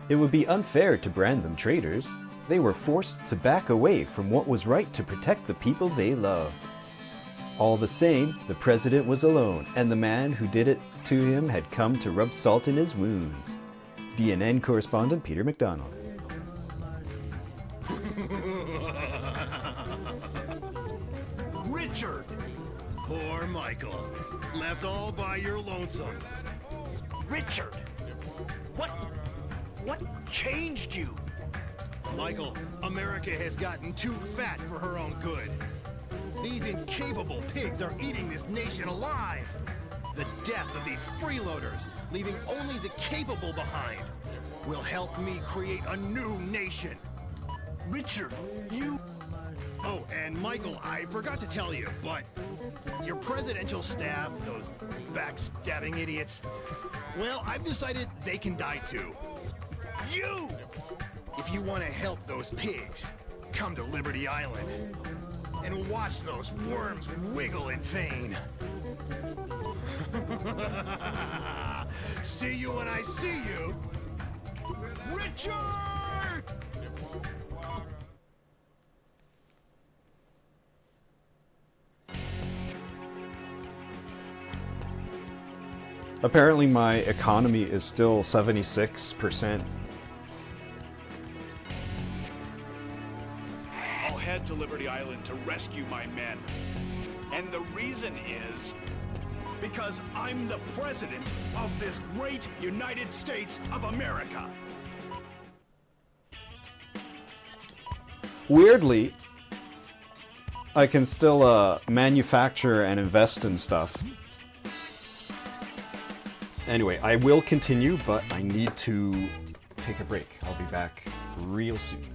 It would be unfair to brand them traitors. They were forced to back away from what was right to protect the people they loved. All the same, the president was alone, and the man who did it to him had come to rub salt in his wounds. DNN correspondent Peter McDonald. Richard! Poor Michael. Left all by your lonesome. Richard! What changed you? Michael, America has gotten too fat for her own good. These incapable pigs are eating this nation alive. The death of these freeloaders, leaving only the capable behind, will help me create a new nation. Richard, you... Oh, and Michael, I forgot to tell you, but your presidential staff, those backstabbing idiots, well, I've decided they can die too. You! If you want to help those pigs, come to Liberty Island and watch those worms wiggle in vain. See you when I see you! Richard! Apparently my economy is still 76%. I'll head to Liberty Island to rescue my men. And the reason is... because I'm the president of this great United States of America. Weirdly, I can still manufacture and invest in stuff. Anyway, I will continue, but I need to take a break. I'll be back real soon.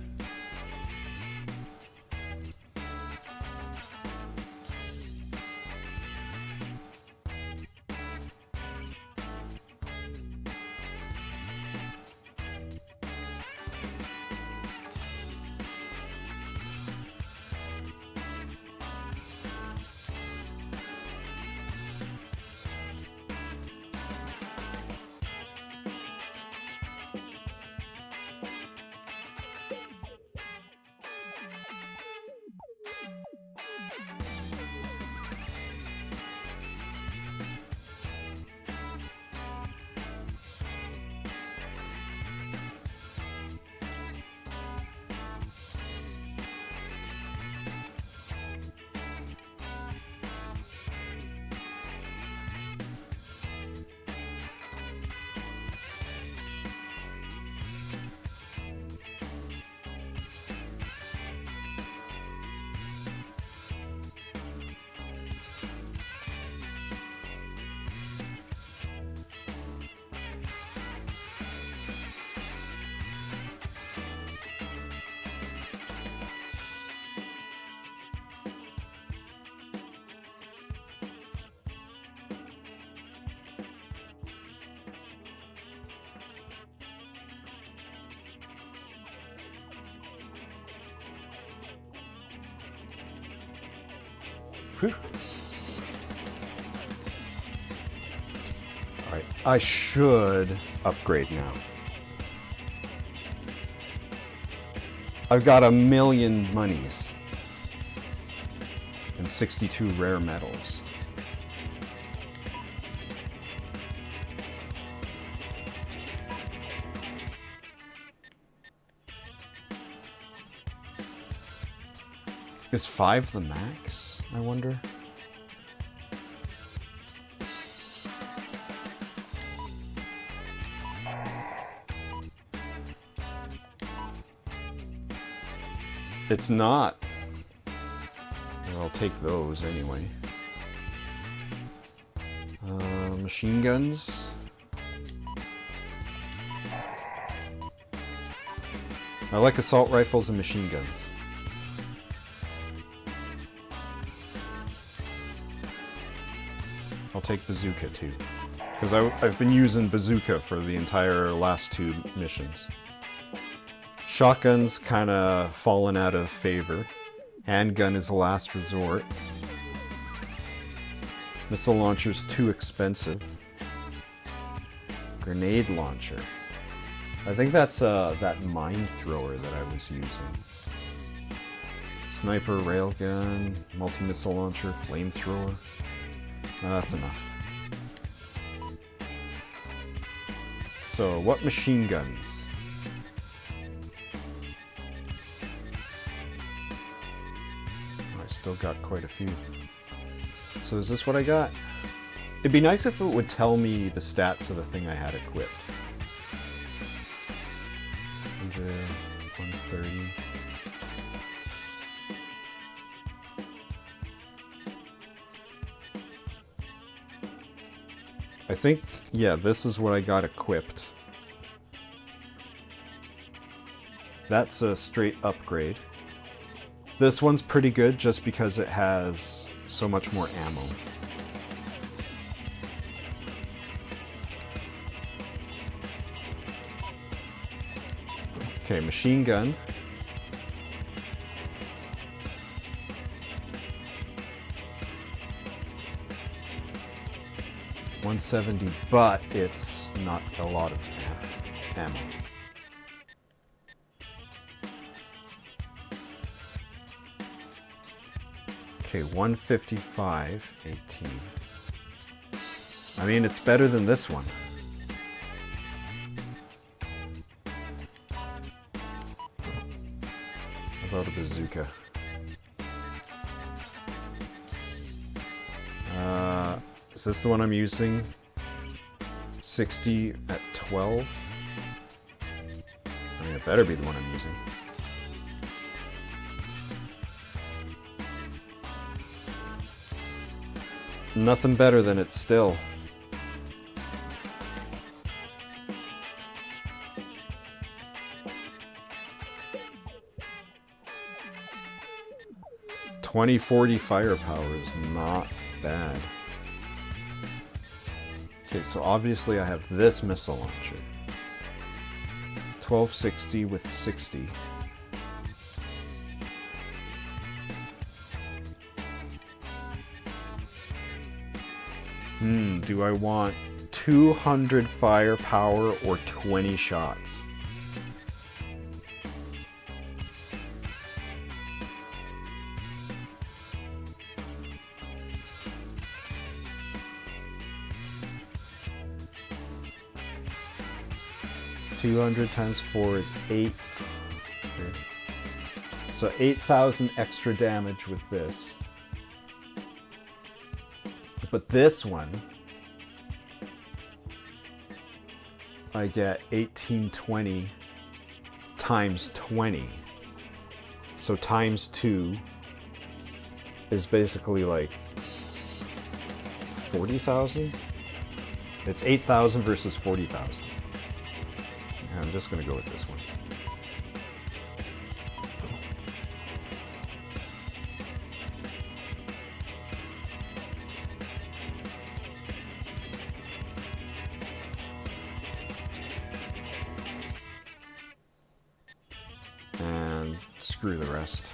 Whew. Alright, I should upgrade now. I've got 1,000,000 monies and 62 rare metals. Is 5 the max? I wonder. It's not. I'll take those anyway. Machine guns. I like assault rifles and machine guns. I'll take bazooka too, because I've been using bazooka for the entire last 2 missions. Shotgun's kind of fallen out of favor. Handgun is a last resort. Missile launcher's too expensive. Grenade launcher. I think that's that mine thrower that I was using. Sniper, railgun, multi-missile launcher, flamethrower. That's enough. So, what machine guns? I still got quite a few. So is this what I got? It'd be nice if it would tell me the stats of the thing I had equipped. 100, 130. I think, yeah, this is what I got equipped. That's a straight upgrade. This one's pretty good just because it has so much more ammo. Okay, machine gun. $170, but it's not a lot of ammo. Okay, 155, 18. I mean, it's better than this one. How about a bazooka? Is this the one I'm using? 60 at 12? I mean, it better be the one I'm using. Nothing better than it still. .2040 firepower is not bad. Okay, so obviously I have this missile launcher. 1260 with 60. Do I want 200 firepower or 20 shots? $200 times 4 is 8. So 8,000 extra damage with this. But this one, I get 1820 times 20. So times 2 is basically like 40,000? It's 8,000 versus 40,000. I'm just going to go with this one. And screw the rest.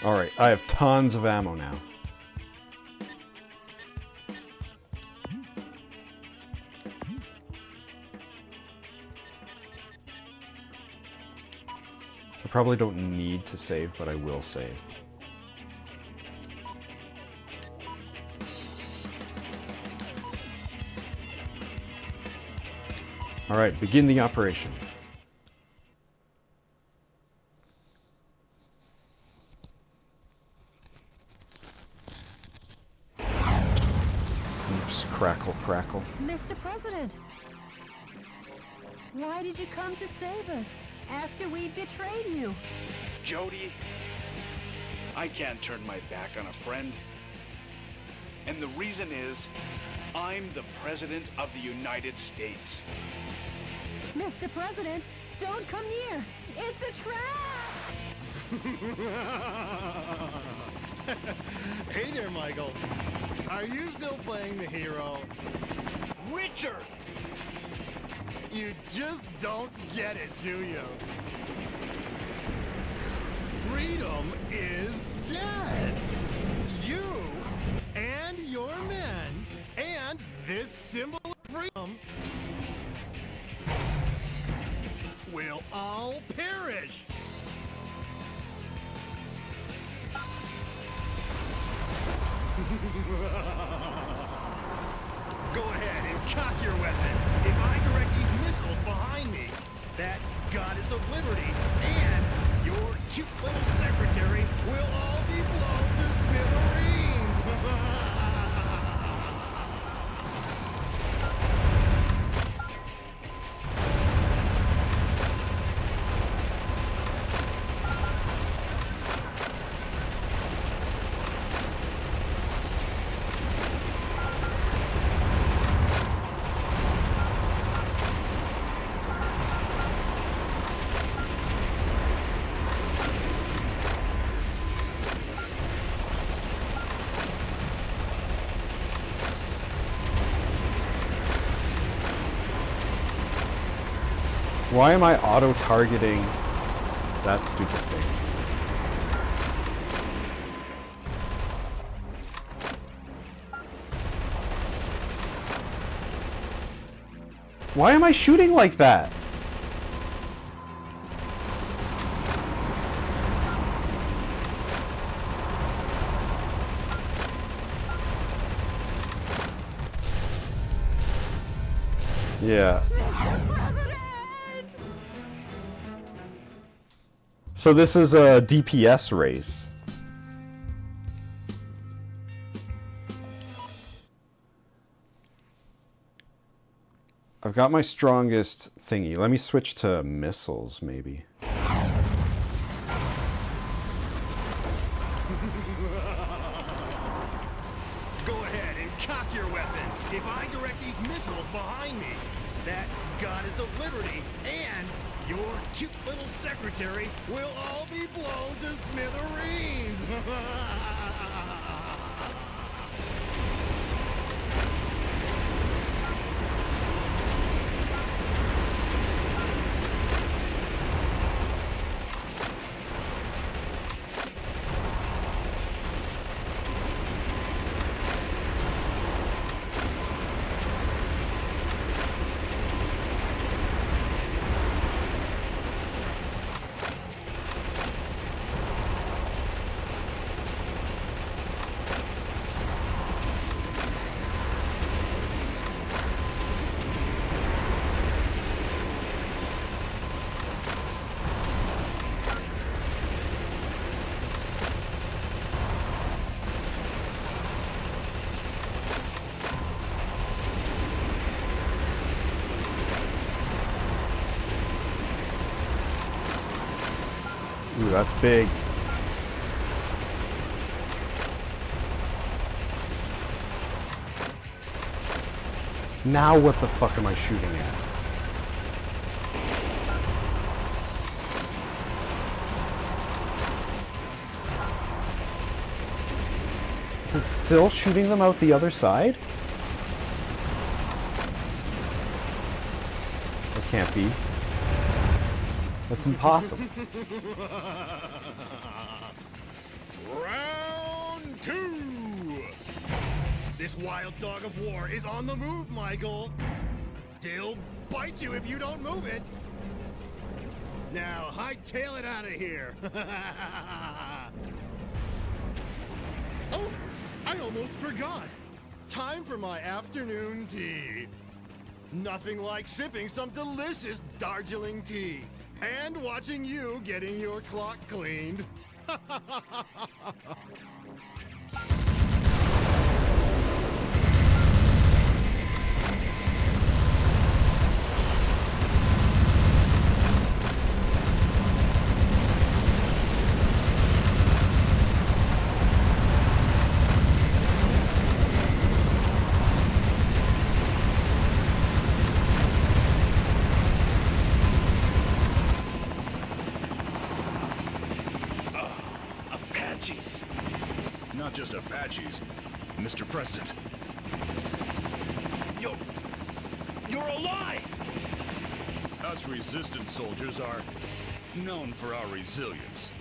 All right, I have tons of ammo now. I probably don't need to save, but I will save. All right, begin the operation. Oops, crackle, crackle. Mr. President, why did you come to save us after we betrayed you? Jody, I can't turn my back on a friend. And the reason is, I'm the President of the United States. Mr. President, don't come near. It's a trap! Hey there, Michael. Are you still playing the hero? Witcher! You just don't get it, do you? Freedom is dead. You and your men and this symbol of freedom will all perish. Go ahead and cock your weapons. If I direct these missiles behind me, that goddess of liberty and your cute little secretary will all be blown to smithereens. Why am I auto-targeting that stupid thing? Why am I shooting like that? Yeah. So this is a DPS race. I've got my strongest thingy. Let me switch to missiles, maybe. Go ahead and cock your weapons. If I direct these missiles behind me, that goddess of liberty and your cute little secretary will all be blown to smithereens. Ooh, that's big. Now what the fuck am I shooting at? Is it still shooting them out the other side? It can't be. That's impossible. Round 2! This wild dog of war is on the move, Michael. He'll bite you if you don't move it. Now, hightail it out of here. Oh, I almost forgot. Time for my afternoon tea. Nothing like sipping some delicious Darjeeling tea. And watching you getting your clock cleaned. not just Apaches, Mr. President. You're alive! Us resistance soldiers are known for our resilience.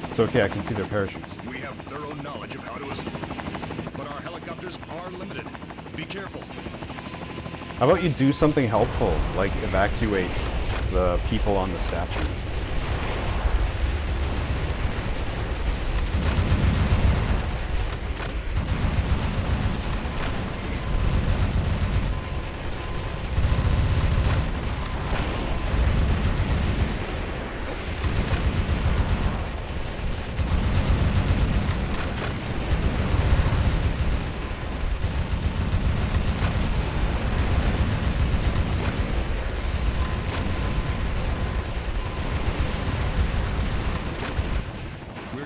It's okay, I can see their parachutes. We have thorough knowledge of how to escape, but our helicopters are limited. Be careful. How about you do something helpful, like evacuate the people on the statue?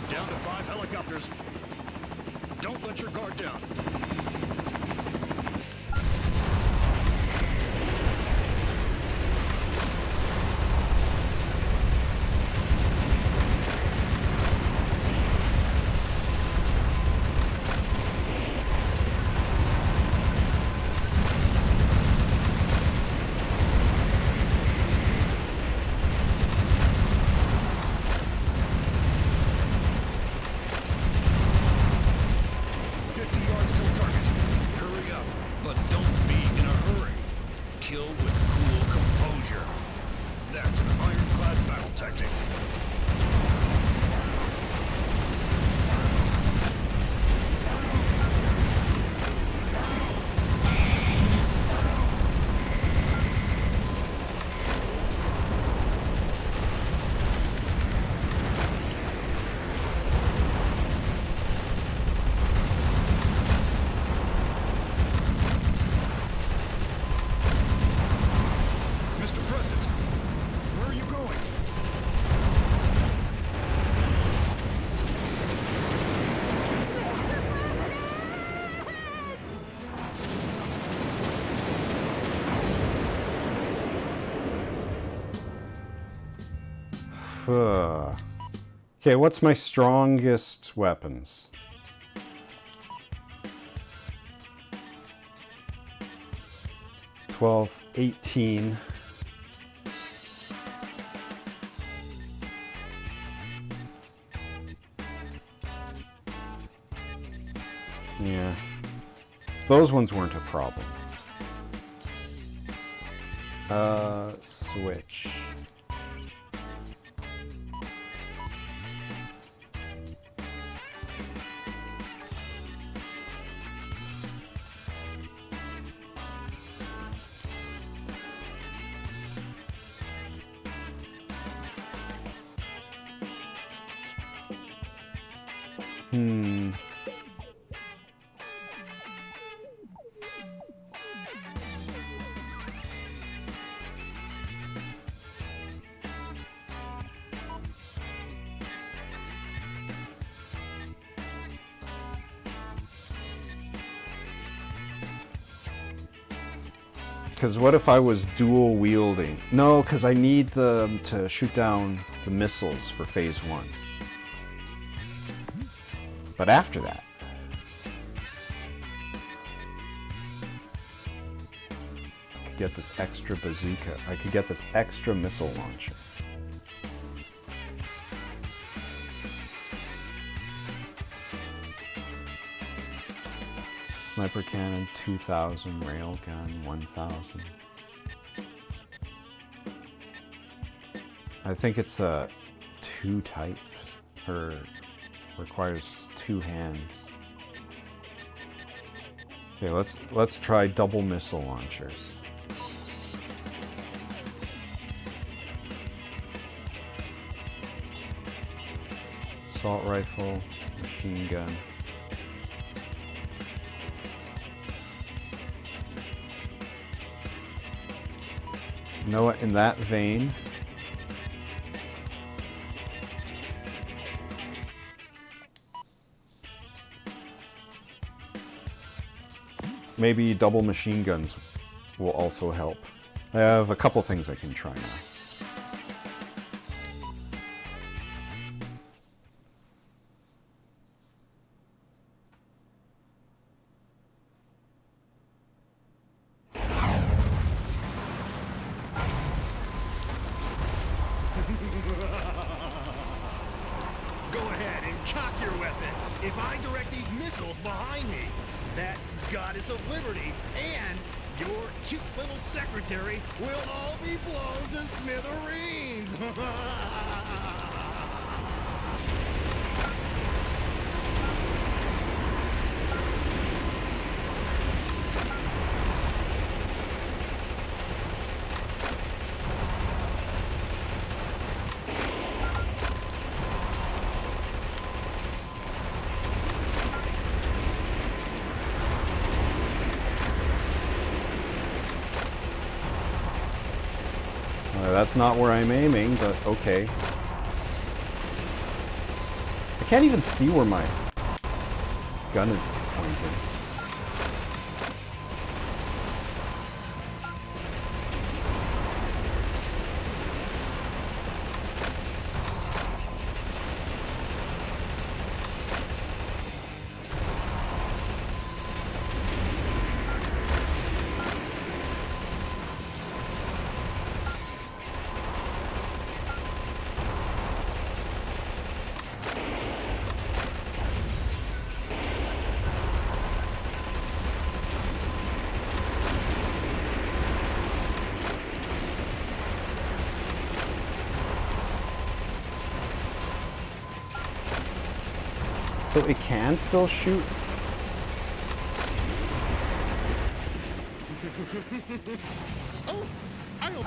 Down to 5 helicopters. Don't let your guard down. That's an ironclad battle tactic. Mr. President, where are you going? Okay, what's my strongest weapons? $12, $18. Yeah, those ones weren't a problem. Switch. Because what if I was dual wielding? No, because I need them to shoot down the missiles for phase 1. But after that, I could get this extra bazooka. I could get this extra missile launcher. Sniper cannon, 2,000. Railgun, 1,000. I think it's 2 types, or requires 2 hands. Okay, let's try double missile launchers. Assault rifle, machine gun. Noah, in that vein, maybe double machine guns will also help. I have a couple things I can try now. Go ahead and cock your weapons. If I direct these missiles behind me, that goddess of liberty and your cute little secretary will all be blown to smithereens. That's not where I'm aiming, but okay. I can't even see where my gun is pointing. So it can still shoot? Oh, I don't...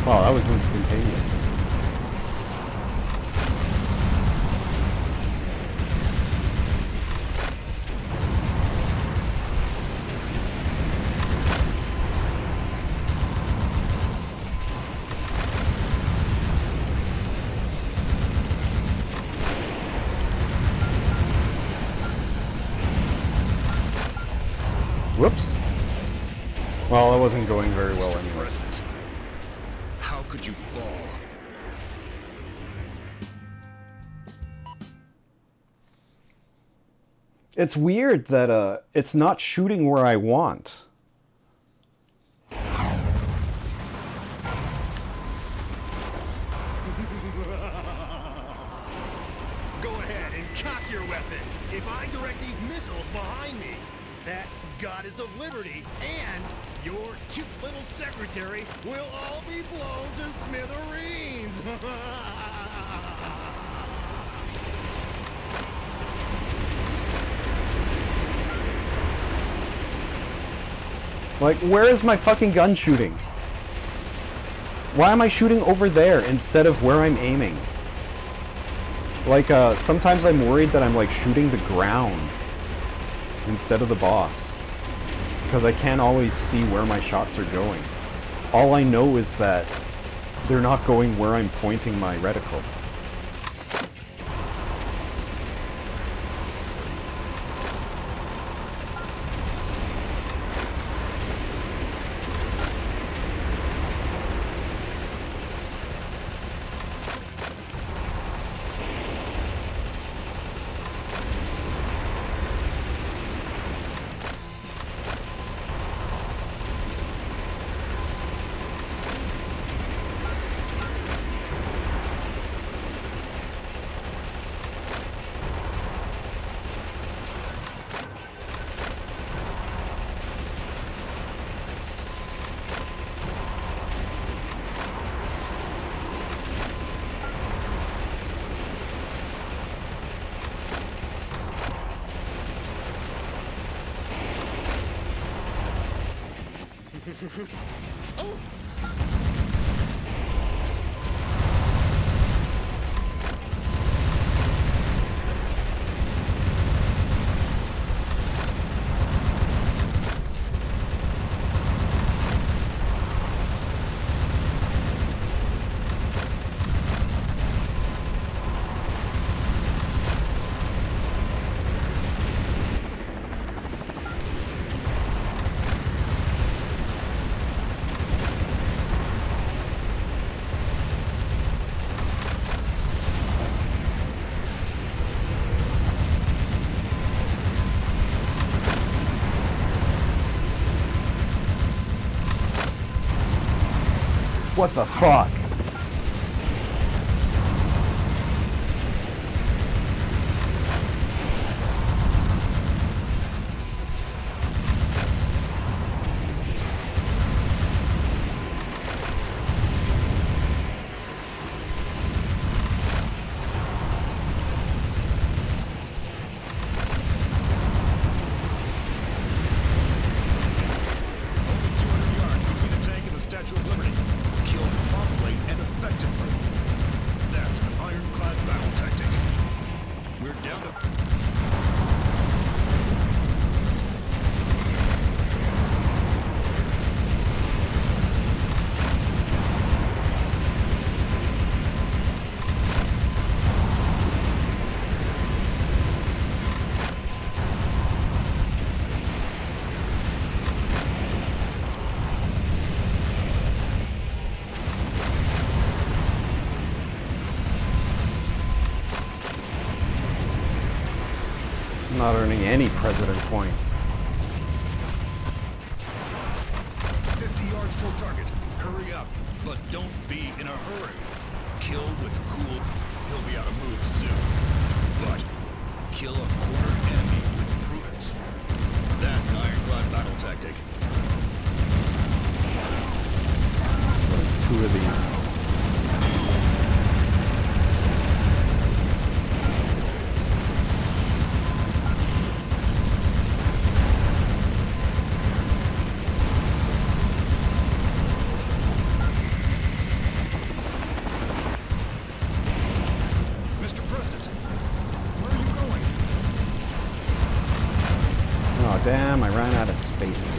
Wow, that was instantaneous. Whoops. Well, that wasn't going very well Mr. anyway. President, how could you fall? It's weird that it's not shooting where I want. Go ahead and cock your weapons. If I direct these missiles behind me, that goddess of liberty and your cute little secretary will all be blown to smithereens. Like, where is my fucking gun shooting? Why am I shooting over there instead of where I'm aiming? Like, sometimes I'm worried that I'm, like, shooting the ground instead of the boss. Because I can't always see where my shots are going. All I know is that they're not going where I'm pointing my reticle. Oh! What the fuck? Only 200 yards between the tank and the Statue of Liberty. Kill promptly and effectively. That's an ironclad battle tactic. We're down to... I'm not earning any president points. 50 yards till target. Hurry up, but don't be in a hurry. Kill with cool. He'll be out of move soon. But kill a cornered enemy with prudence. That's an ironclad battle tactic. There's two of these. Mr. President, where are you going? Oh damn, I ran out of space again.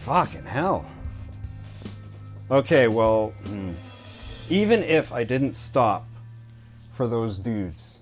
Fucking hell. Okay, well, even if I didn't stop for those dudes,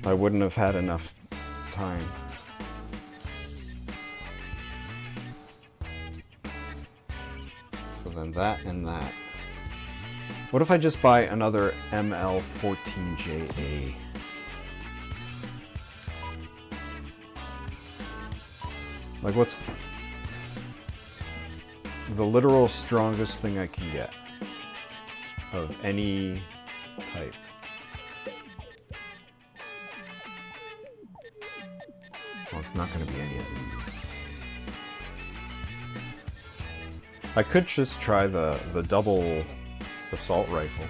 I wouldn't have had enough time. So then that and that. What if I just buy another ML14JA? Like, what's the literal strongest thing I can get of any type? Well, it's not going to be any of these. I could just try the double assault rifle.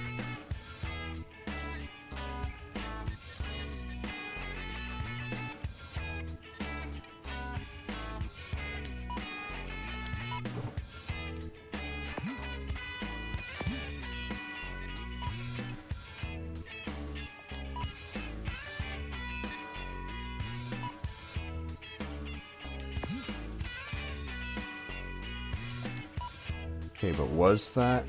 Okay, but was that?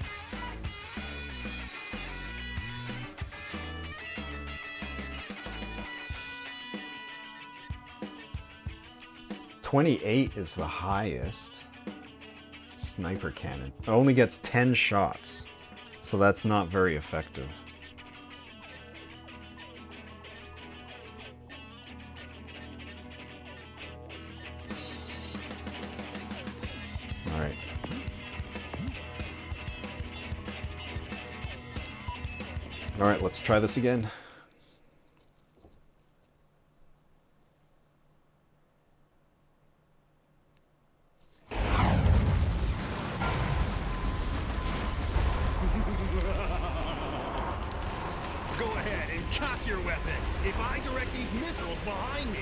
.28 is the highest sniper cannon. It only gets 10 shots, so that's not very effective. All right. Alright, let's try this again. Go ahead and cock your weapons. If I direct these missiles behind me,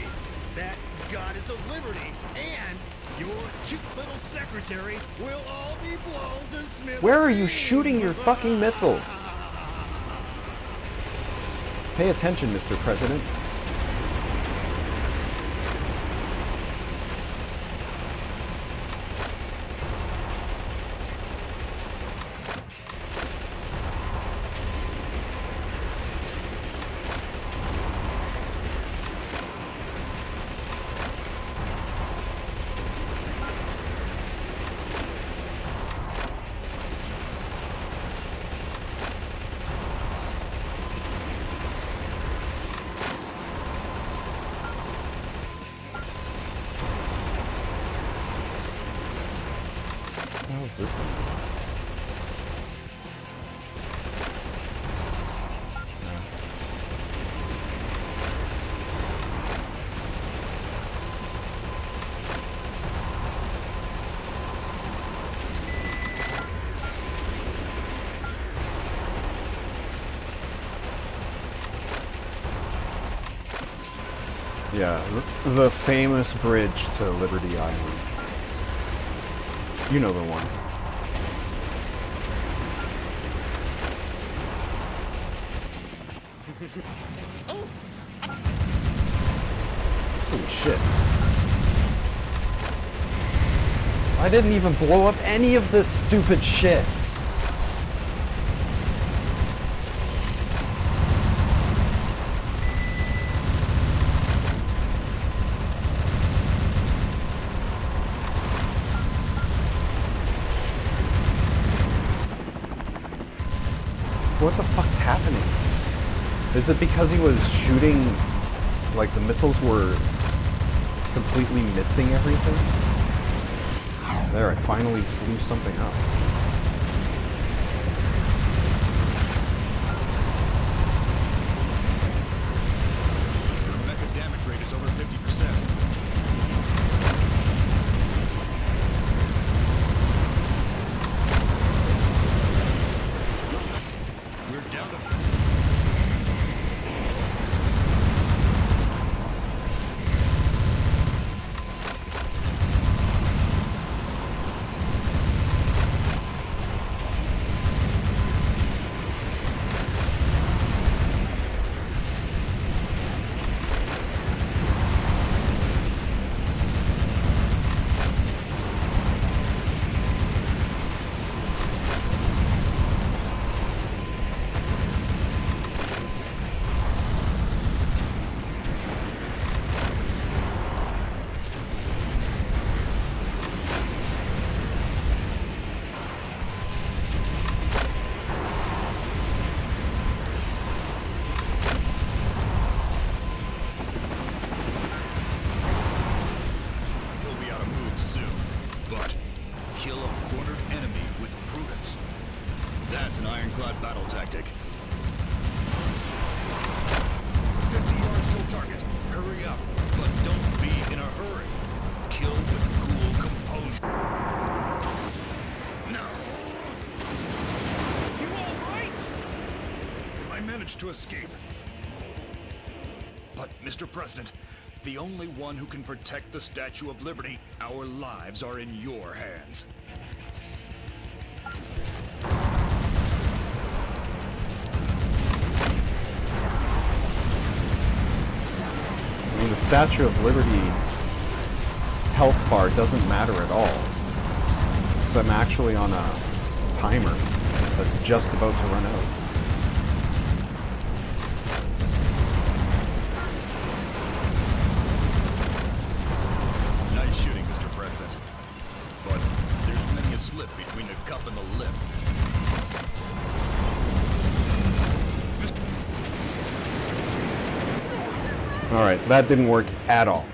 that goddess of liberty and your cute little secretary will all be blown to smithereens. Where are you shooting your fucking missiles? Pay attention, Mr. President. What is this thing? Yeah, the famous bridge to Liberty Island. You know the one. Holy shit. I didn't even blow up any of this stupid shit. What the fuck's happening? Is it because he was shooting, like the missiles were completely missing everything? There, I finally blew something up. Your mecha damage rate is over 50%. We're down to... He'll be out of move soon. But kill a cornered enemy with prudence. That's an ironclad battle tactic. 50 yards till target. Hurry up, but don't be in a hurry. Kill with cool composure. No! You all right? I managed to escape. But, Mr. President, the only one who can protect the Statue of Liberty, our lives are in your hands. I mean, the Statue of Liberty health bar doesn't matter at all. Because I'm actually on a timer that's just about to run out. Nice shooting, Mr. President. But there's many a slip between the cup and the lip. Alright, that didn't work at all.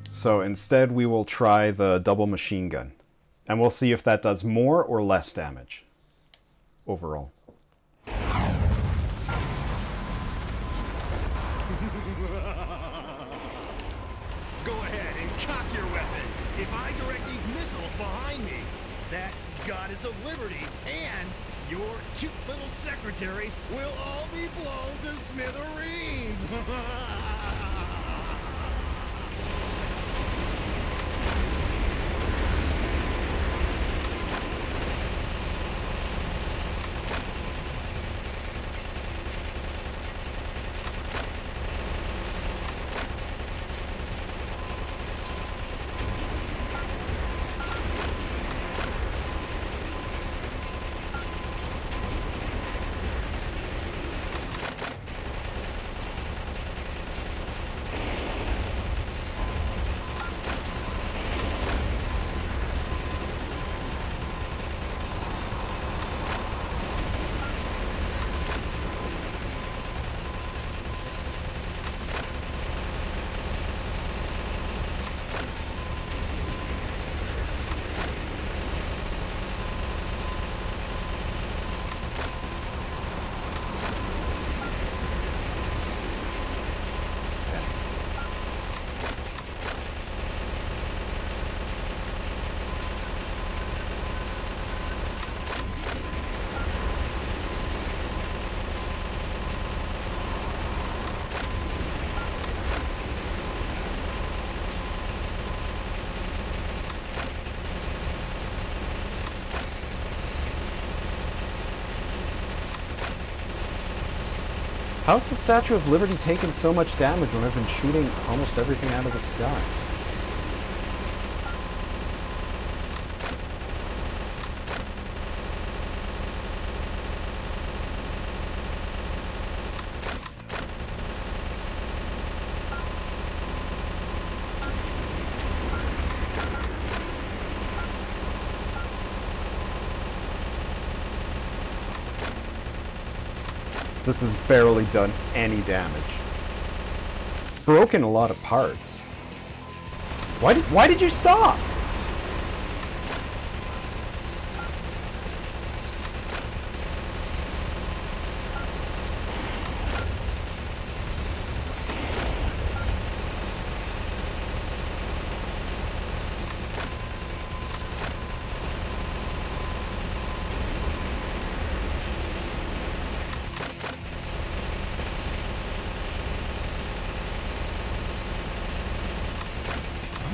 So instead we will try the double machine gun. And we'll see if that does more or less damage. overall. Go ahead and cock your weapons. If I direct these missiles behind me, that goddess of liberty and your cute little secretary will all be blown to smithereens. How's the Statue of Liberty taken so much damage when I've been shooting almost everything out of the sky? This has barely done any damage. It's broken a lot of parts. Why did you stop?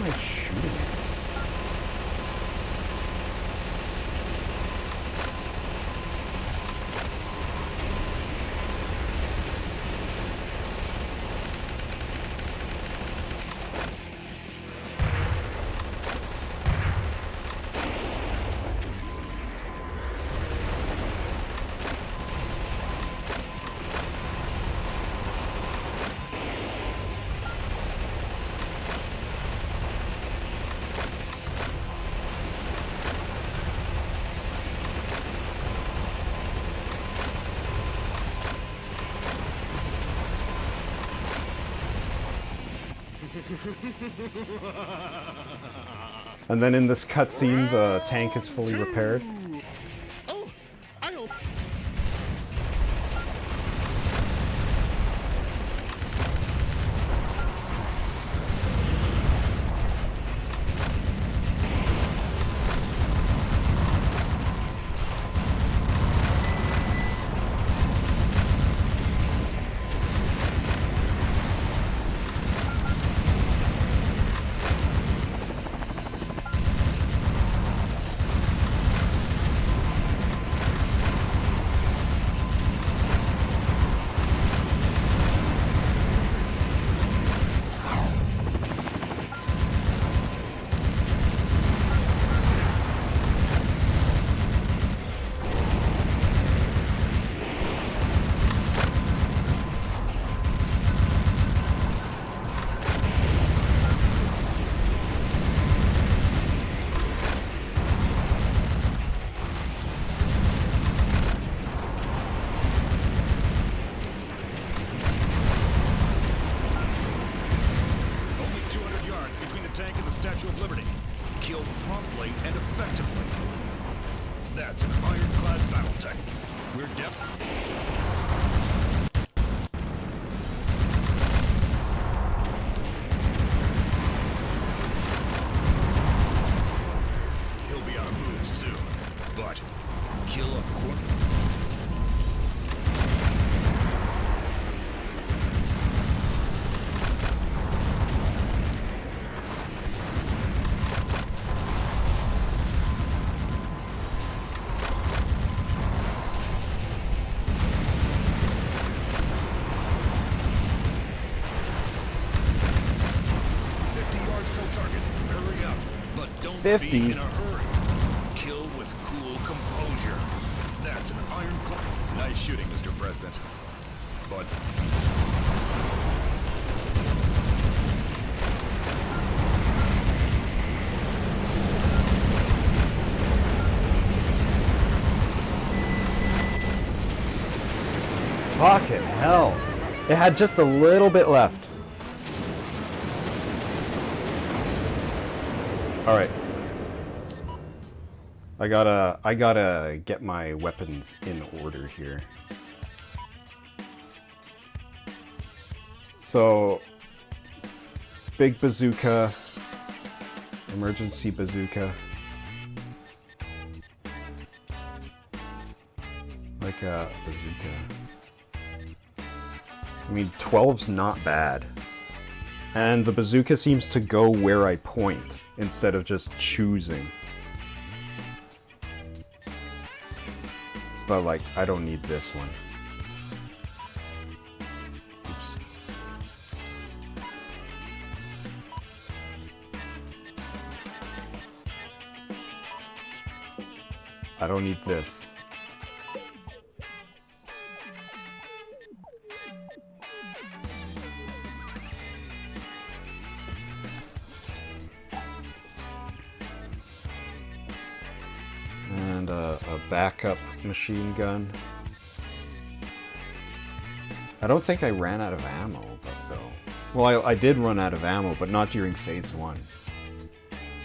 Why am I shooting at? And then in this cutscene, the tank is fully repaired. Oh, I don't. Don't be 50. in a hurry. Kill with cool composure. That's an ironclad. Nice shooting, Mr. President. But Fucking hell. It had just a little bit left. Alright. I gotta get my weapons in order here. So, big bazooka, emergency bazooka. Like a bazooka. I mean, 12's not bad. And the bazooka seems to go where I point, instead of just choosing. But, like, I don't need this one. Oops. I don't need this. And a backup machine gun. I don't think I ran out of ammo, but though. Well, I did run out of ammo, but not during phase 1.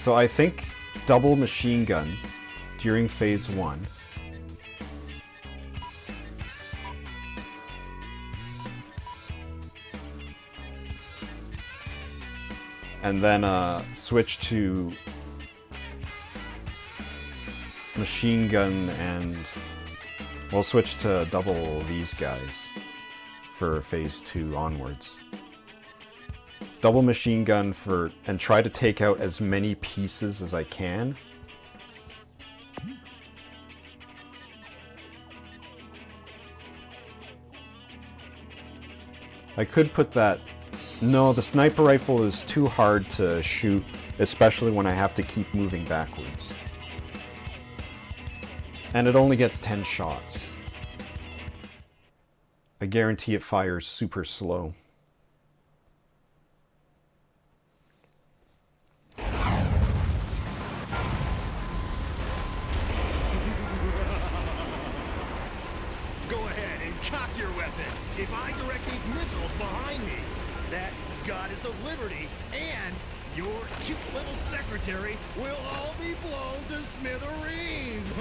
So I think double machine gun during phase 1. And then switch to machine gun and we'll switch to double these guys for phase 2 onwards. Double machine gun for and try to take out as many pieces as I can. I could put that. No, the sniper rifle is too hard to shoot, especially when I have to keep moving backwards. And it only gets 10 shots. I guarantee it fires super slow. Go ahead and cock your weapons. If I direct these missiles behind me, that goddess of liberty and your cute little secretary will all be blown to smithereens.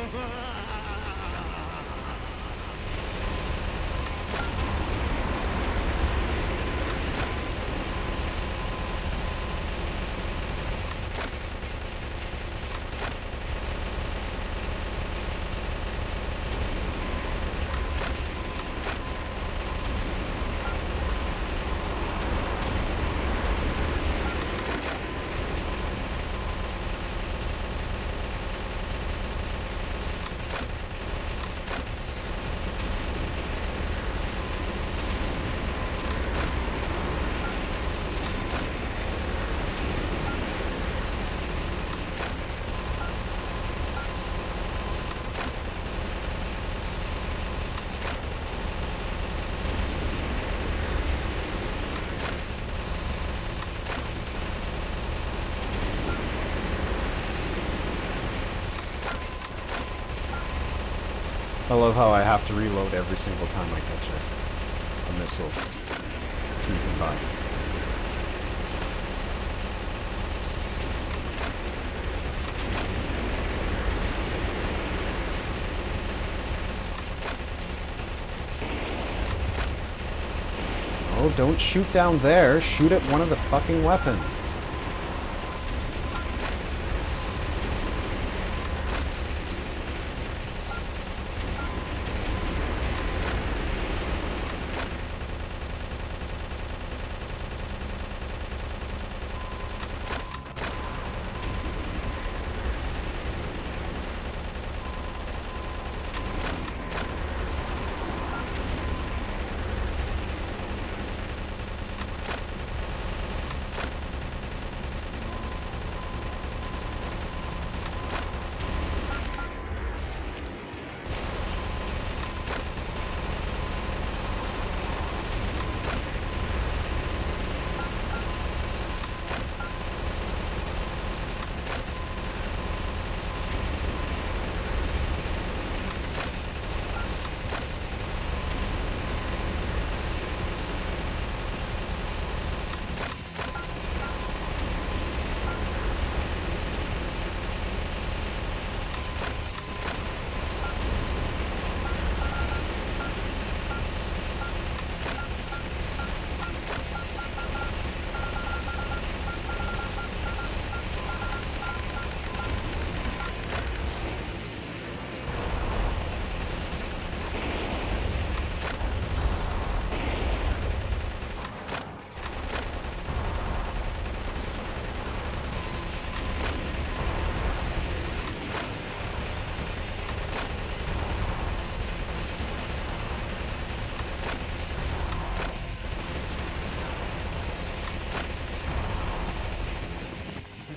I love how I have to reload every single time I catch a missile sneaking by. Oh, don't shoot down there. Shoot at one of the fucking weapons.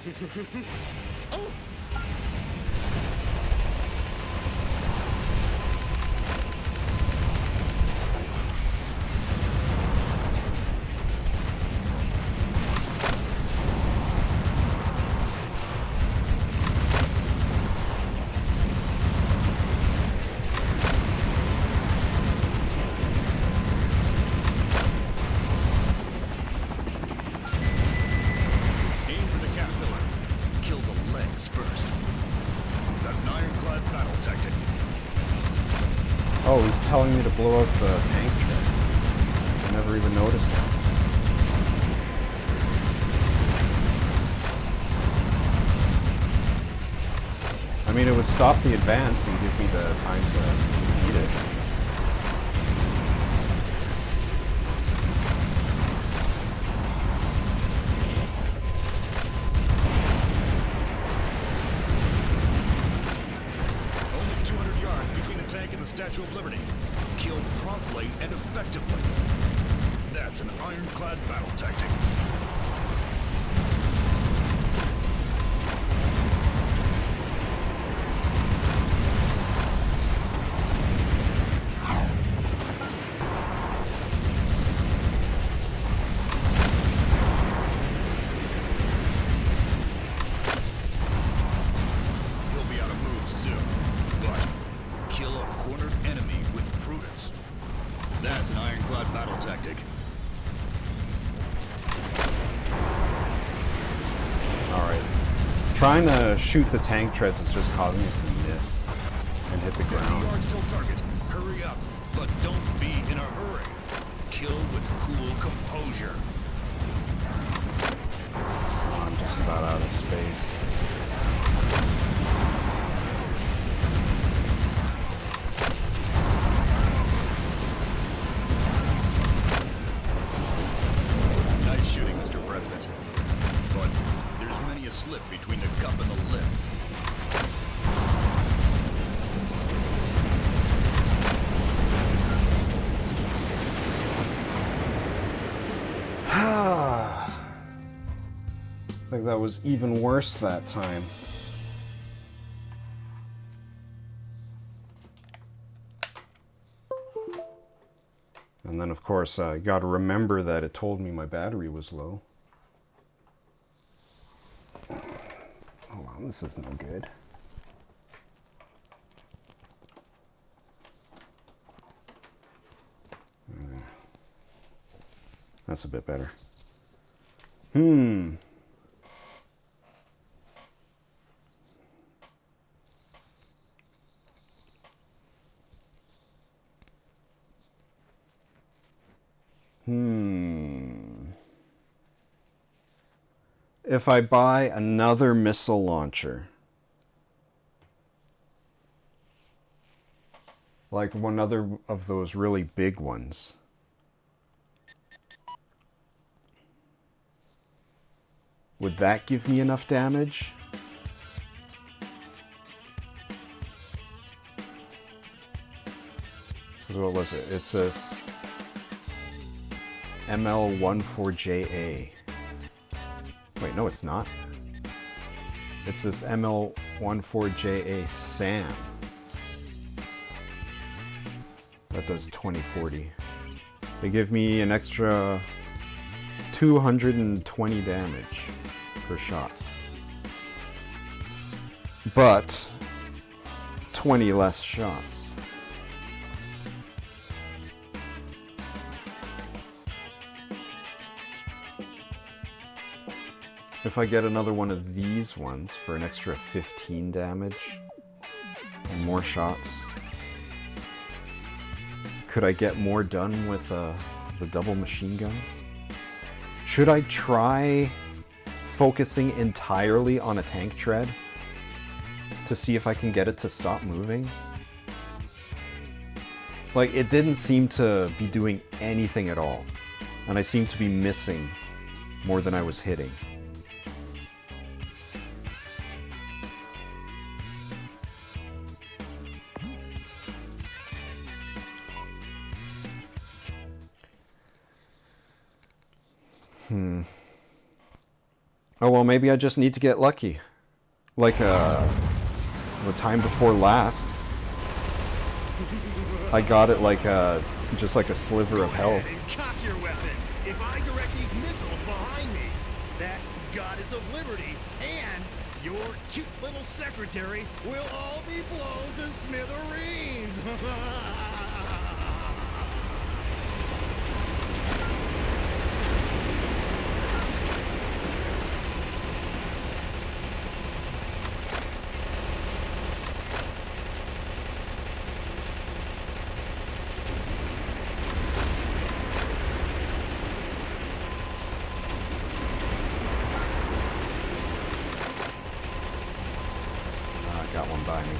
Aim for the caterpillar. Kill the legs first. That's an ironclad battle tactic. Oh, he's telling me to blow up the tank tread. I never even noticed that. I mean, it would stop the advance and give me the time to defeat it. Only 200 yards between the tank and the Statue of Liberty. Kill promptly and effectively. That's an ironclad battle tactic. He'll be out of moves soon, but kill a cornered enemy with prudence. That's an ironclad battle tactic. Alright. Trying to shoot the tank treads is just causing it to miss and hit the 50 ground. yards till target. Hurry up, but don't be in a hurry. Kill with cool composure. Oh, I'm just about out of space. Nice shooting, Mr. President. But there's many a slip between the cup and the lip. I think that was even worse that time. And then, of course, I got to remember that it told me my battery was low. Hold on, this is no good. That's a bit better. If I buy another missile launcher, like one other of those really big ones, would that give me enough damage? What was it? It's this ML14JA. Wait, no, it's not. It's this ML14JA SAM. That does 2040. They give me an extra 220 damage per shot. But 20 less shots. If I get another one of these ones for an extra 15 damage and more shots, could I get more done with the double machine guns? Should I try focusing entirely on a tank tread to see if I can get it to stop moving? Like, it didn't seem to be doing anything at all, and I seemed to be missing more than I was hitting. Oh, well, maybe I just need to get lucky. Like, the time before last. I got it like, just like a sliver of health. Go ahead and cock your weapons. If I direct these missiles behind me, that goddess of liberty and your cute little secretary will all be blown to smithereens. Got one by me.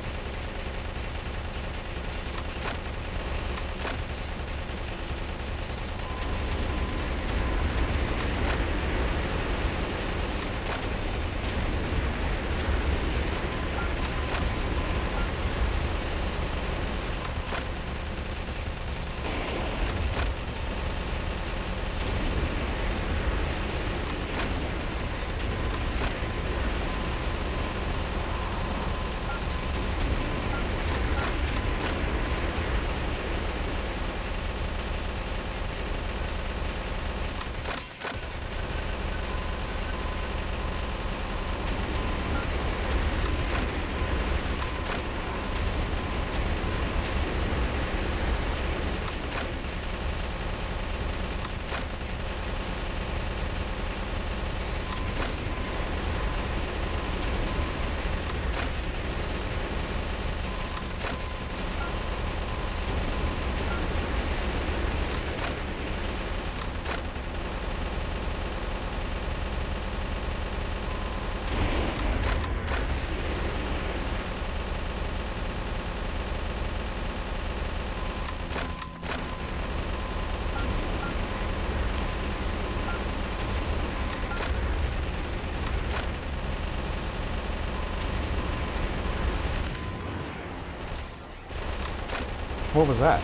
What was that?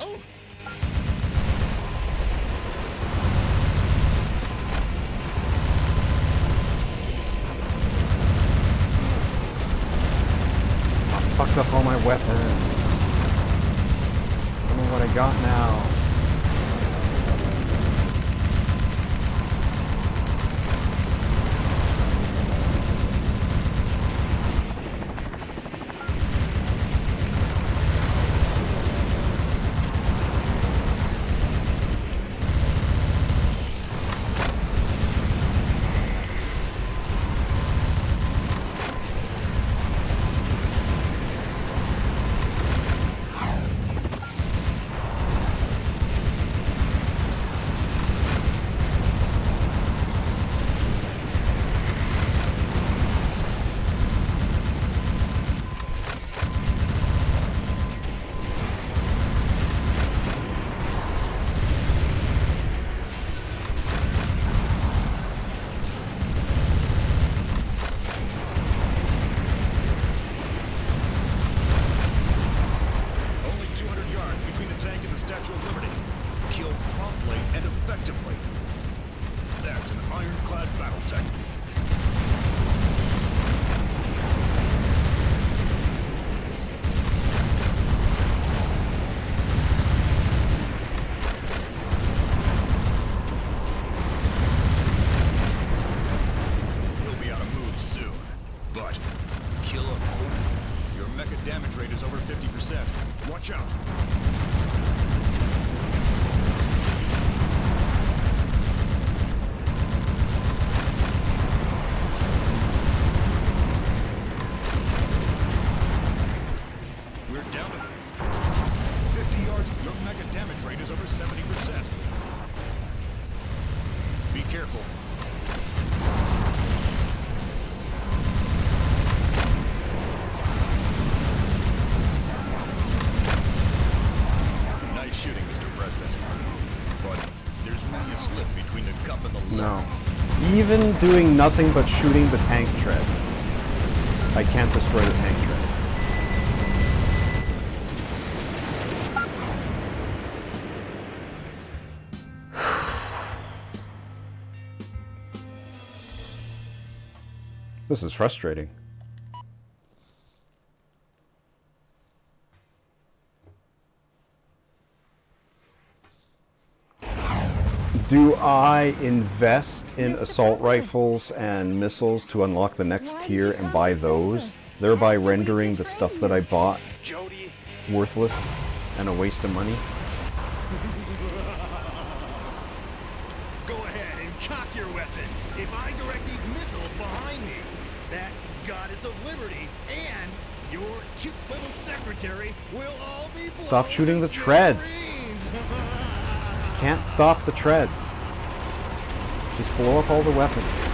Oh! I fucked up all my weapons. I don't know what I got now. rate is over 50%. Watch out. We're down to 50 yards. Your mega damage rate is over 70%. Be careful. Nice shooting, Mr. President. But there's many a slip between the cup and the lip. No. Even doing nothing but shooting the tank tread, I can't destroy the tank tread. This is frustrating. Do I invest in assault rifles and missiles to unlock the next tier and buy those, thereby rendering the stuff that I bought worthless and a waste of money? Go ahead and cock your weapons. If I direct these missiles behind me, that goddess of liberty and your cute little secretary will all be blown Stop shooting to the treads. smithereens. Can't stop the treads. Just blow up all the weapons.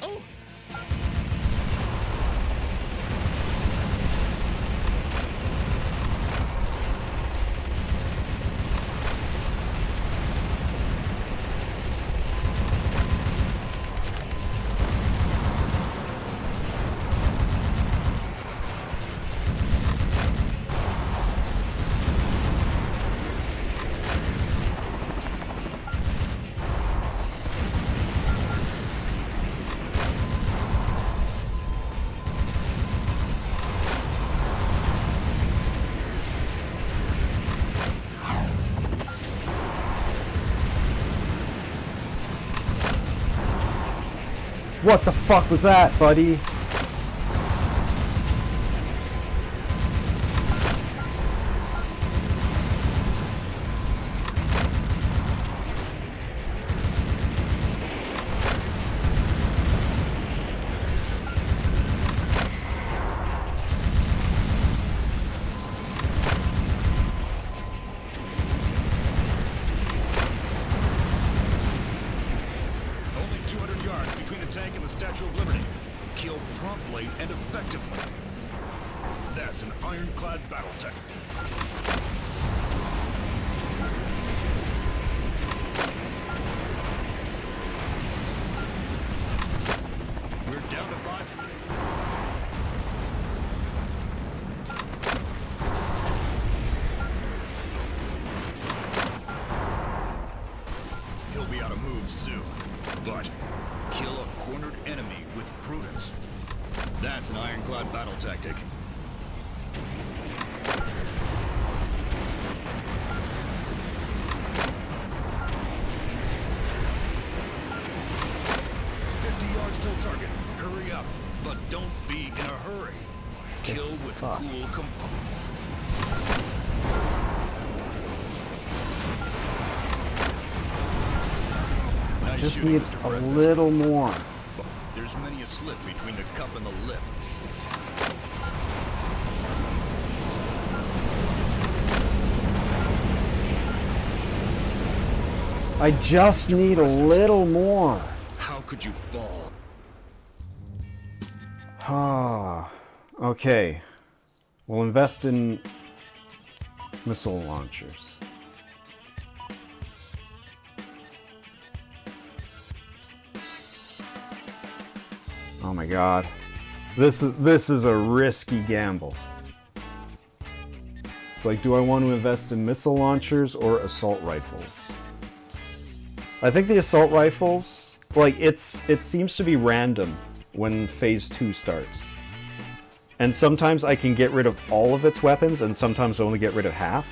Oh! What the fuck was that, buddy? Only 200 yards between the tank and the Statue of Liberty. Kill promptly and effectively. That's an ironclad battle tank. We're down to 5. He'll be out of moves soon. But kill a cornered enemy with prudence. That's an ironclad battle tactic. Yards till target. Hurry up, but don't be in a hurry. Kill with Fuck. cool compo. Nice Just shooting, need Mr. a President. little more. There's many a slip between the cup and the lip. I just need a little more. How could you fall? Ah, okay. We'll invest in missile launchers. Oh my god. This is a risky gamble. It's like, do I want to invest in missile launchers or assault rifles? I think the assault rifles, like, it seems to be random when phase 2 starts. And sometimes I can get rid of all of its weapons and sometimes only get rid of half.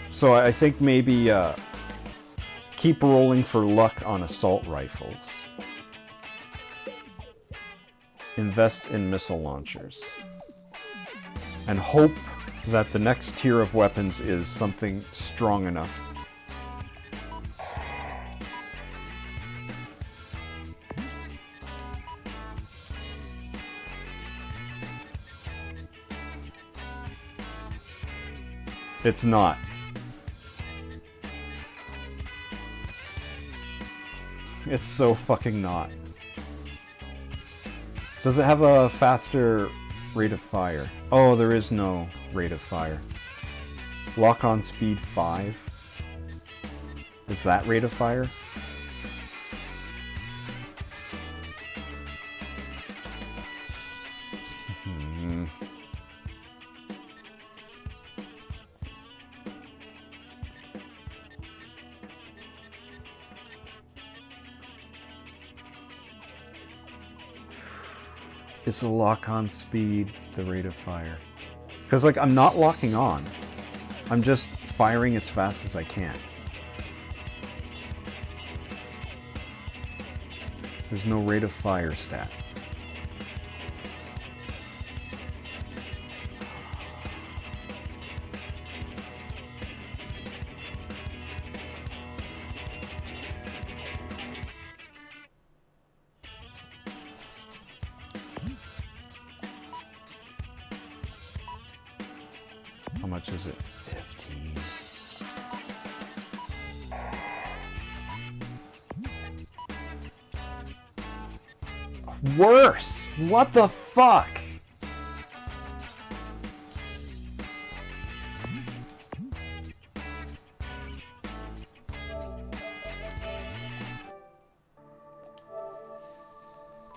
So I think maybe keep rolling for luck on assault rifles. Invest in missile launchers. And hope that the next tier of weapons is something strong enough. It's not. It's so fucking not. Does it have a faster rate of fire? Oh, there is no rate of fire. Lock on speed 5. Is that rate of fire? Is the lock on speed the rate of fire? Because, like, I'm not locking on. I'm just firing as fast as I can. There's no rate of fire stat. How much is it? 15. Worse! What the fuck?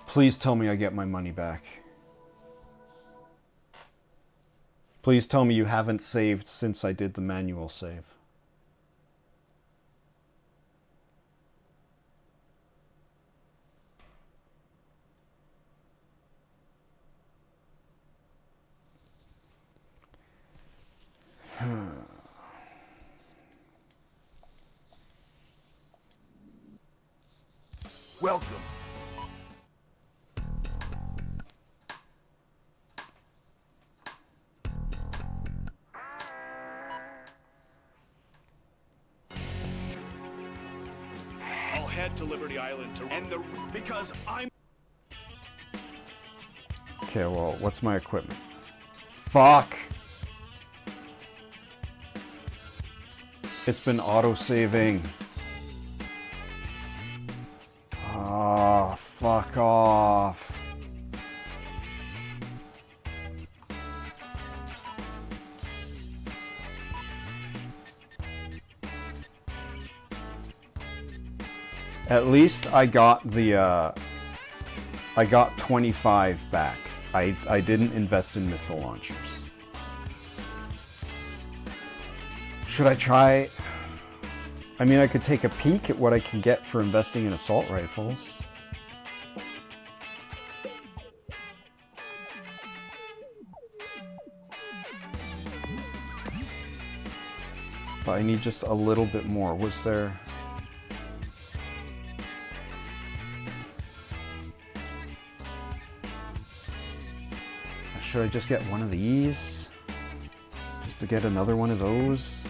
Please tell me I get my money back. Please tell me you haven't saved since I did the manual save. Welcome. I'll head to Liberty Island to end the... because I'm... Okay, well, what's my equipment? Fuck! It's been auto-saving. Ah, fuck off. At least I got the, I got 25 back. I didn't invest in missile launchers. Should I try? I mean, I could take a peek at what I can get for investing in assault rifles. But I need just a little bit more. Was there... Should I just get one of these? Just to get another one of those?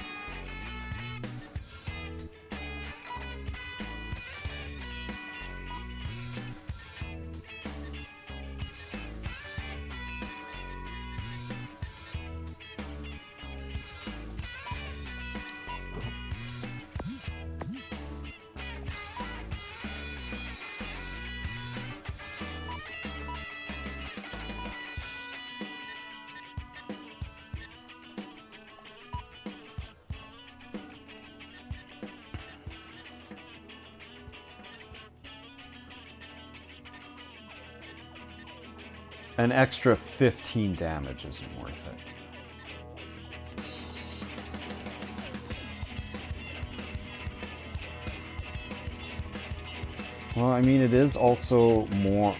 An extra 15 damage isn't worth it. Well, I mean, it is also more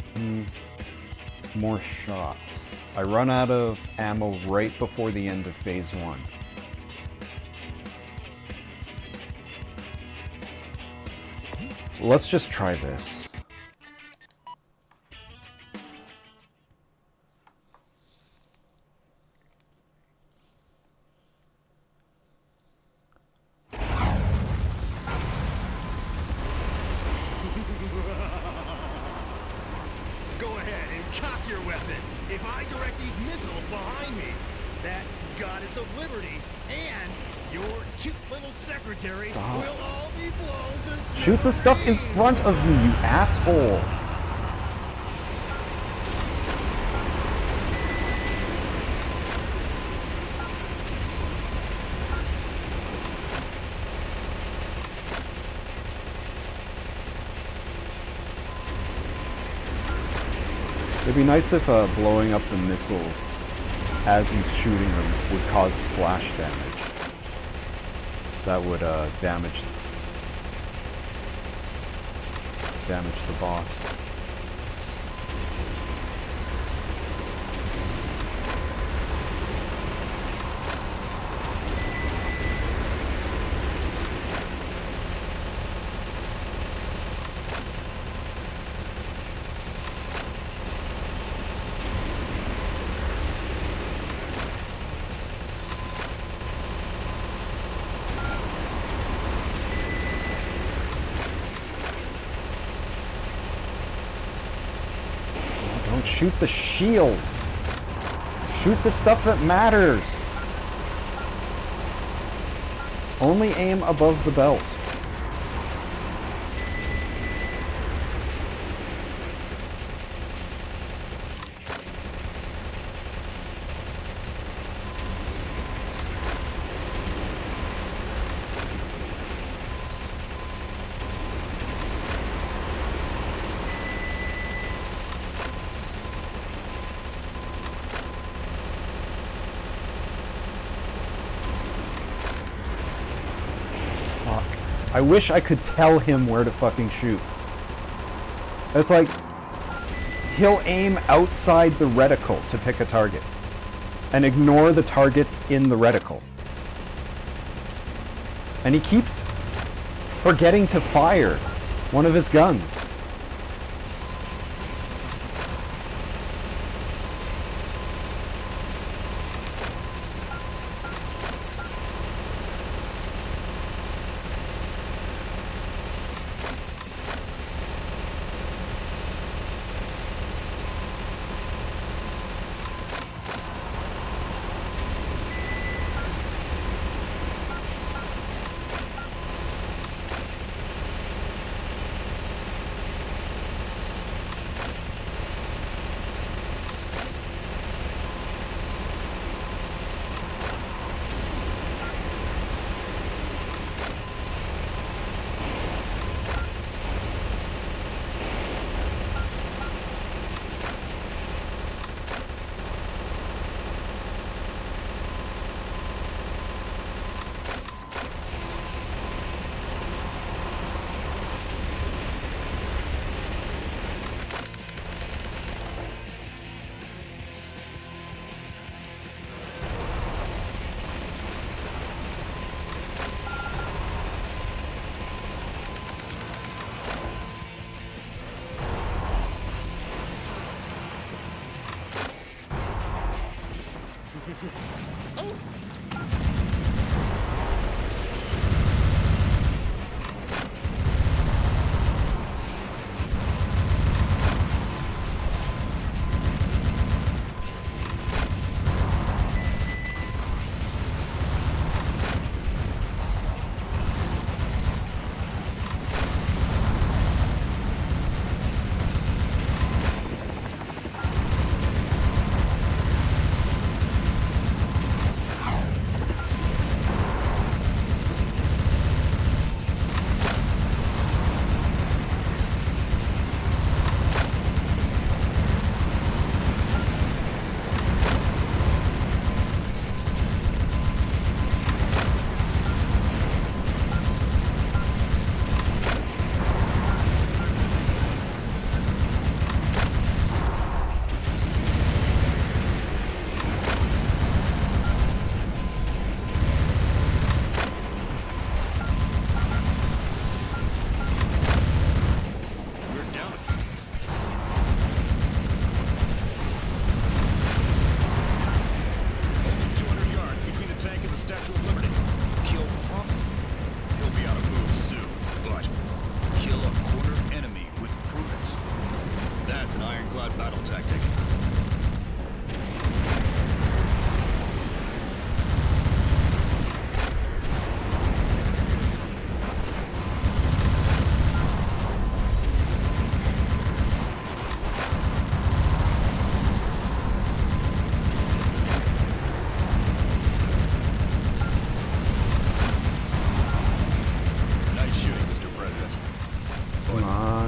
shots. I run out of ammo right before the end of phase 1. Let's just try this. Go ahead and cock your weapons. If I direct these missiles behind me, that goddess of liberty and your cute little secretary will all be blown to smithereens. Shoot the stuff in front of you, you asshole! It'd be nice if blowing up the missiles as he's shooting them would cause splash damage. That would damage the boss. Don't shoot the shield. Shoot the stuff that matters. Only aim above the belt. I wish I could tell him where to fucking shoot. It's like, he'll aim outside the reticle to pick a target and ignore the targets in the reticle. And he keeps forgetting to fire one of his guns.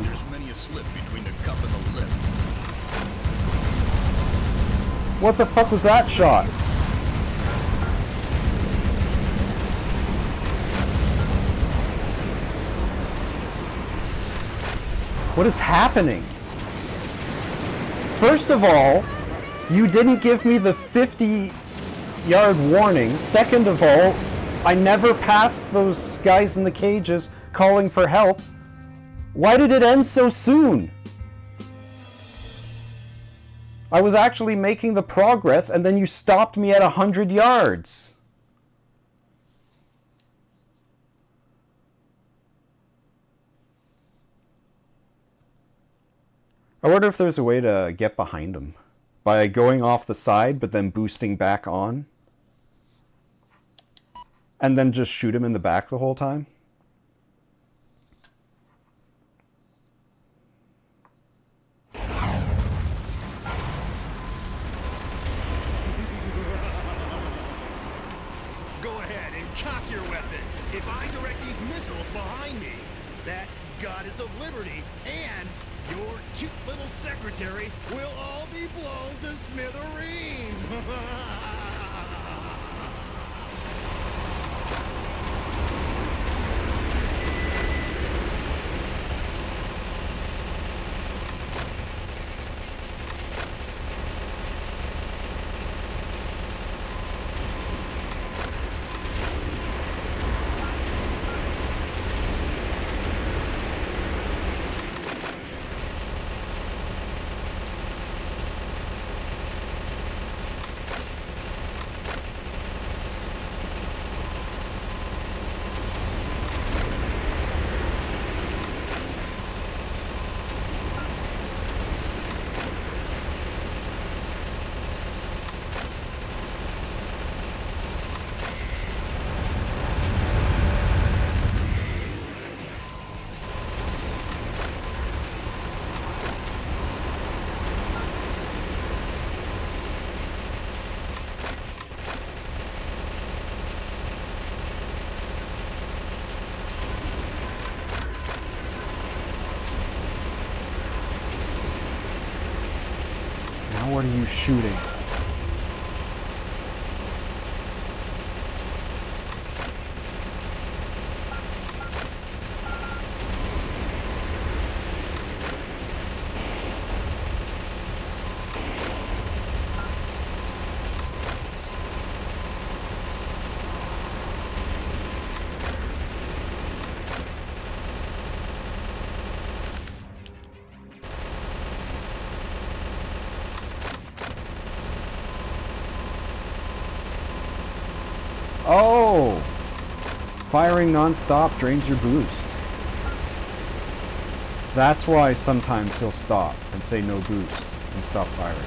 on. There's many a slip between the cup and the lip. What the fuck was that shot? What is happening? First of all, you didn't give me the 50-yard warning. Second of all, I never passed those guys in the cages calling for help. Why did it end so soon? I was actually making the progress and then you stopped me at 100 yards. I wonder if there's a way to get behind him by going off the side but then boosting back on and then just shoot him in the back the whole time. Go ahead and cock your weapons. If I direct these missiles behind me, that goddess of liberty and your cute little secretary will all be blown to smithereens. Now what are you shooting? Oh! Firing non-stop drains your boost. That's why sometimes he'll stop and say no boost and stop firing.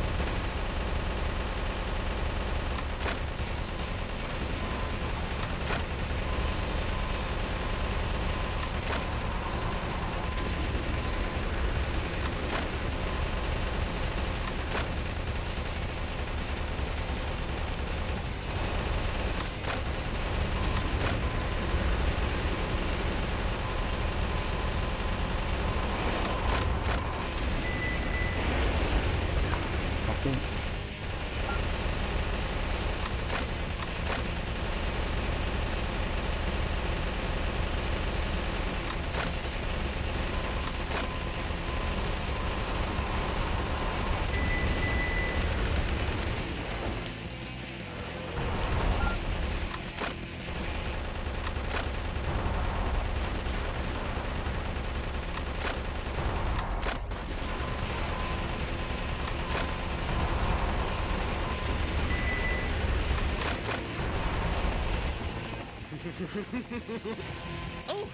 Oh,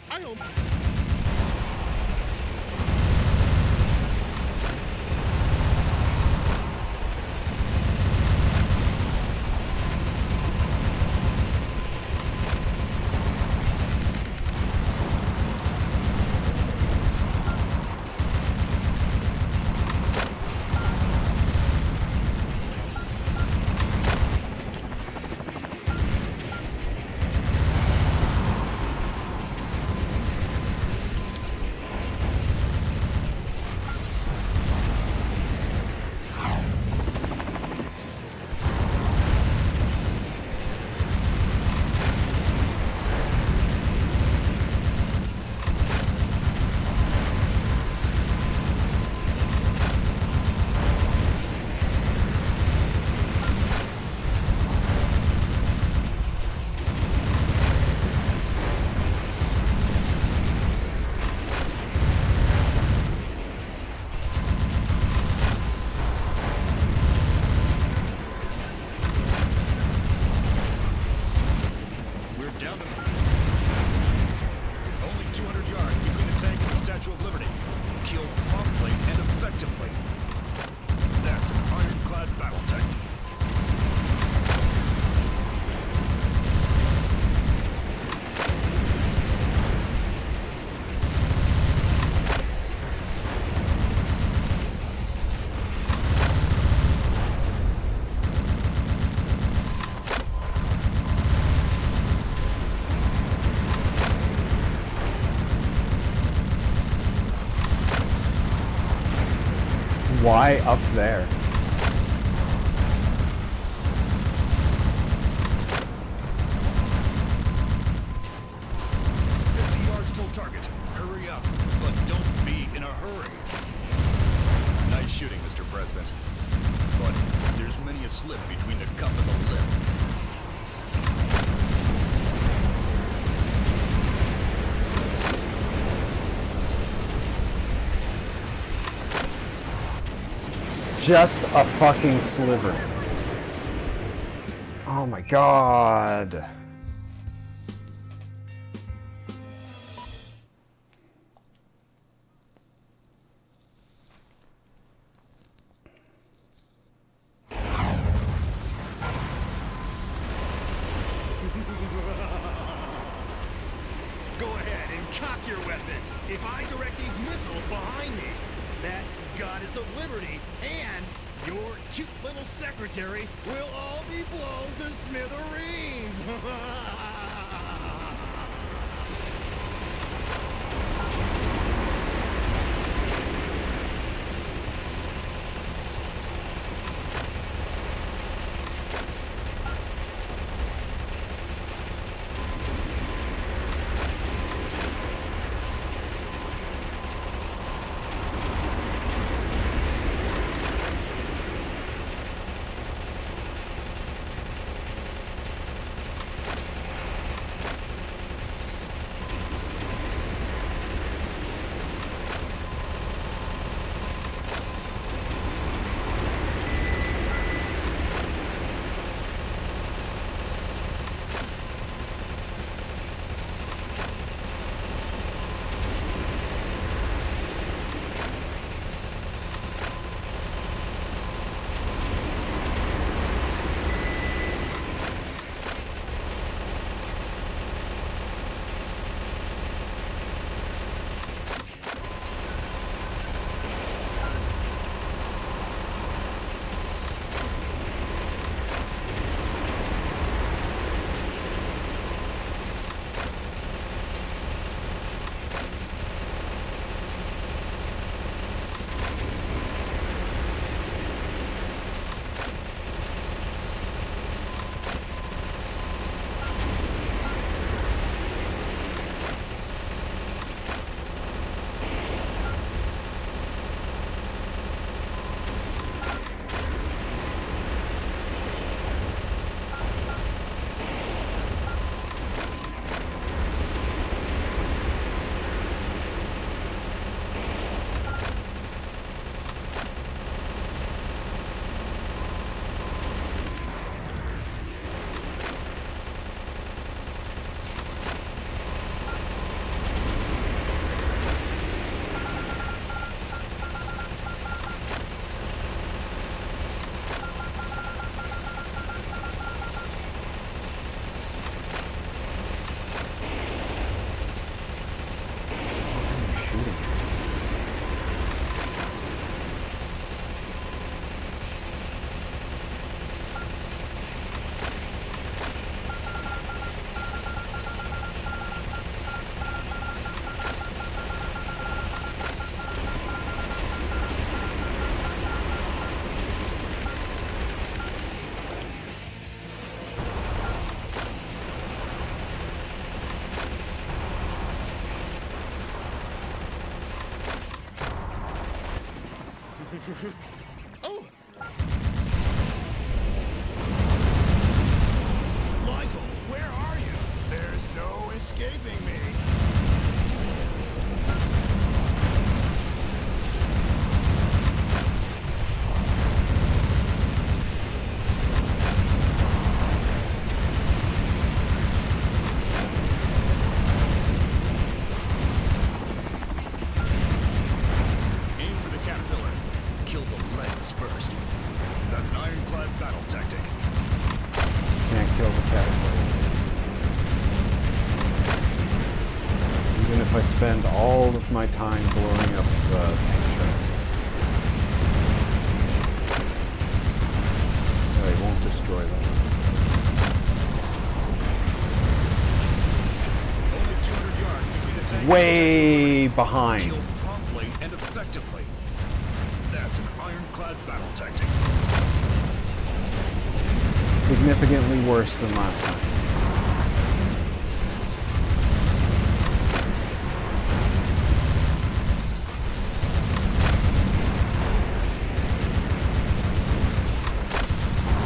I don't... Why up there? Till target. Hurry up, but don't be in a hurry. Nice shooting, Mr. President. But there's many a slip between the cup and the lip. Just a fucking sliver. Oh my god. Go ahead and cock your weapons. If I direct these missiles behind me, that goddess of liberty and your cute little secretary will all be blown to smithereens. Oh! Michael, where are you? There's no escaping me. Aim for the caterpillar. Kill the legs first. That's an ironclad battle tactic. Can't kill the caterpillar. Even if I spend all of my time blowing up the tank tracks. I won't destroy them. Only 200 yards between the tank Way and behind. kill promptly and effectively. That's an ironclad ironclad battle tactic. Significantly worse than last time.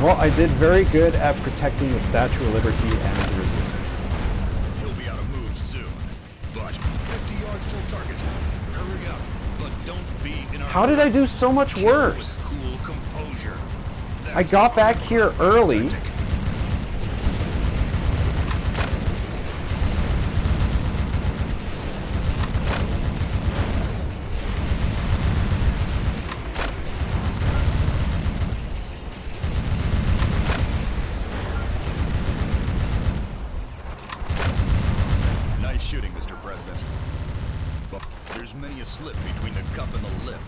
Well, I did very good at protecting the Statue of Liberty and the Resistance. He'll be out of move soon. But 50 yards till target. Hurry up, but don't be in a How did I do so much Kill worse? with cool composure. I got back here early. Tactic. Nice shooting, Mr. President. But there's many a slip between the cup and the lip.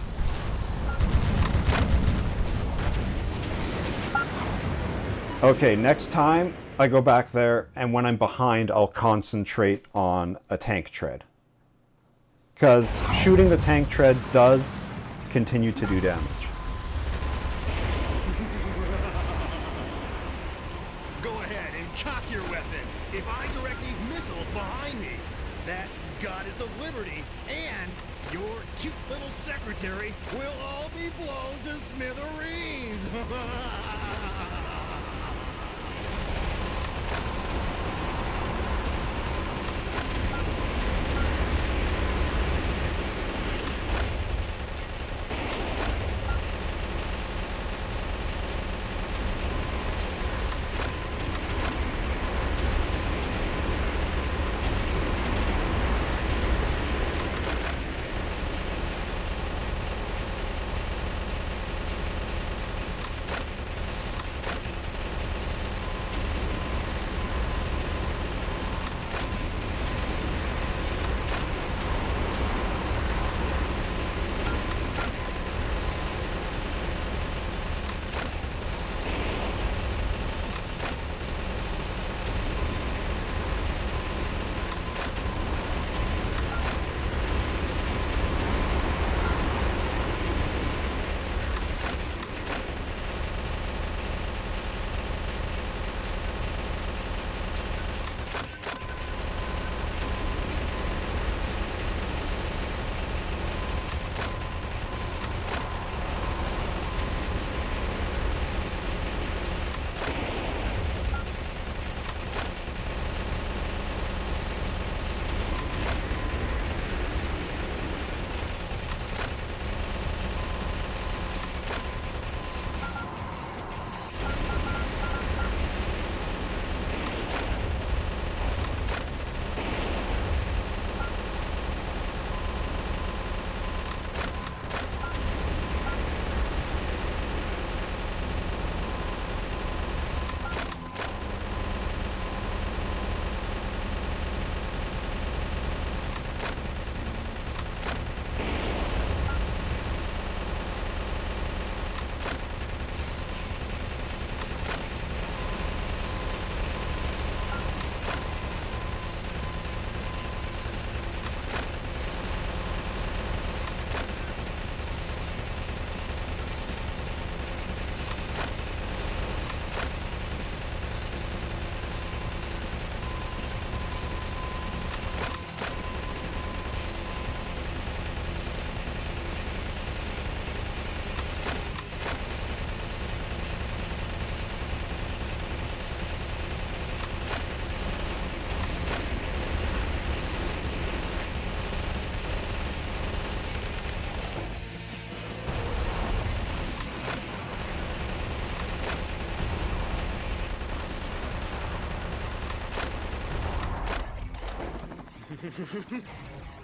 Okay, next time I go back there, and when I'm behind, I'll concentrate on a tank tread. Because shooting the tank tread does continue to do damage. Go ahead and cock your weapons. If I direct these missiles behind me, that goddess of liberty and your cute little secretary will all be blown to smithereens.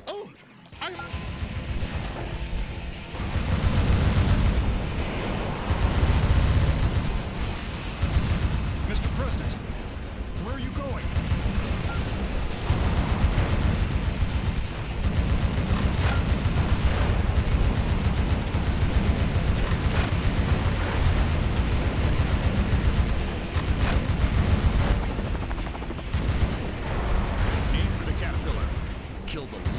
Oh, Mr. President, where are you going? Aim for the Caterpillar. Kill the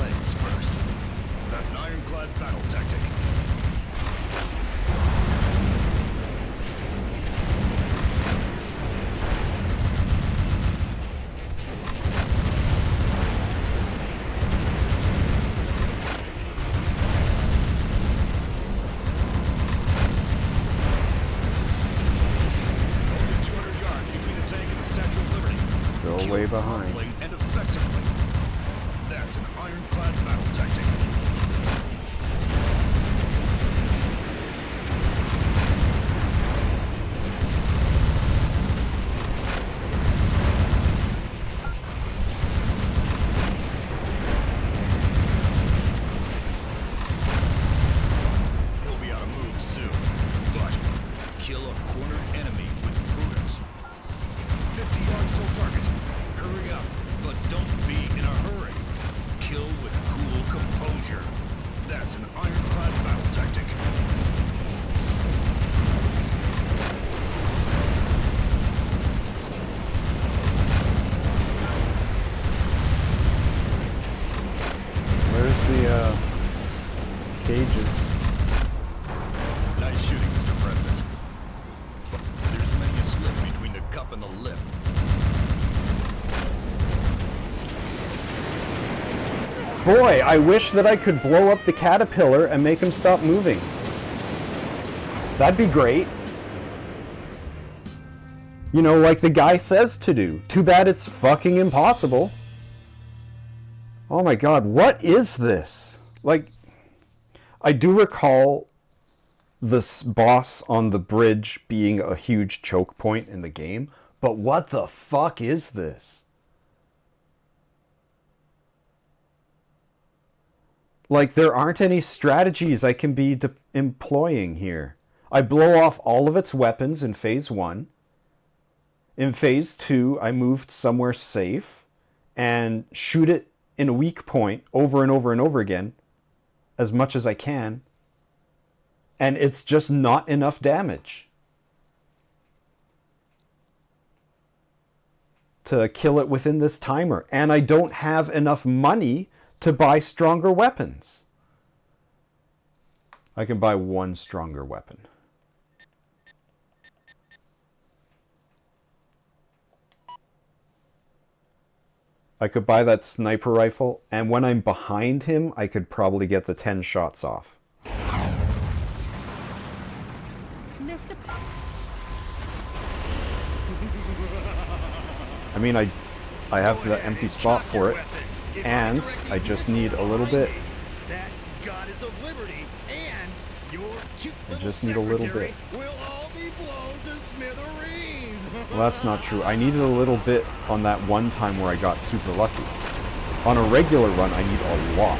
way Kill behind. promptly and effectively. That's an ironclad battle tactic. He'll be out of move soon, but kill a cornered enemy with prudence. 50 yards till target. Hurry up, but don't be in a hurry. Kill with cool composure. That's an ironclad battle tactic. Where's the cages? Nice shooting, Mr. President. But there's many a slip between the cup and the lip. Boy, I wish that I could blow up the caterpillar and make him stop moving. That'd be great. You know, like the guy says to do. Too bad it's fucking impossible. Oh my god, what is this? Like, I do recall this boss on the bridge being a huge choke point in the game, but what the fuck is this? Like, there aren't any strategies I can be employing here. I blow off all of its weapons in Phase 1. In Phase 2, I moved somewhere safe and shoot it in a weak point over and over and over again, as much as I can. And it's just not enough damage to kill it within this timer. And I don't have enough money to buy stronger weapons. I can buy one stronger weapon. I could buy that sniper rifle, and when I'm behind him, I could probably get the 10 shots off. Mr. I mean, I have the empty spot for it, and I just need a little bit. That goddess of liberty and your cute I little just need a little secretary bit. will all be blown to smithereens. Well, that's not true. I needed a little bit on that one time where I got super lucky. On a regular run, I need a lot.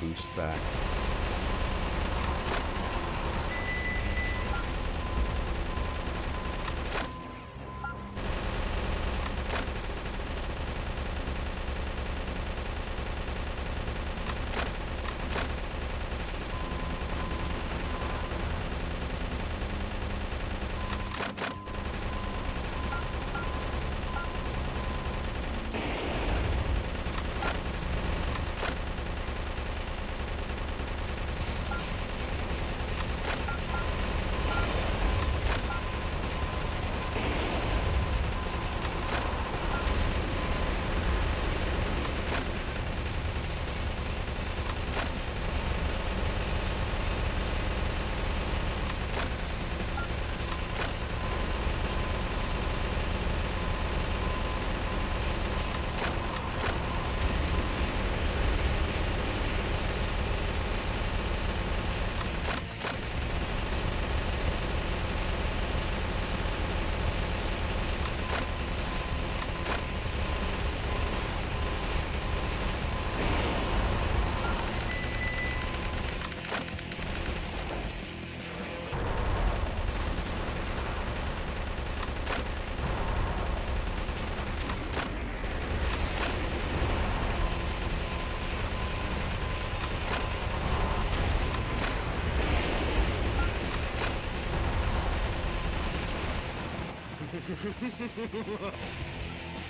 Boost back.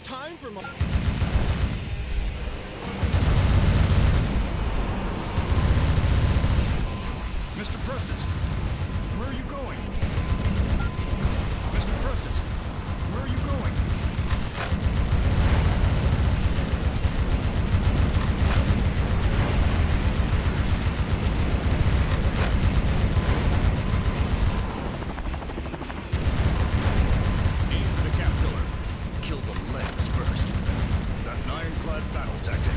Time for my... Mr. President, where are you going? Mr. President, where are you going? Aim for the Caterpillar. Kill the legs first. That's an ironclad battle tactic.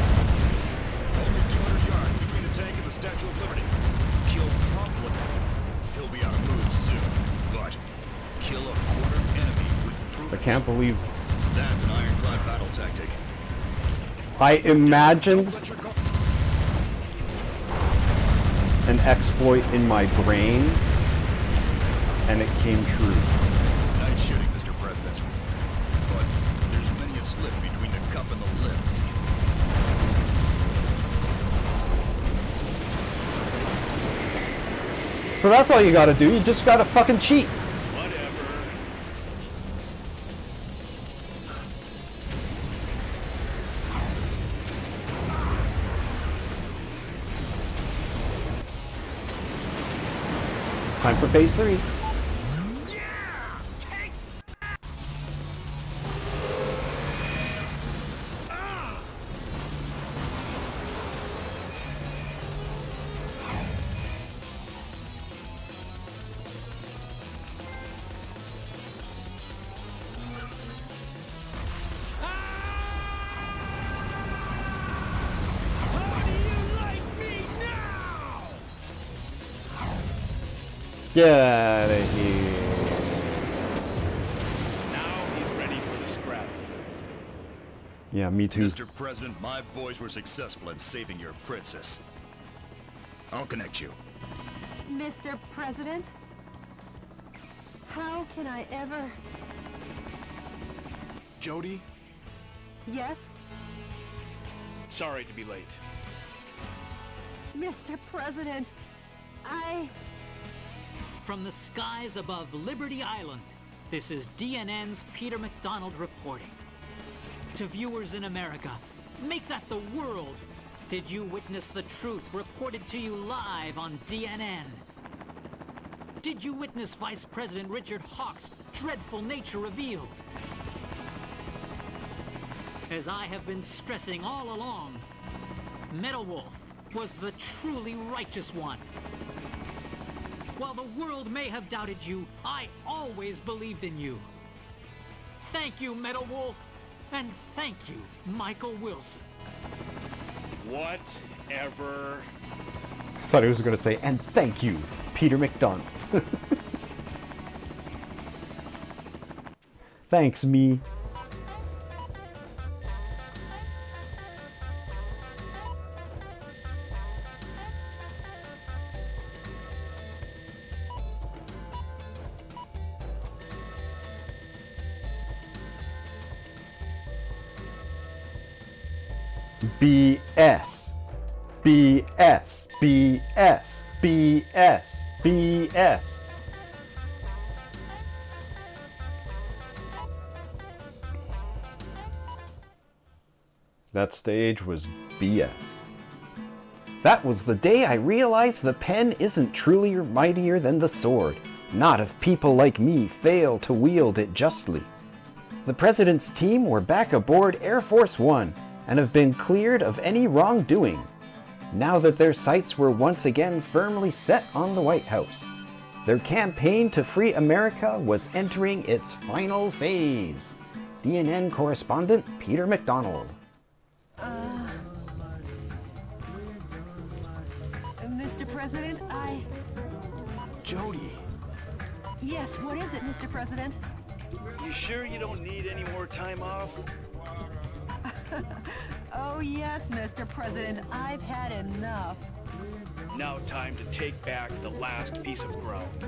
Only 200 yards between the tank and the Statue of Liberty. Kill promptly. He'll be out of move soon. But kill a cornered enemy with I prudence. can't believe That's an ironclad battle tactic. I imagined Don't let your car- an exploit in my brain, and it came true. Nice shooting, Mr. President. But there's many a slip between the cup and the lip. So that's all you gotta do, you just gotta fucking cheat. Whatever. Time for phase 3. How do you like me now? Get out of here. Now he's ready for the scrap. Yeah, me too. Mr. President, my boys were successful in saving your princess. I'll connect you. Mr. President? How can I ever... Jody, Yes? sorry to be late. Mr. President, I... From the skies above Liberty Island, this is DNN's Peter McDonald reporting. To viewers in America, make that the world. Did you witness the truth reported to you live on DNN? Did you witness Vice President Richard Hawke's dreadful nature revealed? As I have been stressing all along, Metal Wolf was the truly righteous one. While the world may have doubted you, I always believed in you. Thank you, Metal Wolf, and thank you, Michael Wilson. Whatever. I thought he was gonna say, and thank you, Peter McDonald. Thanks, me. BS. BS. BS. BS. BS. That stage was BS. That was the day I realized the pen isn't truly mightier than the sword, not if people like me fail to wield it justly. The President's team were back aboard Air Force One and have been cleared of any wrongdoing, now that their sights were once again firmly set on the White House. Their campaign to free America was entering its final phase. DNN correspondent Peter McDonald. Mr. President, I... Jody, Yes, what is it, Mr. President? you sure you don't need any more time off? Oh, yes, Mr. President, I've had enough. Now time to take back the last piece of ground.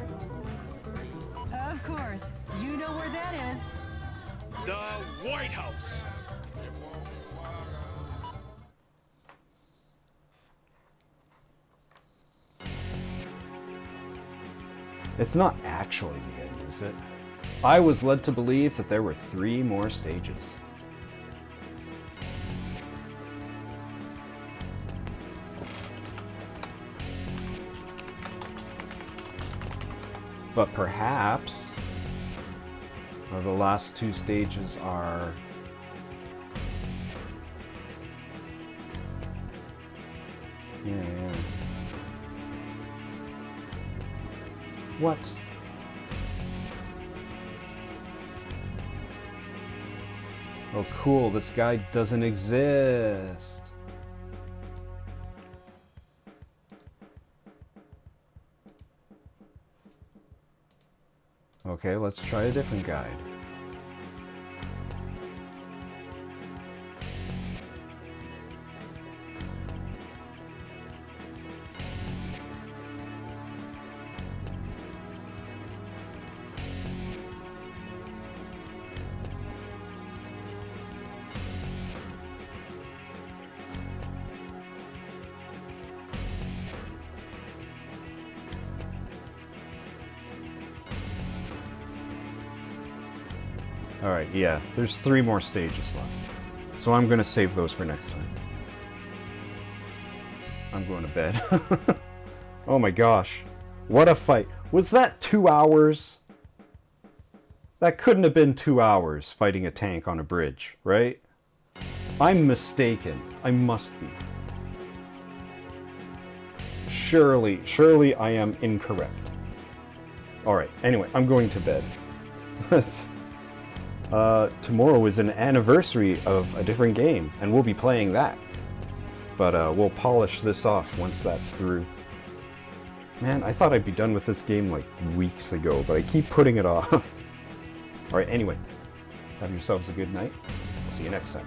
Of course. You know where that is. The White House! It's not actually the end, is it? I was led to believe that there were 3 more stages. But perhaps the last 2 stages are yeah. What? Oh cool, this guy doesn't exist. Okay, let's try a different guide. Alright, yeah, there's 3 more stages left. So I'm gonna save those for next time. I'm going to bed. Oh my gosh. What a fight. Was that 2 hours? That couldn't have been 2 hours fighting a tank on a bridge, right? I'm mistaken. I must be. Surely I am incorrect. Alright, anyway, I'm going to bed. Tomorrow is an anniversary of a different game, and we'll be playing that. But we'll polish this off once that's through. Man, I thought I'd be done with this game like weeks ago, but I keep putting it off. Alright, anyway, have yourselves a good night. I'll see you next time.